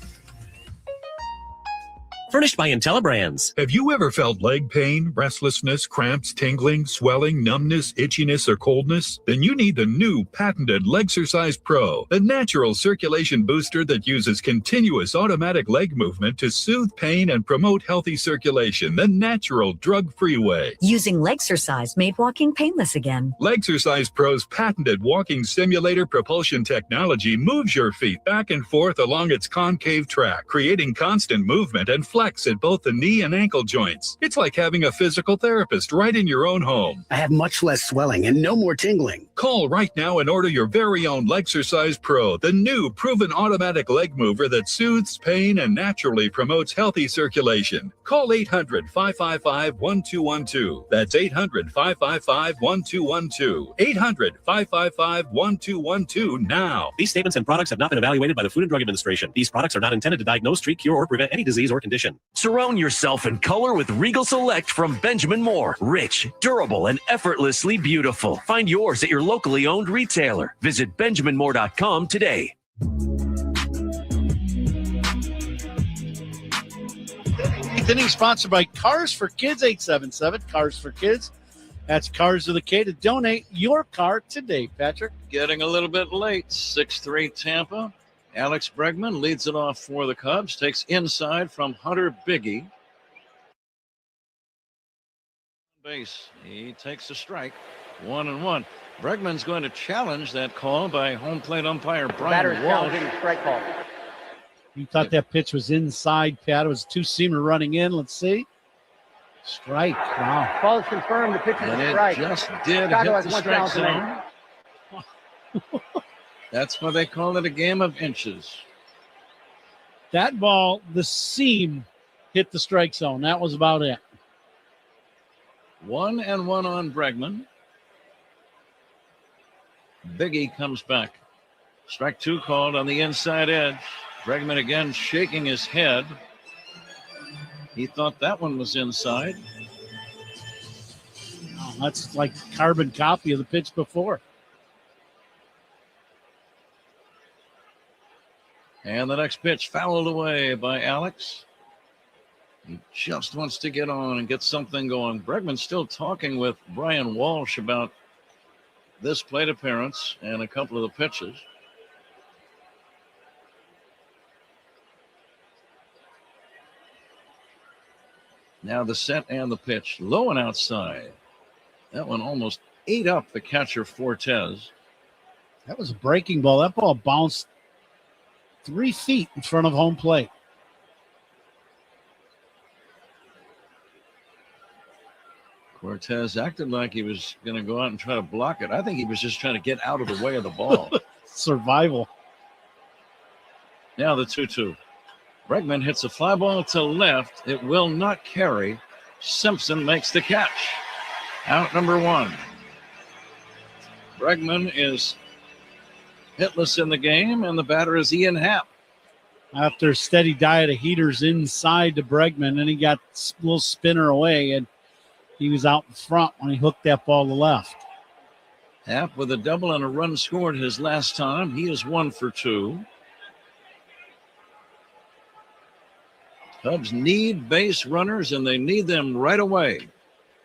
Furnished by IntelliBrands. Have you ever felt leg pain, restlessness, cramps, tingling, swelling, numbness, itchiness, or coldness? Then you need the new patented Legsercise Pro, the natural circulation booster that uses continuous automatic leg movement to soothe pain and promote healthy circulation the natural, drug-free way. Using Legsercise made walking painless again. Legsercise Pro's patented walking simulator propulsion technology moves your feet back and forth along its concave track, creating constant movement and flex at both the knee and ankle joints. It's like having a physical therapist right in your own home. I have much less swelling and no more tingling. Call right now and order your very own Legsercise Pro, the new proven automatic leg mover that soothes pain and naturally promotes healthy circulation. Call 800-555-1212. That's 800-555-1212. 800-555-1212 now. These statements and products have not been evaluated by the Food and Drug Administration. These products are not intended to diagnose, treat, cure, or prevent any disease or condition. Surround yourself in color with Regal Select from Benjamin Moore. Rich, durable, and effortlessly beautiful. Find yours at your locally owned retailer. Visit benjaminmoore.com today. Eighth inning sponsored by Cars for Kids, 877 Cars for Kids. That's Cars with a K to donate your car today, Patrick. Getting a little bit late. 6-3 Tampa. Alex Bregman leads it off for the Cubs. Takes inside from Hunter Biggie. Base. He takes a strike. 1-1. Bregman's going to challenge that call by home plate umpire Brian Walsh. Strike call. You thought that pitch was inside, Pat. It was a two-seamer running in. Let's see. Strike. Wow. Call is confirmed. The pitch is And a it strike. just did Chicago hit has the one strike challenge zone. That's why they call it a game of inches. That ball, the seam hit the strike zone. That was about it. 1-1 on Bregman. Biggie comes back. Strike two called on the inside edge. Bregman again shaking his head. He thought that one was inside. Oh, that's like carbon copy of the pitch before. And the next pitch fouled away by Alex. He just wants to get on and get something going. Bregman's still talking with Brian Walsh about this plate appearance and a couple of the pitches. Now the set and the pitch. Low and outside. That one almost ate up the catcher Fortes. That was a breaking ball. That ball bounced 3 feet in front of home plate. Cortez acted like he was going to go out and try to block it. I think he was just trying to get out of the way of the ball. Survival. Now the 2-2. Bregman hits a fly ball to left. It will not carry. Simpson makes the catch. Out number one. Bregman is hitless in the game, and the batter is Ian Happ. After a steady diet of heaters inside to Bregman, and he got a little spinner away, and he was out in front when he hooked that ball to left. Happ with a double and a run scored his last time. He is 1 for 2. Cubs need base runners, and they need them right away.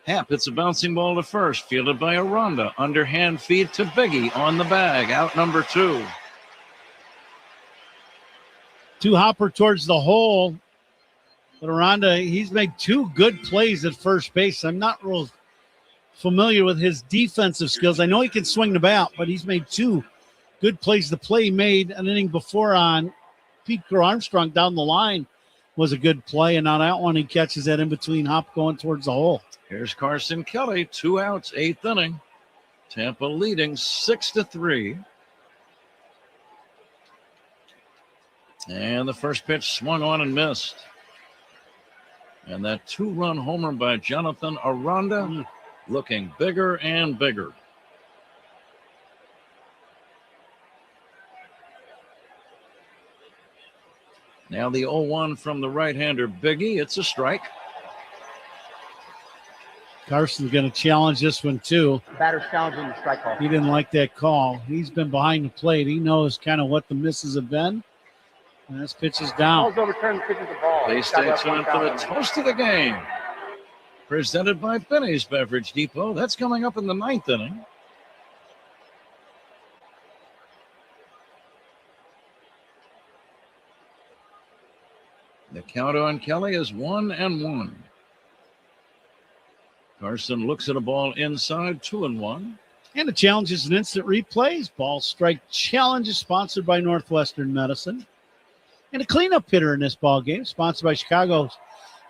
Happ hits a bouncing ball to first, fielded by Aranda. Underhand feed to Biggie on the bag. Out number 2. Two hopper towards the hole. But Aranda, he's made 2 good plays at first base. I'm not real familiar with his defensive skills. I know he can swing the bat, but he's made 2 good plays. The play he made an inning before on Pete Armstrong down the line was a good play, and on that one he catches that in between hop going towards the hole. Here's Carson Kelly, 2 outs, 8th inning. Tampa leading 6-3. And the first pitch swung on and missed. And that 2-run homer by Jonathan Aranda looking bigger and bigger. Now the 0-1 from the right-hander Biggie. It's a strike. Carson's going to challenge this one, too. Batter's challenging the strike call. He didn't like that call. He's been behind the plate. He knows kind of what the misses have been. And this pitch is down. Ball's overturned, pitches the ball. They stay tuned for the toast of the game. Presented by Benny's Beverage Depot. That's coming up in the 9th inning. The count on Kelly is 1-1. Carson looks at a ball inside, 2-1. And the challenge is an instant replays. Ball strike challenge is sponsored by Northwestern Medicine. And a cleanup hitter in this ball game, sponsored by Chicago's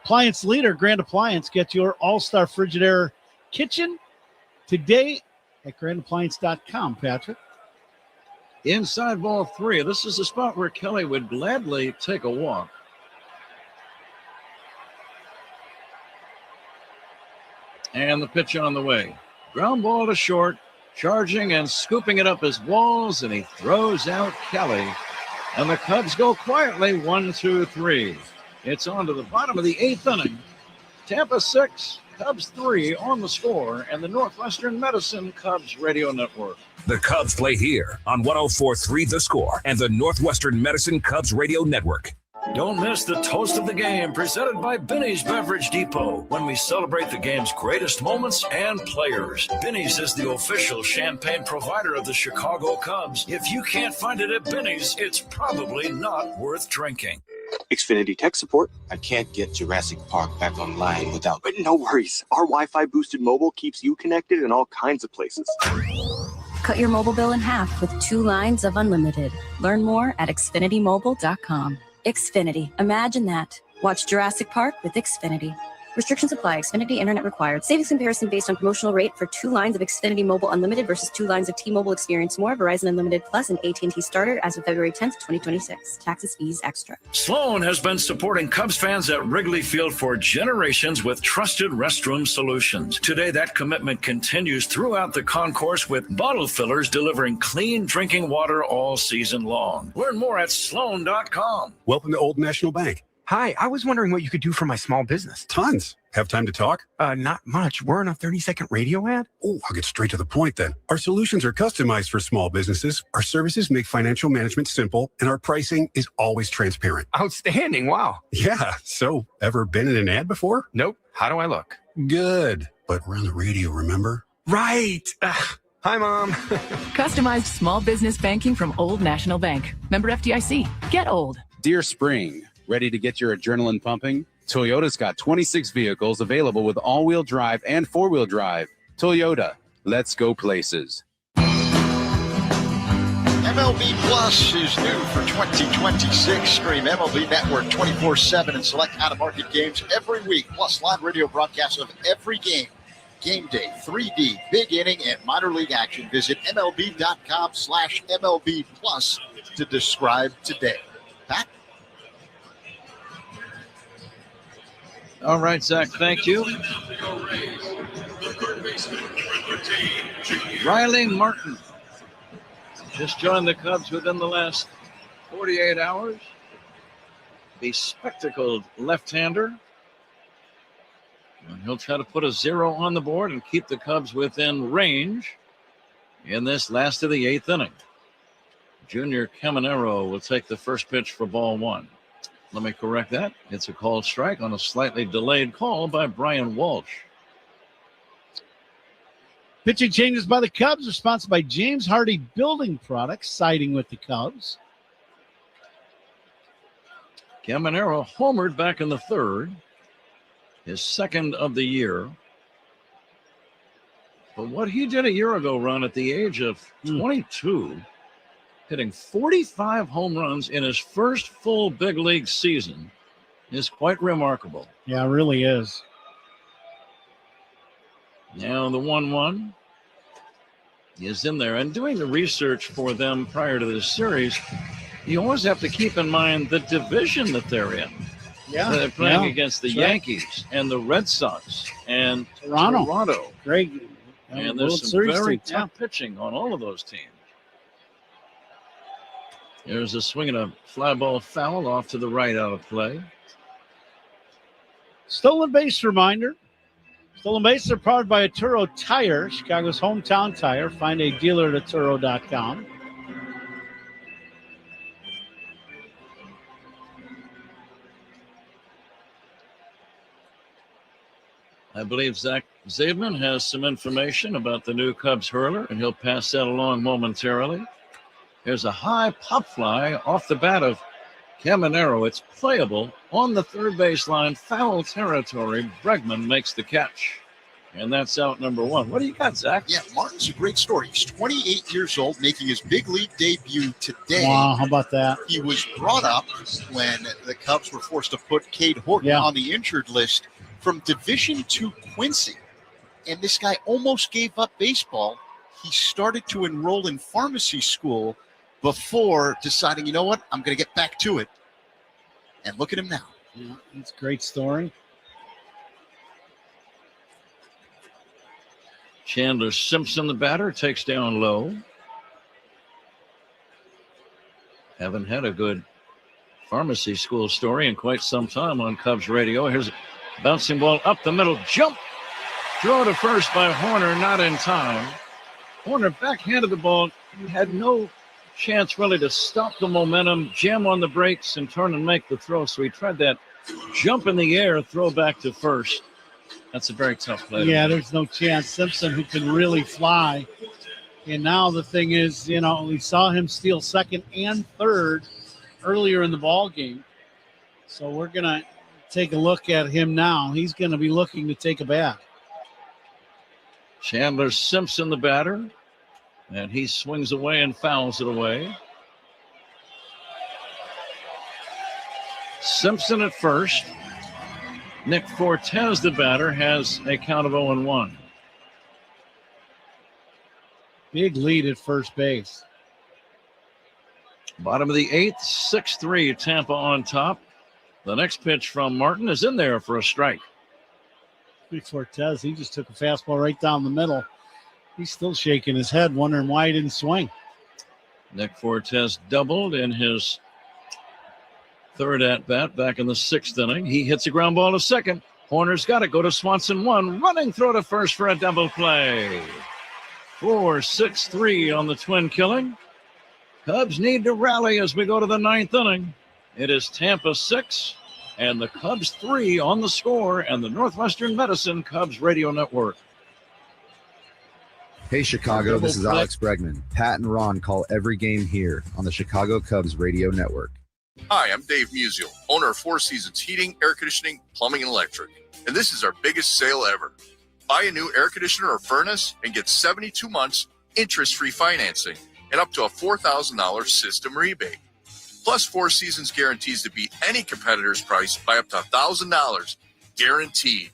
appliance leader, Grand Appliance. Get your all-star Frigidaire kitchen today at grandappliance.com, Patrick. Inside ball 3. This is the spot where Kelly would gladly take a walk. And the pitch on the way. Ground ball to short, charging and scooping it up his walls, and he throws out Kelly. And the Cubs go quietly 1-2-3. It's on to the bottom of the 8th inning. Tampa 6, Cubs 3 on the score, and the Northwestern Medicine Cubs Radio Network. The Cubs play here on 104.3 The Score and the Northwestern Medicine Cubs Radio Network. Don't miss the toast of the game presented by Benny's Beverage Depot when we celebrate the game's greatest moments and players. Benny's is the official champagne provider of the Chicago Cubs. If you can't find it at Benny's, it's probably not worth drinking. Xfinity tech support. I can't get Jurassic Park back online without... But no worries. Our Wi-Fi boosted mobile keeps you connected in all kinds of places. Cut your mobile bill in half with 2 lines of unlimited. Learn more at xfinitymobile.com. Xfinity. Imagine that. Watch Jurassic Park with Xfinity. Restrictions apply. Xfinity Internet required. Savings comparison based on promotional rate for 2 lines of Xfinity Mobile Unlimited versus 2 lines of T-Mobile Experience More, Verizon Unlimited Plus, and AT&T Starter as of February 10th, 2026. Taxes, fees, extra. Sloan has been supporting Cubs fans at Wrigley Field for generations with trusted restroom solutions. Today, that commitment continues throughout the concourse with bottle fillers delivering clean drinking water all season long. Learn more at Sloan.com. Welcome to Old National Bank. Hi, I was wondering what you could do for my small business. Tons. Have time to talk? Not much. We're in a 30-second radio ad. Oh, I'll get straight to the point then. Our solutions are customized for small businesses. Our services make financial management simple, and our pricing is always transparent. Outstanding. Wow. Yeah. So, ever been in an ad before? Nope. How do I look? Good. But we're on the radio, remember? Right. Hi, Mom. Customized small business banking from Old National Bank. Member FDIC. Get old. Dear Spring, ready to get your adrenaline pumping? Toyota's got 26 vehicles available with all-wheel drive and four-wheel drive. Toyota, let's go places. MLB Plus is new for 2026. Stream MLB Network 24/7 and select out-of-market games every week, plus live radio broadcasts of every game. Game day, 3D, big inning, and minor league action. Visit MLB.com/MLB Plus to describe today. Pat? All right, Zach, thank you. Riley Martin just joined the Cubs within the last 48 hours. Bespectacled left-hander. And he'll try to put a 0 on the board and keep the Cubs within range in this last of the 8th inning. Junior Caminero will take the first pitch for ball 1. Let me correct that. It's a called strike on a slightly delayed call by Brian Walsh. Pitching changes by the Cubs are sponsored by James Hardy Building Products, siding with the Cubs. Caminero homered back in the 3rd, his 2nd of the year. But what he did a year ago, Ron, at the age of 22, hitting 45 home runs in his first full big league season, is quite remarkable. Yeah, it really is. Now the 1-1 is in there. And doing the research for them prior to this series, you always have to keep in mind the division that they're in. Yeah. They're playing against the Yankees and the Red Sox and Toronto. Great. And there's some very tough pitching on all of those teams. There's a swing and a fly ball foul off to the right out of play. Stolen base reminder. Stolen bases are powered by Atturo Tire, Chicago's hometown tire. Find a dealer at Atturo.com. I believe Zach Zaidman has some information about the new Cubs hurler, and he'll pass that along momentarily. There's a high pop fly off the bat of Caminero. It's playable on the third baseline, foul territory. Bregman makes the catch, and that's out number one. What do you got, Zach? Yeah, Martin's a great story. He's 28 years old, making his big league debut today. Wow, how about that? He was brought up when the Cubs were forced to put Cade Horton on the injured list from Division II Quincy. And this guy almost gave up baseball. He started to enroll in pharmacy school before deciding, you know what, I'm going to get back to it. And look at him now. Yeah, it's a great story. Chandler Simpson, the batter, takes down low. Haven't had a good pharmacy school story in quite some time on Cubs radio. Here's a bouncing ball up the middle. Jump. Throw to first by Horner, not in time. Horner backhanded the ball. He had no chance really to stop the momentum, jam on the brakes, and turn and make the throw. So he tried that jump in the air, throw back to first. That's a very tough play. Yeah, there's no chance. Simpson, who can really fly. And now the thing is, you know, we saw him steal second and third earlier in the ball game. So we're going to take a look at him now. He's going to be looking to take a bat. Chandler Simpson, the batter, and he swings away and fouls it away. Simpson at first. Nick Fortes, the batter, has a count of 0-1. Big lead at first base. Bottom of the eighth, 6-3, Tampa on top. The next pitch from Martin is in there for a strike. Nick Fortes, he just took a fastball right down the middle. He's still shaking his head, wondering why he didn't swing. Nick Fortes doubled in his third at-bat back in the sixth inning. He hits a ground ball to second. Horner's got it. Go to Swanson, one. Running throw to first for a double play. 4-6-3 on the twin killing. Cubs need to rally as we go to the ninth inning. It is Tampa 6 and the Cubs 3 on the score, and the Northwestern Medicine Cubs Radio Network. Hey, Chicago, this is Alex Bregman. Pat and Ron call every game here on the Chicago Cubs Radio Network. Hi, I'm Dave Musial, owner of Four Seasons Heating, Air Conditioning, Plumbing, and Electric. And this is our biggest sale ever. Buy a new air conditioner or furnace and get 72 months interest-free financing and up to a $4,000 system rebate. Plus, Four Seasons guarantees to beat any competitor's price by up to $1,000, guaranteed.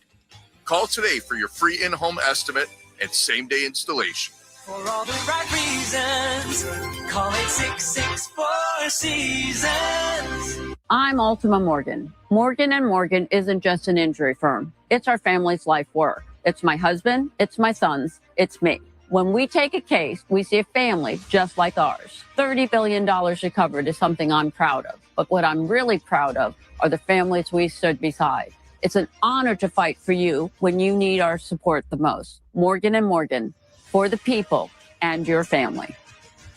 Call today for your free in-home estimate and same-day installation. For all the right reasons, call 866-4 Seasons. I'm Ultima Morgan. Morgan & Morgan isn't just an injury firm. It's our family's life work. It's my husband, it's my sons, it's me. When we take a case, we see a family just like ours. $30 billion recovered is something I'm proud of. But what I'm really proud of are the families we stood beside. It's an honor to fight for you when you need our support the most. Morgan & Morgan, for the people and your family.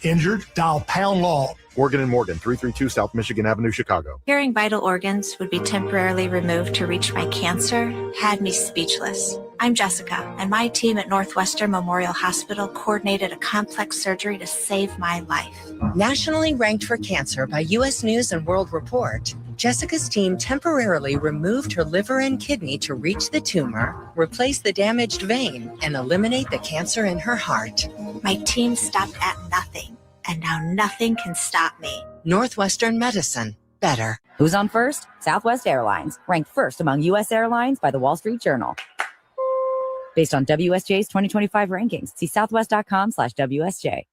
Injured? Dial pound law. Morgan & Morgan, 332 South Michigan Avenue, Chicago. Hearing vital organs would be temporarily removed to reach my cancer had me speechless. I'm Jessica, and my team at Northwestern Memorial Hospital coordinated a complex surgery to save my life. Nationally ranked for cancer by U.S. News and World Report, Jessica's team temporarily removed her liver and kidney to reach the tumor, replace the damaged vein, and eliminate the cancer in her heart. My team stopped at nothing, and now nothing can stop me. Northwestern Medicine. Better. Who's on first? Southwest Airlines, ranked first among U.S. airlines by the Wall Street Journal. Based on WSJ's 2025 rankings, see southwest.com/WSJ.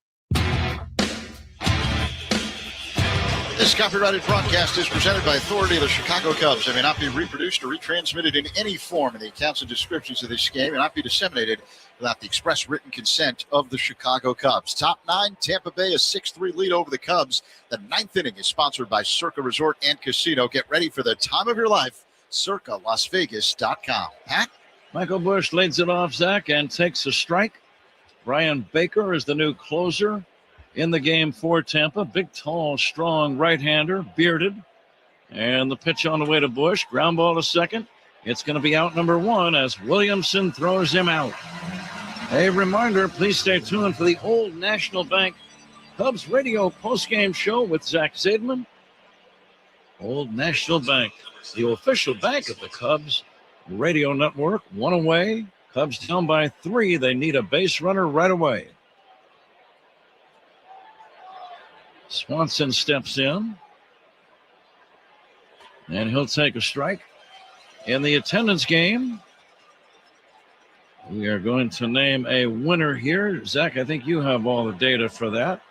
This copyrighted broadcast is presented by authority of the Chicago Cubs and may not be reproduced or retransmitted in any form, and the accounts and descriptions of this game may not be disseminated without the express written consent of the Chicago Cubs. Top 9, Tampa Bay, a 6-3 lead over the Cubs. The 9th inning is sponsored by Circa Resort and Casino. Get ready for the time of your life. CircaLasVegas.com. Pat? Michael Busch leads it off, Zach, and takes a strike. Brian Baker is the new closer in the game for Tampa. Big, tall, strong right-hander, bearded. And the pitch on the way to Busch. Ground ball to second. It's going to be out number 1 as Williamson throws him out. A reminder, please stay tuned for the Old National Bank Cubs radio postgame show with Zach Zaidman. Old National Bank, the official bank of the Cubs radio network. 1 away. Cubs down by 3. They need a base runner right away. Swanson steps in, and he'll take a strike. In the attendance game, we are going to name a winner here. Zach, I think you have all the data for that.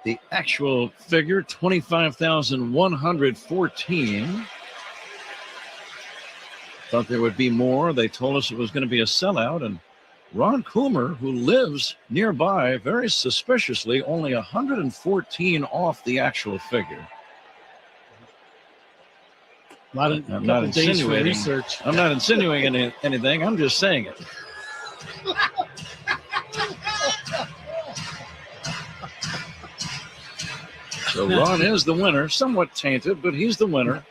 The actual figure, 25,114. Thought there would be more. They told us it was going to be a sellout, and Ron Coomer, who lives nearby, very suspiciously, only 114 off the actual figure. I'm not insinuating research. I'm not insinuating anything. I'm just saying it. So Ron is the winner, somewhat tainted, but he's the winner.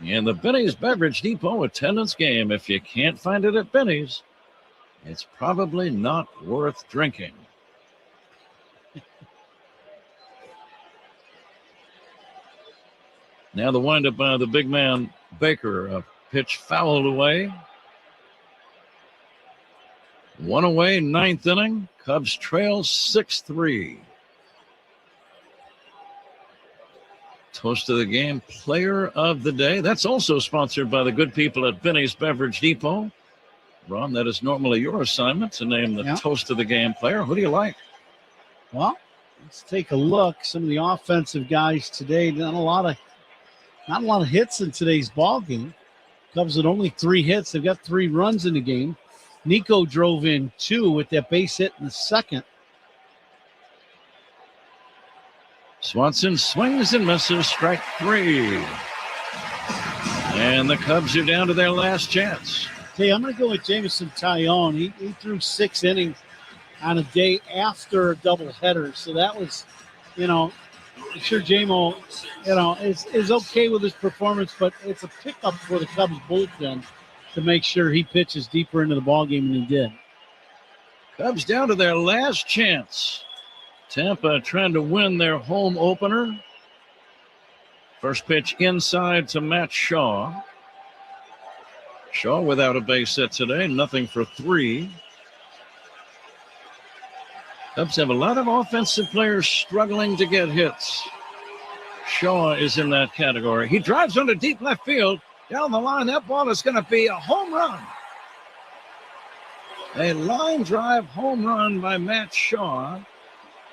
And the Benny's Beverage Depot attendance game. If you can't find it at Benny's, it's probably not worth drinking. Now the windup by the big man Baker. A pitch fouled away. 1 away, 9th inning. Cubs trail 6-3. Toast of the game, player of the day. That's also sponsored by the good people at Benny's Beverage Depot. Ron, that is normally your assignment to name the toast of the game player. Who do you like? Well, let's take a look. Some of the offensive guys today, not a lot of hits in today's ball game. Cubs with only 3 hits. They've got 3 runs in the game. Nico drove in 2 with that base hit in the second. Swanson swings and misses, strike 3. And the Cubs are down to their last chance. Hey, I'm going to go with Jameson Taillon. He threw 6 innings on a day after a doubleheader. So that was, I'm sure Jamo, is okay with his performance, but it's a pickup for the Cubs bullpen to make sure he pitches deeper into the ballgame than he did. Cubs down to their last chance. Tampa trying to win their home opener. First pitch inside to Matt Shaw. Shaw without a base hit today, nothing for 3. Cubs have a lot of offensive players struggling to get hits. Shaw is in that category. He drives into deep left field. Down the line, that ball is going to be a home run. A line drive home run by Matt Shaw.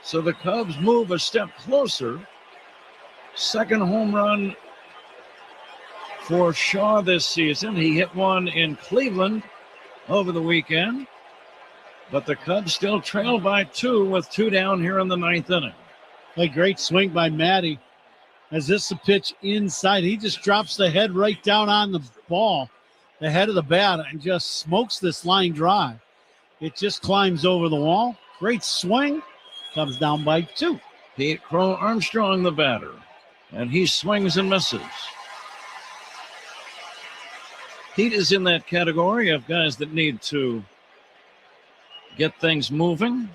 So the Cubs move a step closer. Second home run for Shaw this season. He hit one in Cleveland over the weekend. But the Cubs still trail by 2 with 2 down here in the 9th inning. A great swing by Matty. As this is a pitch inside, he just drops the head right down on the ball, the head of the bat, and just smokes this line drive. It just climbs over the wall. Great swing. Cubs down by 2. Pete Crow Armstrong, the batter, and he swings and misses. Pete is in that category of guys that need to get things moving,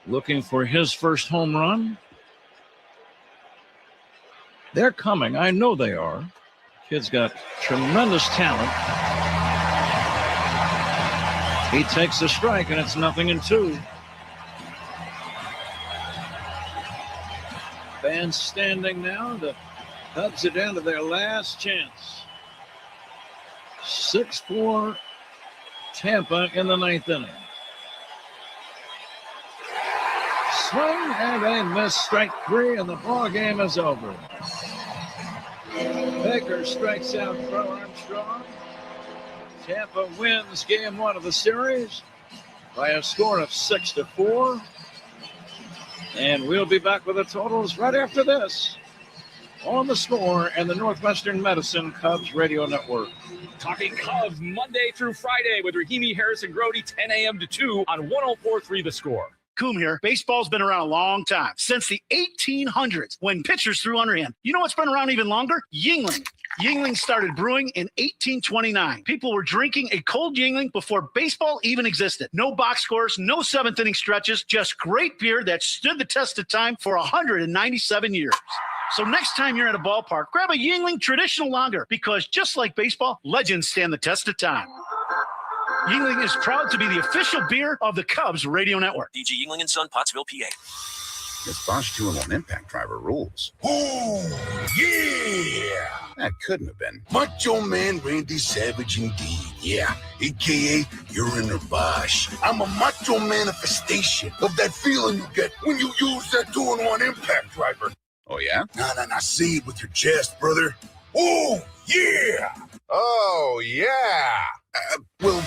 looking for his first home run. They're coming. I know they are. Kid's got tremendous talent. He takes the strike, and it's 0-2. Fans standing now. The Cubs are down to their last chance. 6-4 Tampa in the 9th inning. swing, and a missed strike 3, and the ball game is over. Baker strikes out for Armstrong. Tampa wins game 1 of the series by a score of 6-4. And we'll be back with the totals right after this on The Score and the Northwestern Medicine Cubs Radio Network. Talking Cubs Monday through Friday with Rahimi, Harris, and Grody, 10 a.m. to 2 on 104.3 The Score. Coom here. Baseball's been around a long time, since the 1800s, when pitchers threw underhand. You know what's been around even longer? Yingling. Yingling started brewing in 1829. People were drinking a cold Yingling before baseball even existed. No box scores, no seventh-inning stretches, just great beer that stood the test of time for 197 years. So next time you're at a ballpark, grab a Yingling Traditional Lager, because just like baseball, legends stand the test of time. Yingling is proud to be the official beer of the Cubs Radio Network. DG Yingling & Son, Pottsville, PA. This Bosch 2-in-1 impact driver rules. Oh, yeah! That couldn't have been. Macho Man Randy Savage indeed, yeah. A.K.A. Uriner Bosch. I'm a macho manifestation of that feeling you get when you use that 2-in-1 impact driver. Oh, yeah? Nah, say it with your chest, brother. Oh, yeah! Oh, yeah! We'll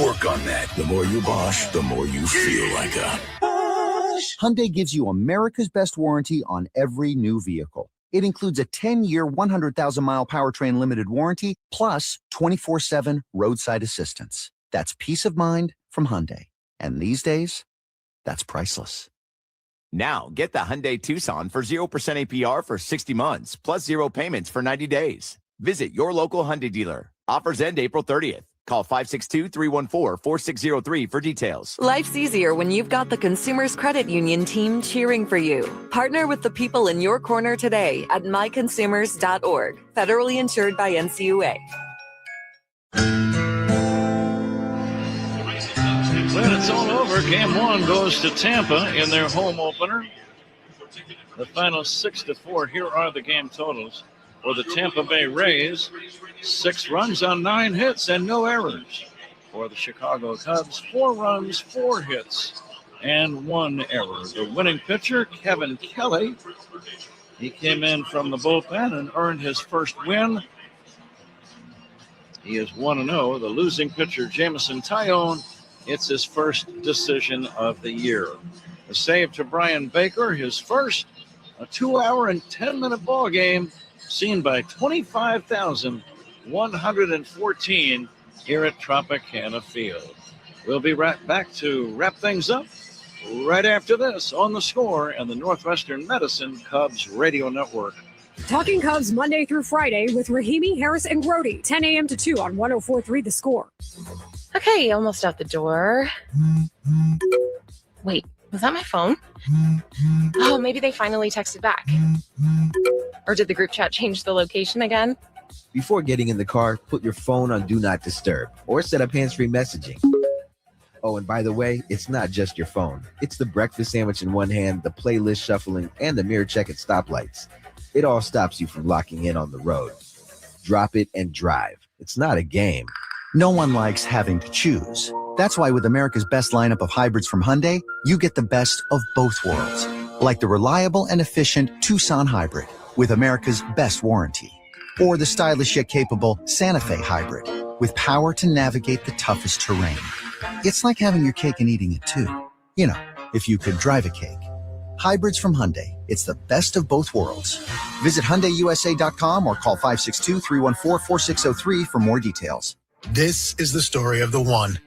work on that. The more you Bosch, the more you feel like a Bosch. Hyundai gives you America's best warranty on every new vehicle. It includes a 10-year, 100,000-mile powertrain limited warranty, plus 24/7 roadside assistance. That's peace of mind from Hyundai. And these days, that's priceless. Now, get the Hyundai Tucson for 0% APR for 60 months, plus 0 payments for 90 days. Visit your local Hyundai dealer. Offers end April 30th. Call 562-314-4603 for details. Life's easier when you've got the Consumers Credit Union team cheering for you. Partner with the people in your corner today at myconsumers.org. Federally insured by NCUA. When it's all over, game 1 goes to Tampa in their home opener. The final 6-4. Here are the game totals. For the Tampa Bay Rays, 6 runs on 9 hits and no errors. For the Chicago Cubs, 4 runs, 4 hits, and 1 error. The winning pitcher, Kevin Kelly, he came in from the bullpen and earned his first win. He is 1-0. The losing pitcher, Jameson Taillon, it's his first decision of the year. A save to Brian Baker, his first, a 2-hour and 10-minute ball game seen by 25,114 here at Tropicana Field. We'll be right back to wrap things up right after this on The Score and the Northwestern Medicine Cubs Radio Network. Talking Cubs Monday through Friday with Rahimi, Harris, and Grody, 10 a.m. to 2 on 104.3 The Score. Okay, almost out the door. Wait, was that my phone? Oh, maybe they finally texted back. Or did the group chat change the location again? Before getting in the car, put your phone on Do Not Disturb or set up hands-free messaging. Oh, and by the way, it's not just your phone. It's the breakfast sandwich in one hand, the playlist shuffling, and the mirror check at stoplights. It all stops you from locking in on the road. Drop it and drive. It's not a game. No one likes having to choose. That's why with America's best lineup of hybrids from Hyundai, you get the best of both worlds. Like the reliable and efficient Tucson Hybrid with America's best warranty. Or the stylish yet capable Santa Fe Hybrid with power to navigate the toughest terrain. It's like having your cake and eating it too. You know, if you could drive a cake. Hybrids from Hyundai. It's the best of both worlds. Visit HyundaiUSA.com or call 562-314-4603 for more details. This is the story of the one.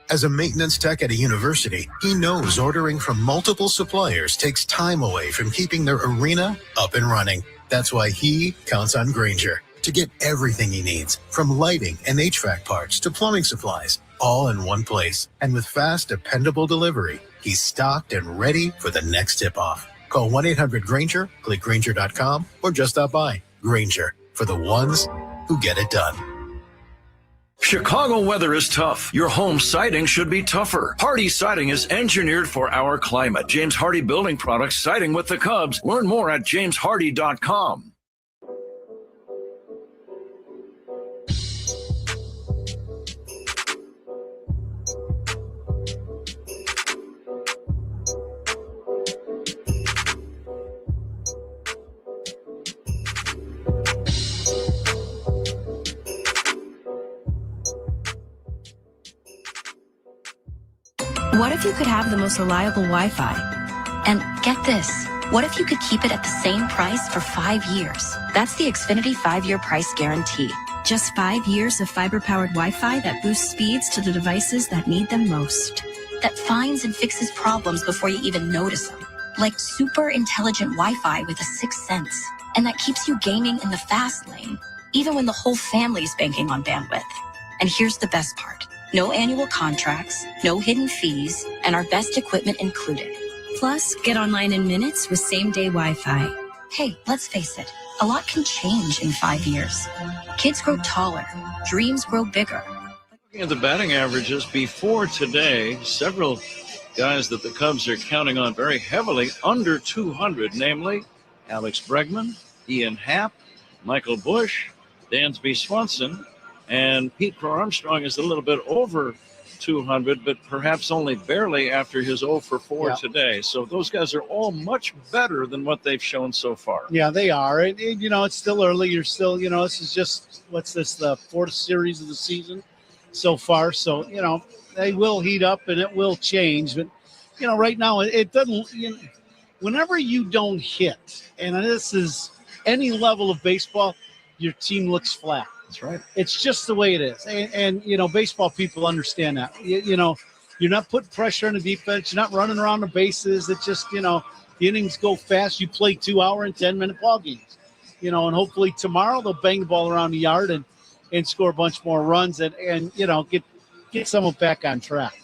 As a maintenance tech at a university, he knows ordering from multiple suppliers takes time away from keeping their arena up and running. That's why he counts on Grainger to get everything he needs, from lighting and HVAC parts to plumbing supplies, all in one place. And with fast, dependable delivery, he's stocked and ready for the next tip-off. Call 1-800-GRAINGER, click Grainger.com, or just stop by. Grainger, for the ones who get it done. Chicago weather is tough. Your home siding should be tougher. Hardy Siding is engineered for our climate. James Hardy Building Products, siding with the Cubs. Learn more at jameshardy.com. What if you could have the most reliable Wi-Fi? And get this, what if you could keep it at the same price for 5 years? That's the Xfinity 5-year price guarantee. Just 5 years of fiber-powered Wi-Fi that boosts speeds to the devices that need them most. That finds and fixes problems before you even notice them. Like super intelligent Wi-Fi with a sixth sense. And that keeps you gaming in the fast lane, even when the whole family's banking on bandwidth. And here's the best part. No annual contracts, no hidden fees, and our best equipment included. Plus, get online in minutes with same-day Wi-Fi. Hey, let's face it, a lot can change in 5 years. Kids grow taller, dreams grow bigger. Looking at the batting averages before today, several guys that the Cubs are counting on very heavily under 200, namely Alex Bregman, Ian Happ, Michael Busch, Dansby Swanson, and Pete Crow Armstrong is a little bit over 200, but perhaps only barely after his 0 for 4 today. So those guys are all much better than what they've shown so far. Yeah, they are. And it's still early. You're still, this is just, the 4th series of the season so far. So, they will heat up and it will change. But, right now it doesn't, whenever you don't hit, and this is any level of baseball, your team looks flat. That's right. It's just the way it is. And baseball people understand that. You're not putting pressure on the defense. You're not running around the bases. It's just, the innings go fast. You play 2-hour and 10-minute ball games. And hopefully tomorrow they'll bang the ball around the yard and score a bunch more runs and get someone back on track.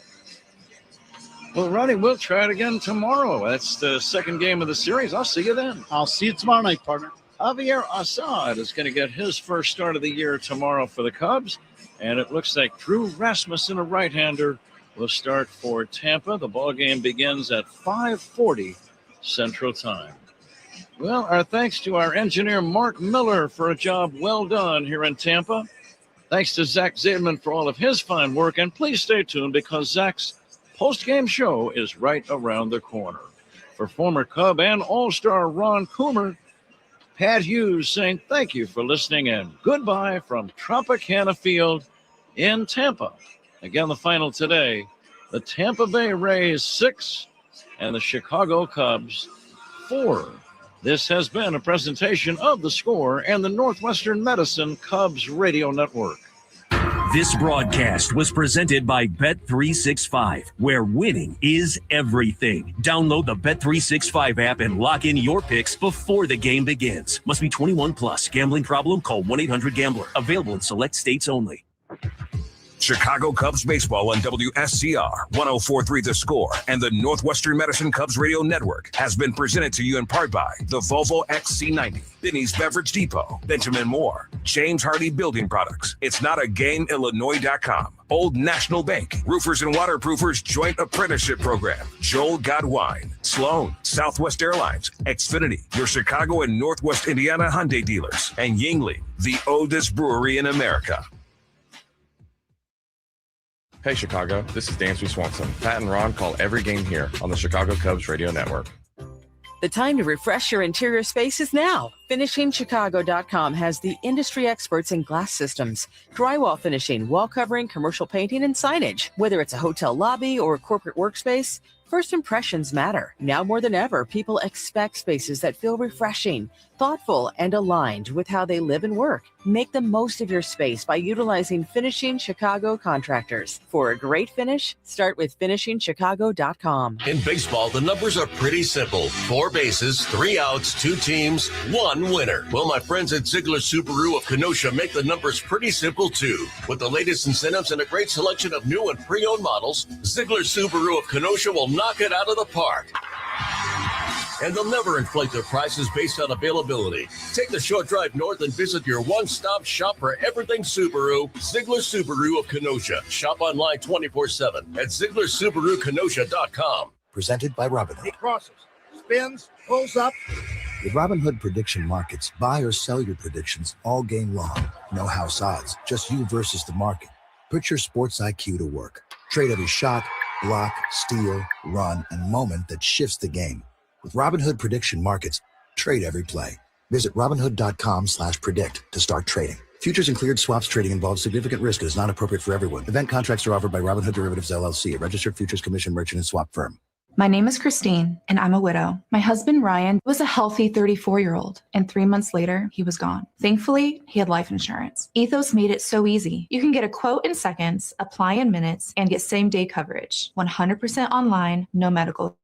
Well, Ronnie, we'll try it again tomorrow. That's the second game of the series. I'll see you then. I'll see you tomorrow night, partner. Javier Assad is going to get his first start of the year tomorrow for the Cubs. And it looks like Drew Rasmussen, a right-hander, will start for Tampa. The ball game begins at 5:40 Central Time. Well, our thanks to our engineer, Mark Miller, for a job well done here in Tampa. Thanks to Zach Zaidman for all of his fine work. And please stay tuned because Zach's post-game show is right around the corner. For former Cub and All-Star Ron Coomer, Pat Hughes saying thank you for listening and goodbye from Tropicana Field in Tampa. Again, the final today, the Tampa Bay Rays 6 and the Chicago Cubs 4. This has been a presentation of The Score and the Northwestern Medicine Cubs Radio Network. This broadcast was presented by Bet365, where winning is everything. Download the Bet365 app and lock in your picks before the game begins. Must be 21 plus. Gambling problem? Call 1-800-GAMBLER. Available in select states only. Chicago Cubs baseball on WSCR 104.3 The Score and the Northwestern Medicine Cubs Radio Network has been presented to you in part by the Volvo XC90, Binny's Beverage Depot, Benjamin Moore, James Hardy Building Products, It's Not a Game, Illinois.com, Old National Bank, Roofers and Waterproofers Joint Apprenticeship Program, Joel Godwine, Sloan, Southwest Airlines, Xfinity, your Chicago and Northwest Indiana Hyundai dealers, and Yingling, the oldest brewery in America. Hey Chicago, this is Dansby Swanson. Pat and Ron call every game here on the Chicago Cubs Radio Network. The time to refresh your interior space is now. FinishingChicago.com has the industry experts in glass systems, drywall finishing, wall covering, commercial painting, and signage. Whether it's a hotel lobby or a corporate workspace, first impressions matter. Now more than ever, people expect spaces that feel refreshing, thoughtful, and aligned with how they live and work. Make the most of your space by utilizing Finishing Chicago contractors. For a great finish, start with FinishingChicago.com. In baseball, the numbers are pretty simple. 4 bases, 3 outs, 2 teams, 1 winner. Well, my friends at Ziegler Subaru of Kenosha make the numbers pretty simple, too. With the latest incentives and a great selection of new and pre-owned models, Ziegler Subaru of Kenosha will knock it out of the park. And they'll never inflate their prices based on availability. Take the short drive north and visit your one-stop shop for everything Subaru, Ziegler Subaru of Kenosha. Shop online 24/7 at ZieglerSubaruKenosha.com. Presented by Robinhood. He crosses, spins, pulls up. With Robinhood prediction markets, buy or sell your predictions all game long. No house odds, just you versus the market. Put your sports IQ to work. Trade every shot, block, steal, run, and moment that shifts the game. With Robinhood prediction markets, trade every play. Visit Robinhood.com/predict to start trading. Futures and cleared swaps trading involves significant risk and is not appropriate for everyone. Event contracts are offered by Robinhood Derivatives LLC, a registered futures commission merchant and swap firm. My name is Christine, and I'm a widow. My husband, Ryan, was a healthy 34-year-old, and 3 months later, he was gone. Thankfully, he had life insurance. Ethos made it so easy. You can get a quote in seconds, apply in minutes, and get same-day coverage. 100% online, no medical